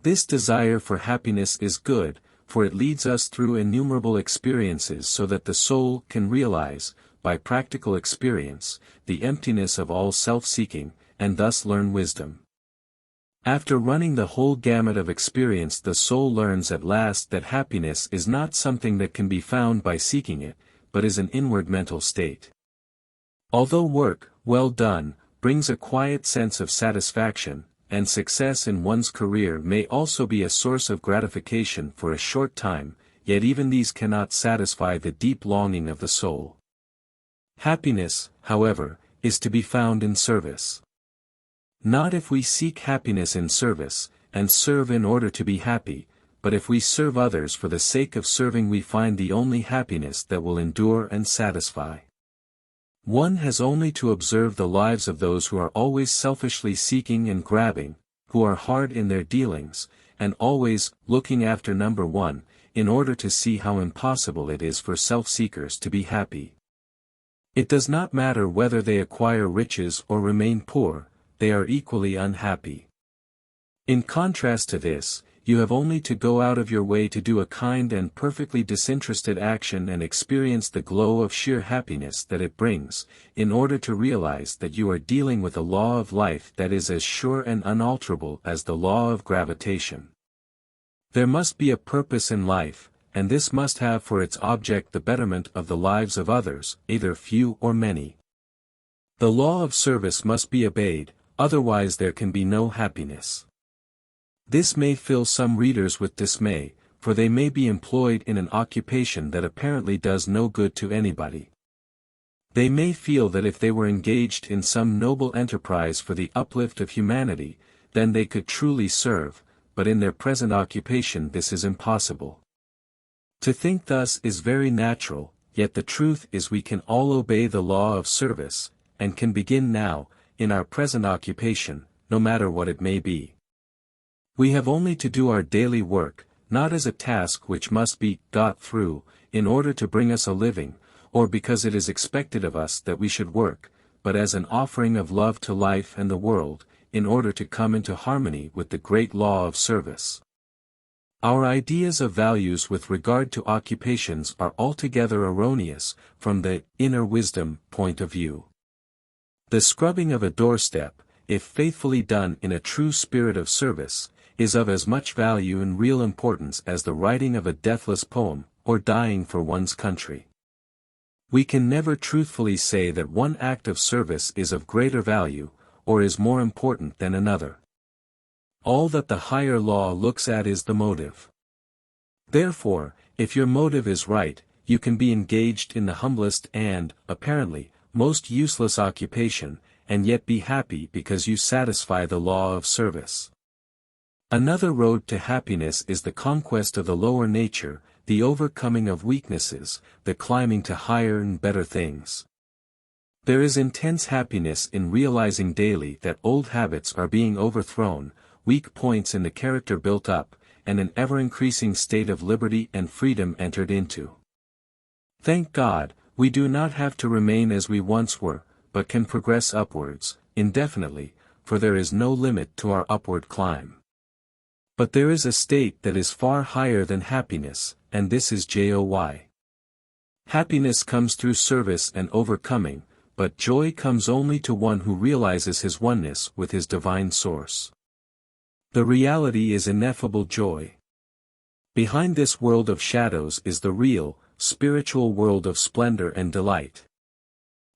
This desire for happiness is good, for it leads us through innumerable experiences so that the soul can realize, by practical experience, the emptiness of all self-seeking, and thus learn wisdom. After running the whole gamut of experience, the soul learns at last that happiness is not something that can be found by seeking it, but is an inward mental state. Although work, well done, brings a quiet sense of satisfaction, and success in one's career may also be a source of gratification for a short time, yet even these cannot satisfy the deep longing of the soul. Happiness, however, is to be found in service. Not if we seek happiness in service, and serve in order to be happy, but if we serve others for the sake of serving, we find the only happiness that will endure and satisfy. One has only to observe the lives of those who are always selfishly seeking and grabbing, who are hard in their dealings, and always looking after number one, in order to see how impossible it is for self-seekers to be happy. It does not matter whether they acquire riches or remain poor, they are equally unhappy. In contrast to this, you have only to go out of your way to do a kind and perfectly disinterested action and experience the glow of sheer happiness that it brings, in order to realize that you are dealing with a law of life that is as sure and unalterable as the law of gravitation. There must be a purpose in life, and this must have for its object the betterment of the lives of others, either few or many. The law of service must be obeyed, otherwise there can be no happiness. This may fill some readers with dismay, for they may be employed in an occupation that apparently does no good to anybody. They may feel that if they were engaged in some noble enterprise for the uplift of humanity, then they could truly serve, but in their present occupation this is impossible. To think thus is very natural, yet the truth is we can all obey the law of service, and can begin now, in our present occupation, no matter what it may be. We have only to do our daily work, not as a task which must be got through, in order to bring us a living, or because it is expected of us that we should work, but as an offering of love to life and the world, in order to come into harmony with the great law of service. Our ideas of values with regard to occupations are altogether erroneous, from the inner wisdom point of view. The scrubbing of a doorstep, if faithfully done in a true spirit of service, is of as much value and real importance as the writing of a deathless poem, or dying for one's country. We can never truthfully say that one act of service is of greater value, or is more important than another. All that the higher law looks at is the motive. Therefore, if your motive is right, you can be engaged in the humblest and, apparently, most useless occupation, and yet be happy because you satisfy the law of service. Another road to happiness is the conquest of the lower nature, the overcoming of weaknesses, the climbing to higher and better things. There is intense happiness in realizing daily that old habits are being overthrown, weak points in the character built up, and an ever-increasing state of liberty and freedom entered into. Thank God, we do not have to remain as we once were, but can progress upwards, indefinitely, for there is no limit to our upward climb. But there is a state that is far higher than happiness, and this is joy. Happiness comes through service and overcoming, but joy comes only to one who realizes his oneness with his divine source. The reality is ineffable joy. Behind this world of shadows is the real, spiritual world of splendor and delight.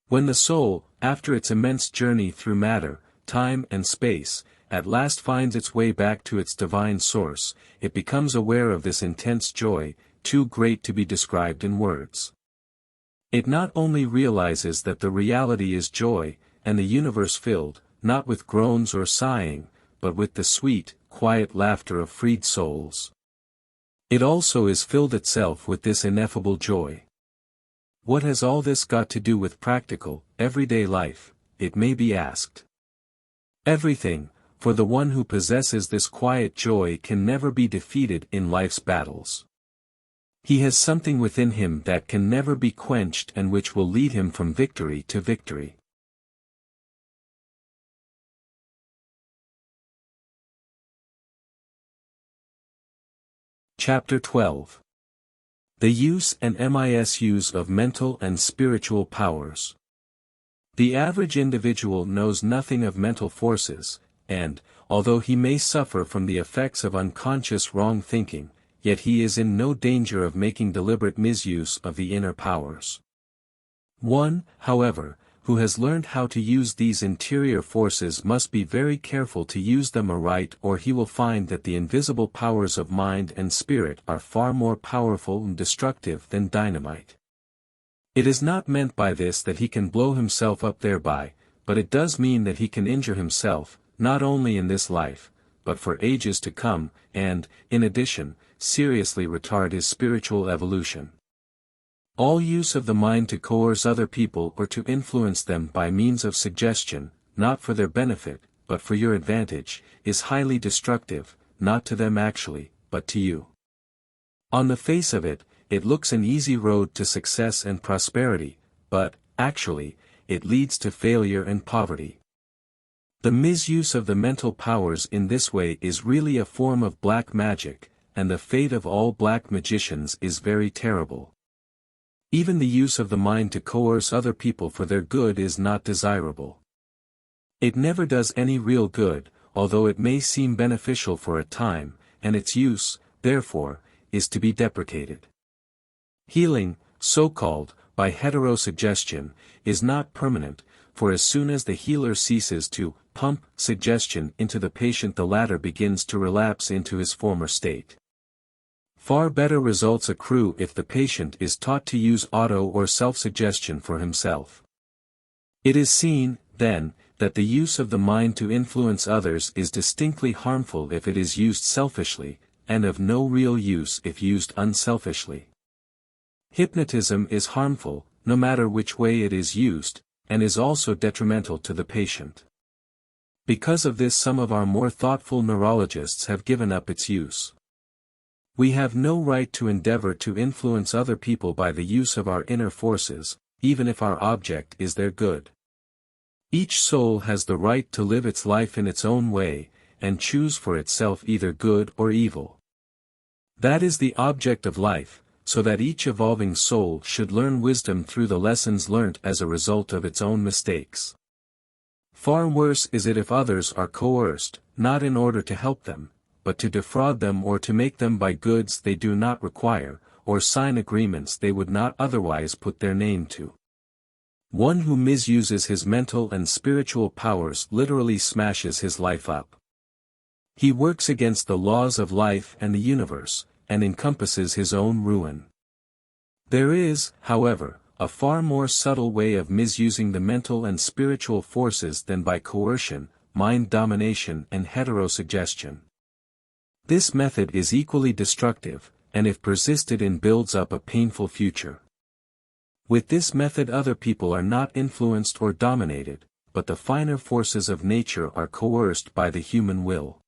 When the soul, after its immense journey through matter, time and space, at last finds its way back to its divine source, it becomes aware of this intense joy, too great to be described in words. It not only realizes that the reality is joy, and the universe filled, not with groans or sighing, but with the sweet, quiet laughter of freed souls. It also is filled itself with this ineffable joy. What has all this got to do with practical, everyday life, it may be asked? Everything, for the one who possesses this quiet joy can never be defeated in life's battles. He has something within him that can never be quenched and which will lead him from victory to victory. Chapter 12. The use and misuse of mental and spiritual powers. The average individual knows nothing of mental forces, and, although he may suffer from the effects of unconscious wrong thinking, yet he is in no danger of making deliberate misuse of the inner powers. One, however, who has learned how to use these interior forces must be very careful to use them aright, or he will find that the invisible powers of mind and spirit are far more powerful and destructive than dynamite. It is not meant by this that he can blow himself up thereby, but it does mean that he can injure himself, not only in this life, but for ages to come, and, in addition, seriously retard his spiritual evolution. All use of the mind to coerce other people or to influence them by means of suggestion, not for their benefit, but for your advantage, is highly destructive, not to them actually, but to you. On the face of it, it looks an easy road to success and prosperity, but, actually, it leads to failure and poverty. The misuse of the mental powers in this way is really a form of black magic, and the fate of all black magicians is very terrible. Even the use of the mind to coerce other people for their good is not desirable. It never does any real good, although it may seem beneficial for a time, and its use, therefore, is to be deprecated. Healing, so-called, by heterosuggestion, is not permanent, for as soon as the healer ceases to pump suggestion into the patient, the latter begins to relapse into his former state. Far better results accrue if the patient is taught to use auto or self-suggestion for himself. It is seen, then, that the use of the mind to influence others is distinctly harmful if it is used selfishly, and of no real use if used unselfishly. Hypnotism is harmful, no matter which way it is used, and is also detrimental to the patient. Because of this, some of our more thoughtful neurologists have given up its use. We have no right to endeavor to influence other people by the use of our inner forces, even if our object is their good. Each soul has the right to live its life in its own way, and choose for itself either good or evil. That is the object of life, so that each evolving soul should learn wisdom through the lessons learnt as a result of its own mistakes. Far worse is it if others are coerced, not in order to help them, but to defraud them or to make them buy goods they do not require, or sign agreements they would not otherwise put their name to. One who misuses his mental and spiritual powers literally smashes his life up. He works against the laws of life and the universe, and encompasses his own ruin. There is, however, a far more subtle way of misusing the mental and spiritual forces than by coercion, mind domination and heterosuggestion. This method is equally destructive, and if persisted in builds up a painful future. With this method other people are not influenced or dominated, but the finer forces of nature are coerced by the human will.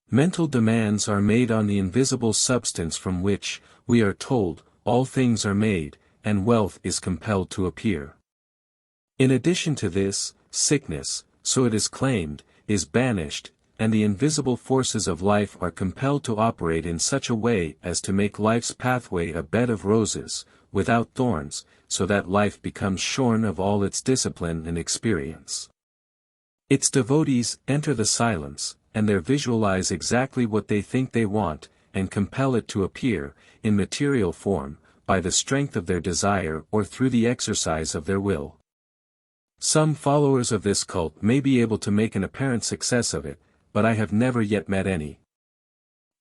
Mental demands are made on the invisible substance from which, we are told, all things are made, and wealth is compelled to appear. In addition to this, sickness, so it is claimed, is banished, and the invisible forces of life are compelled to operate in such a way as to make life's pathway a bed of roses, without thorns, so that life becomes shorn of all its discipline and experience. Its devotees enter the silence, and there visualize exactly what they think they want, and compel it to appear, in material form, by the strength of their desire or through the exercise of their will. Some followers of this cult may be able to make an apparent success of it, but I have never yet met any.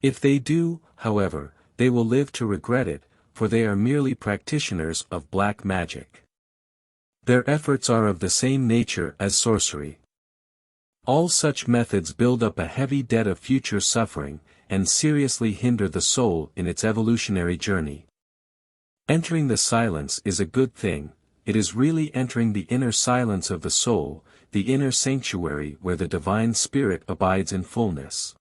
If they do, however, they will live to regret it, for they are merely practitioners of black magic. Their efforts are of the same nature as sorcery. All such methods build up a heavy debt of future suffering, and seriously hinder the soul in its evolutionary journey. Entering the silence is a good thing. It is really entering the inner silence of the soul, the inner sanctuary where the divine spirit abides in fullness.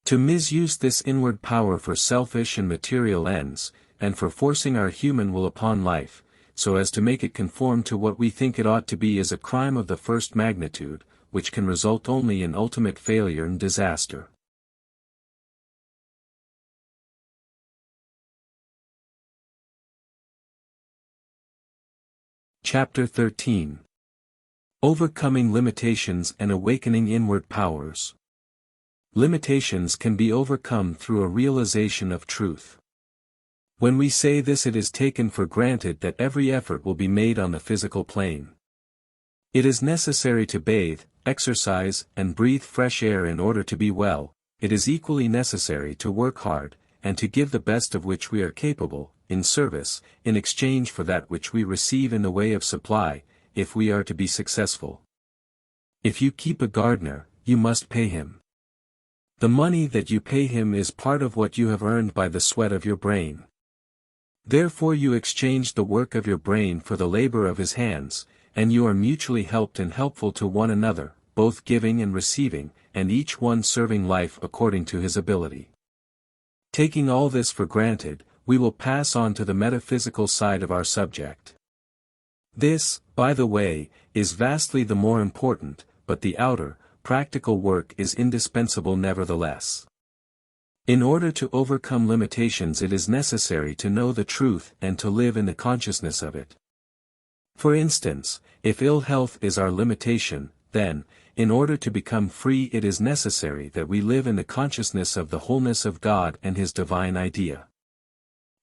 To misuse this inward power for selfish and material ends, and for forcing our human will upon life, so as to make it conform to what we think it ought to be, is a crime of the first magnitude, which can result only in ultimate failure and disaster. Chapter 13. Overcoming limitations and awakening inward powers. Limitations can be overcome through a realization of truth. When we say this, it is taken for granted that every effort will be made on the physical plane. It is necessary to bathe, exercise, and breathe fresh air in order to be well. It is equally necessary to work hard, and to give the best of which we are capable, in service, in exchange for that which we receive in the way of supply, if we are to be successful. If you keep a gardener, you must pay him. The money that you pay him is part of what you have earned by the sweat of your brain. Therefore you exchange the work of your brain for the labor of his hands, and you are mutually helped and helpful to one another, both giving and receiving, and each one serving life according to his ability. Taking all this for granted, we will pass on to the metaphysical side of our subject. This, by the way, is vastly the more important, but the outer, practical work is indispensable nevertheless. In order to overcome limitations, it is necessary to know the truth and to live in the consciousness of it. For instance, if ill health is our limitation, then, in order to become free, it is necessary that we live in the consciousness of the wholeness of God and His divine idea.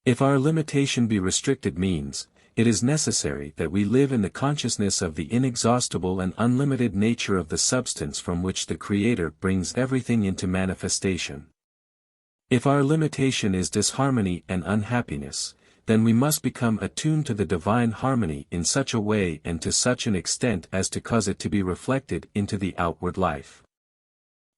If our limitation be restricted means, it is necessary that we live in the consciousness of the inexhaustible and unlimited nature of the substance from which the Creator brings everything into manifestation. If our limitation is disharmony and unhappiness, then we must become attuned to the divine harmony in such a way and to such an extent as to cause it to be reflected into the outward life.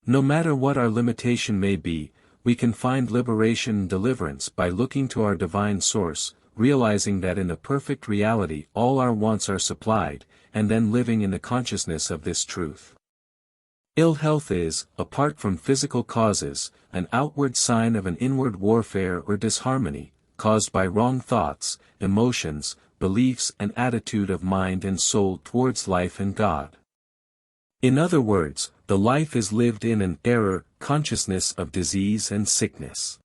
No matter what our limitation may be, we can find liberation and deliverance by looking to our divine source, realizing that in the perfect reality all our wants are supplied, and then living in the consciousness of this truth. Ill health is, apart from physical causes, an outward sign of an inward warfare or disharmony, caused by wrong thoughts, emotions, beliefs and attitude of mind and soul towards life and God. In other words, the life is lived in an error consciousness of disease and sickness.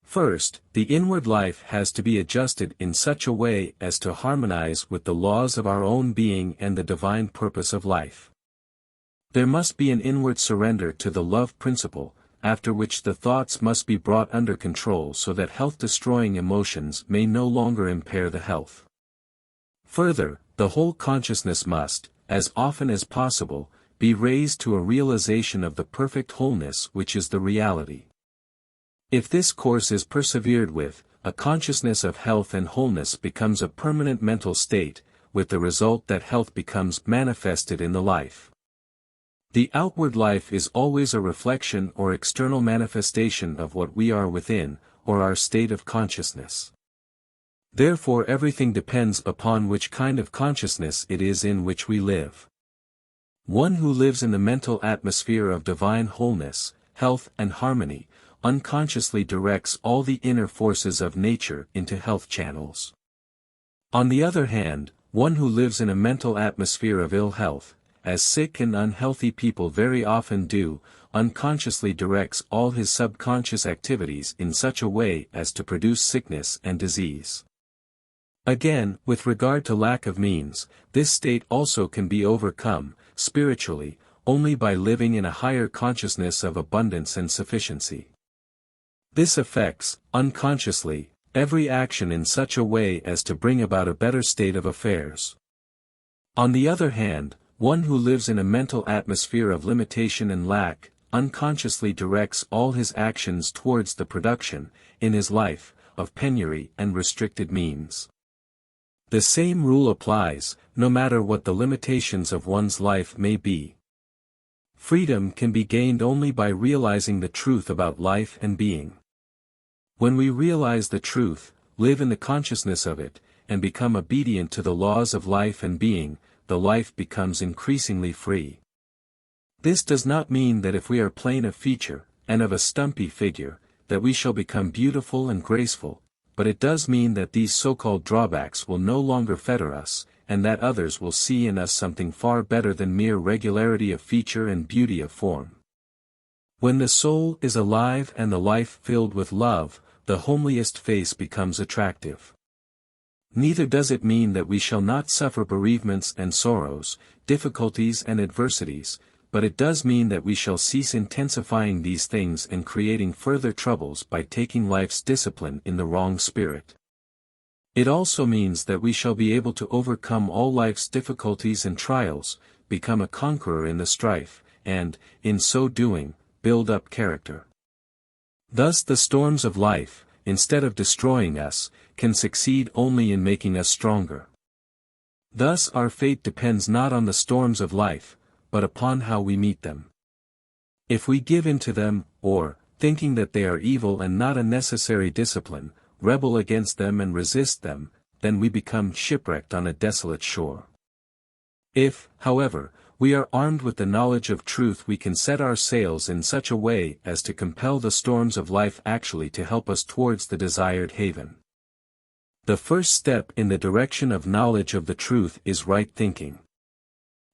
First, the inward life has to be adjusted in such a way as to harmonize with the laws of our own being and the divine purpose of life. There must be an inward surrender to the love principle, after which the thoughts must be brought under control so that health-destroying emotions may no longer impair the health. Further, the whole consciousness must, as often as possible, be raised to a realization of the perfect wholeness which is the reality. If this course is persevered with, a consciousness of health and wholeness becomes a permanent mental state, with the result that health becomes manifested in the life. The outward life is always a reflection or external manifestation of what we are within, or our state of consciousness. Therefore everything depends upon which kind of consciousness it is in which we live. One who lives in the mental atmosphere of divine wholeness, health and harmony, unconsciously directs all the inner forces of nature into health channels. On the other hand, one who lives in a mental atmosphere of ill health, as sick and unhealthy people very often do, unconsciously directs all his subconscious activities in such a way as to produce sickness and disease. Again, with regard to lack of means, this state also can be overcome, spiritually, only by living in a higher consciousness of abundance and sufficiency. This affects, unconsciously, every action in such a way as to bring about a better state of affairs. On the other hand, one who lives in a mental atmosphere of limitation and lack, unconsciously directs all his actions towards the production, in his life, of penury and restricted means. The same rule applies, no matter what the limitations of one's life may be. Freedom can be gained only by realizing the truth about life and being. When we realize the truth, live in the consciousness of it, and become obedient to the laws of life and being, the life becomes increasingly free. This does not mean that if we are plain of feature, and of a stumpy figure, that we shall become beautiful and graceful, but it does mean that these so-called drawbacks will no longer fetter us, and that others will see in us something far better than mere regularity of feature and beauty of form. When the soul is alive and the life filled with love, the homeliest face becomes attractive. Neither does it mean that we shall not suffer bereavements and sorrows, difficulties and adversities, but it does mean that we shall cease intensifying these things and creating further troubles by taking life's discipline in the wrong spirit. It also means that we shall be able to overcome all life's difficulties and trials, become a conqueror in the strife, and, in so doing, build up character. Thus the storms of life, instead of destroying us, can succeed only in making us stronger. Thus our fate depends not on the storms of life, but upon how we meet them. If we give in to them, or, thinking that they are evil and not a necessary discipline, rebel against them and resist them, then we become shipwrecked on a desolate shore. If, however, we are armed with the knowledge of truth, we can set our sails in such a way as to compel the storms of life actually to help us towards the desired haven. The first step in the direction of knowledge of the truth is right thinking.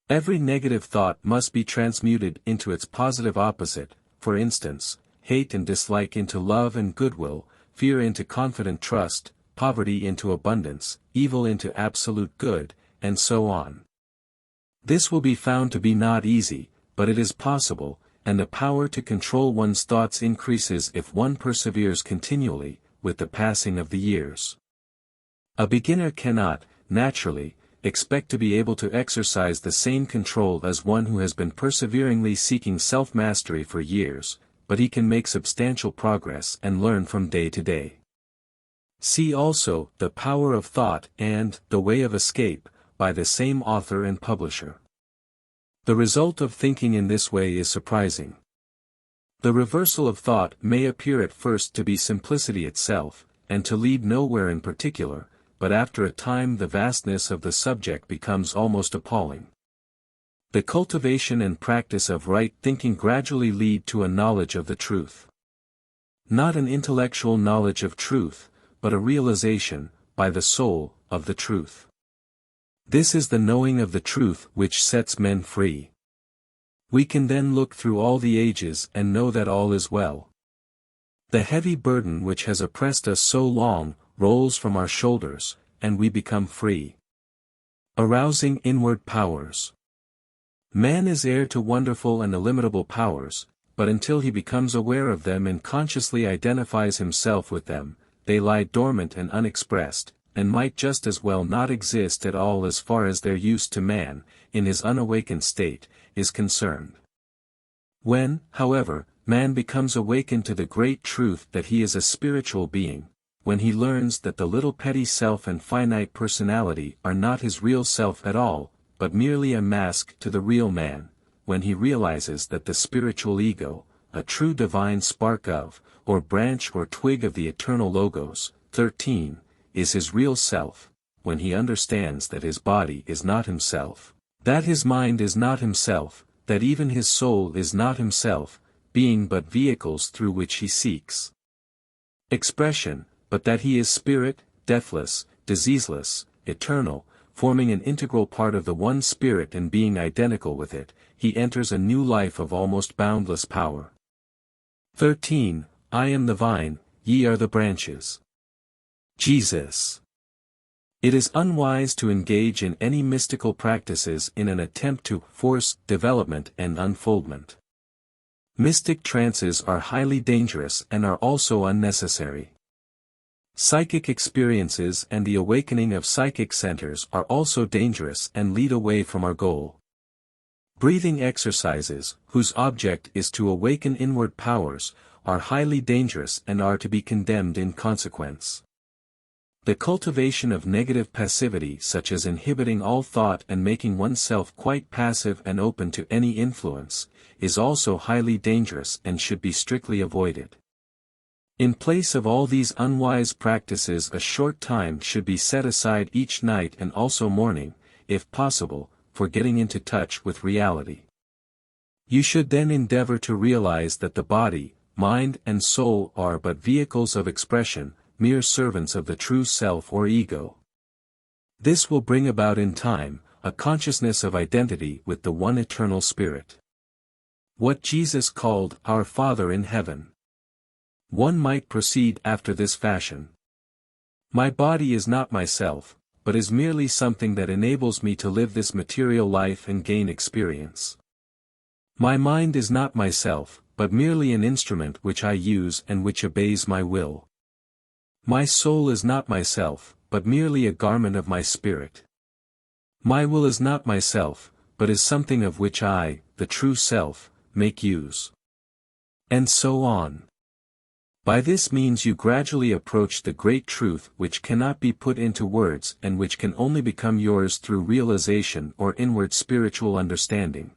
Every negative thought must be transmuted into its positive opposite, for instance, hate and dislike into love and goodwill, fear into confident trust, poverty into abundance, evil into absolute good, and so on. This will be found to be not easy, but it is possible, and the power to control one's thoughts increases if one perseveres continually, with the passing of the years. A beginner cannot, naturally, expect to be able to exercise the same control as one who has been perseveringly seeking self-mastery for years, but he can make substantial progress and learn from day to day. See also, The Power of Thought and The Way of Escape, by the same author and publisher. The result of thinking in this way is surprising. The reversal of thought may appear at first to be simplicity itself, and to lead nowhere in particular, but after a time the vastness of the subject becomes almost appalling. The cultivation and practice of right thinking gradually lead to a knowledge of the truth. Not an intellectual knowledge of truth, but a realization, by the soul, of the truth. This is the knowing of the truth which sets men free. We can then look through all the ages and know that all is well. The heavy burden which has oppressed us so long, rolls from our shoulders, and we become free. Arousing inward powers. Man is heir to wonderful and illimitable powers, but until he becomes aware of them and consciously identifies himself with them, they lie dormant and unexpressed, and might just as well not exist at all as far as their use to man, in his unawakened state, is concerned. When, however, man becomes awakened to the great truth that he is a spiritual being, when he learns that the little petty self and finite personality are not his real self at all, but merely a mask to the real man, when he realizes that the spiritual ego, a true divine spark of, or branch or twig of the eternal Logos, 13, is his real self, when he understands that his body is not himself, that his mind is not himself, that even his soul is not himself, being but vehicles through which he seeks expression, but that he is spirit, deathless, diseaseless, eternal, forming an integral part of the one spirit and being identical with it, he enters a new life of almost boundless power. 13. I am the vine, ye are the branches. Jesus. It is unwise to engage in any mystical practices in an attempt to force development and unfoldment. Mystic trances are highly dangerous and are also unnecessary. Psychic experiences and the awakening of psychic centers are also dangerous and lead away from our goal. Breathing exercises, whose object is to awaken inward powers, are highly dangerous and are to be condemned in consequence. The cultivation of negative passivity, such as inhibiting all thought and making oneself quite passive and open to any influence, is also highly dangerous and should be strictly avoided. In place of all these unwise practices, a short time should be set aside each night and also morning, if possible, for getting into touch with reality. You should then endeavor to realize that the body, mind and soul are but vehicles of expression, mere servants of the true self or ego. This will bring about in time, a consciousness of identity with the one eternal Spirit. What Jesus called, our Father in heaven. One might proceed after this fashion. My body is not myself, but is merely something that enables me to live this material life and gain experience. My mind is not myself, but merely an instrument which I use and which obeys my will. My soul is not myself, but merely a garment of my spirit. My will is not myself, but is something of which I, the true self, make use. And so on. By this means you gradually approach the great truth which cannot be put into words and which can only become yours through realization or inward spiritual understanding.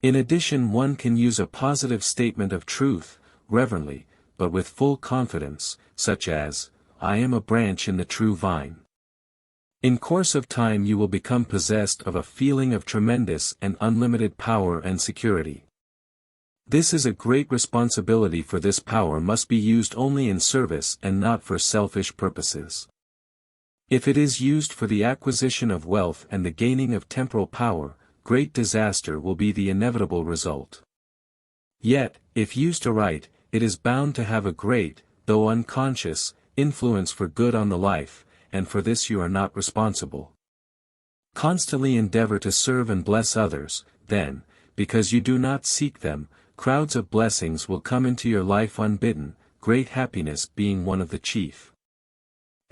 In addition, one can use a positive statement of truth, reverently, but with full confidence, such as, I am a branch in the true vine. In course of time you will become possessed of a feeling of tremendous and unlimited power and security. This is a great responsibility, for this power must be used only in service and not for selfish purposes. If it is used for the acquisition of wealth and the gaining of temporal power, great disaster will be the inevitable result. Yet, if used aright, it is bound to have a great, though unconscious, influence for good on the life, and for this you are not responsible. Constantly endeavor to serve and bless others, then, because you do not seek them, crowds of blessings will come into your life unbidden, great happiness being one of the chief.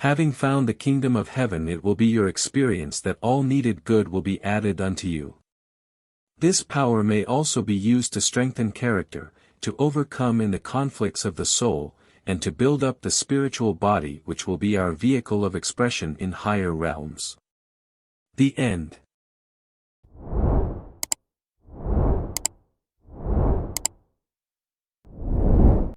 Having found the kingdom of heaven, it will be your experience that all needed good will be added unto you. This power may also be used to strengthen character, to overcome in the conflicts of the soul, and to build up the spiritual body which will be our vehicle of expression in higher realms. The end.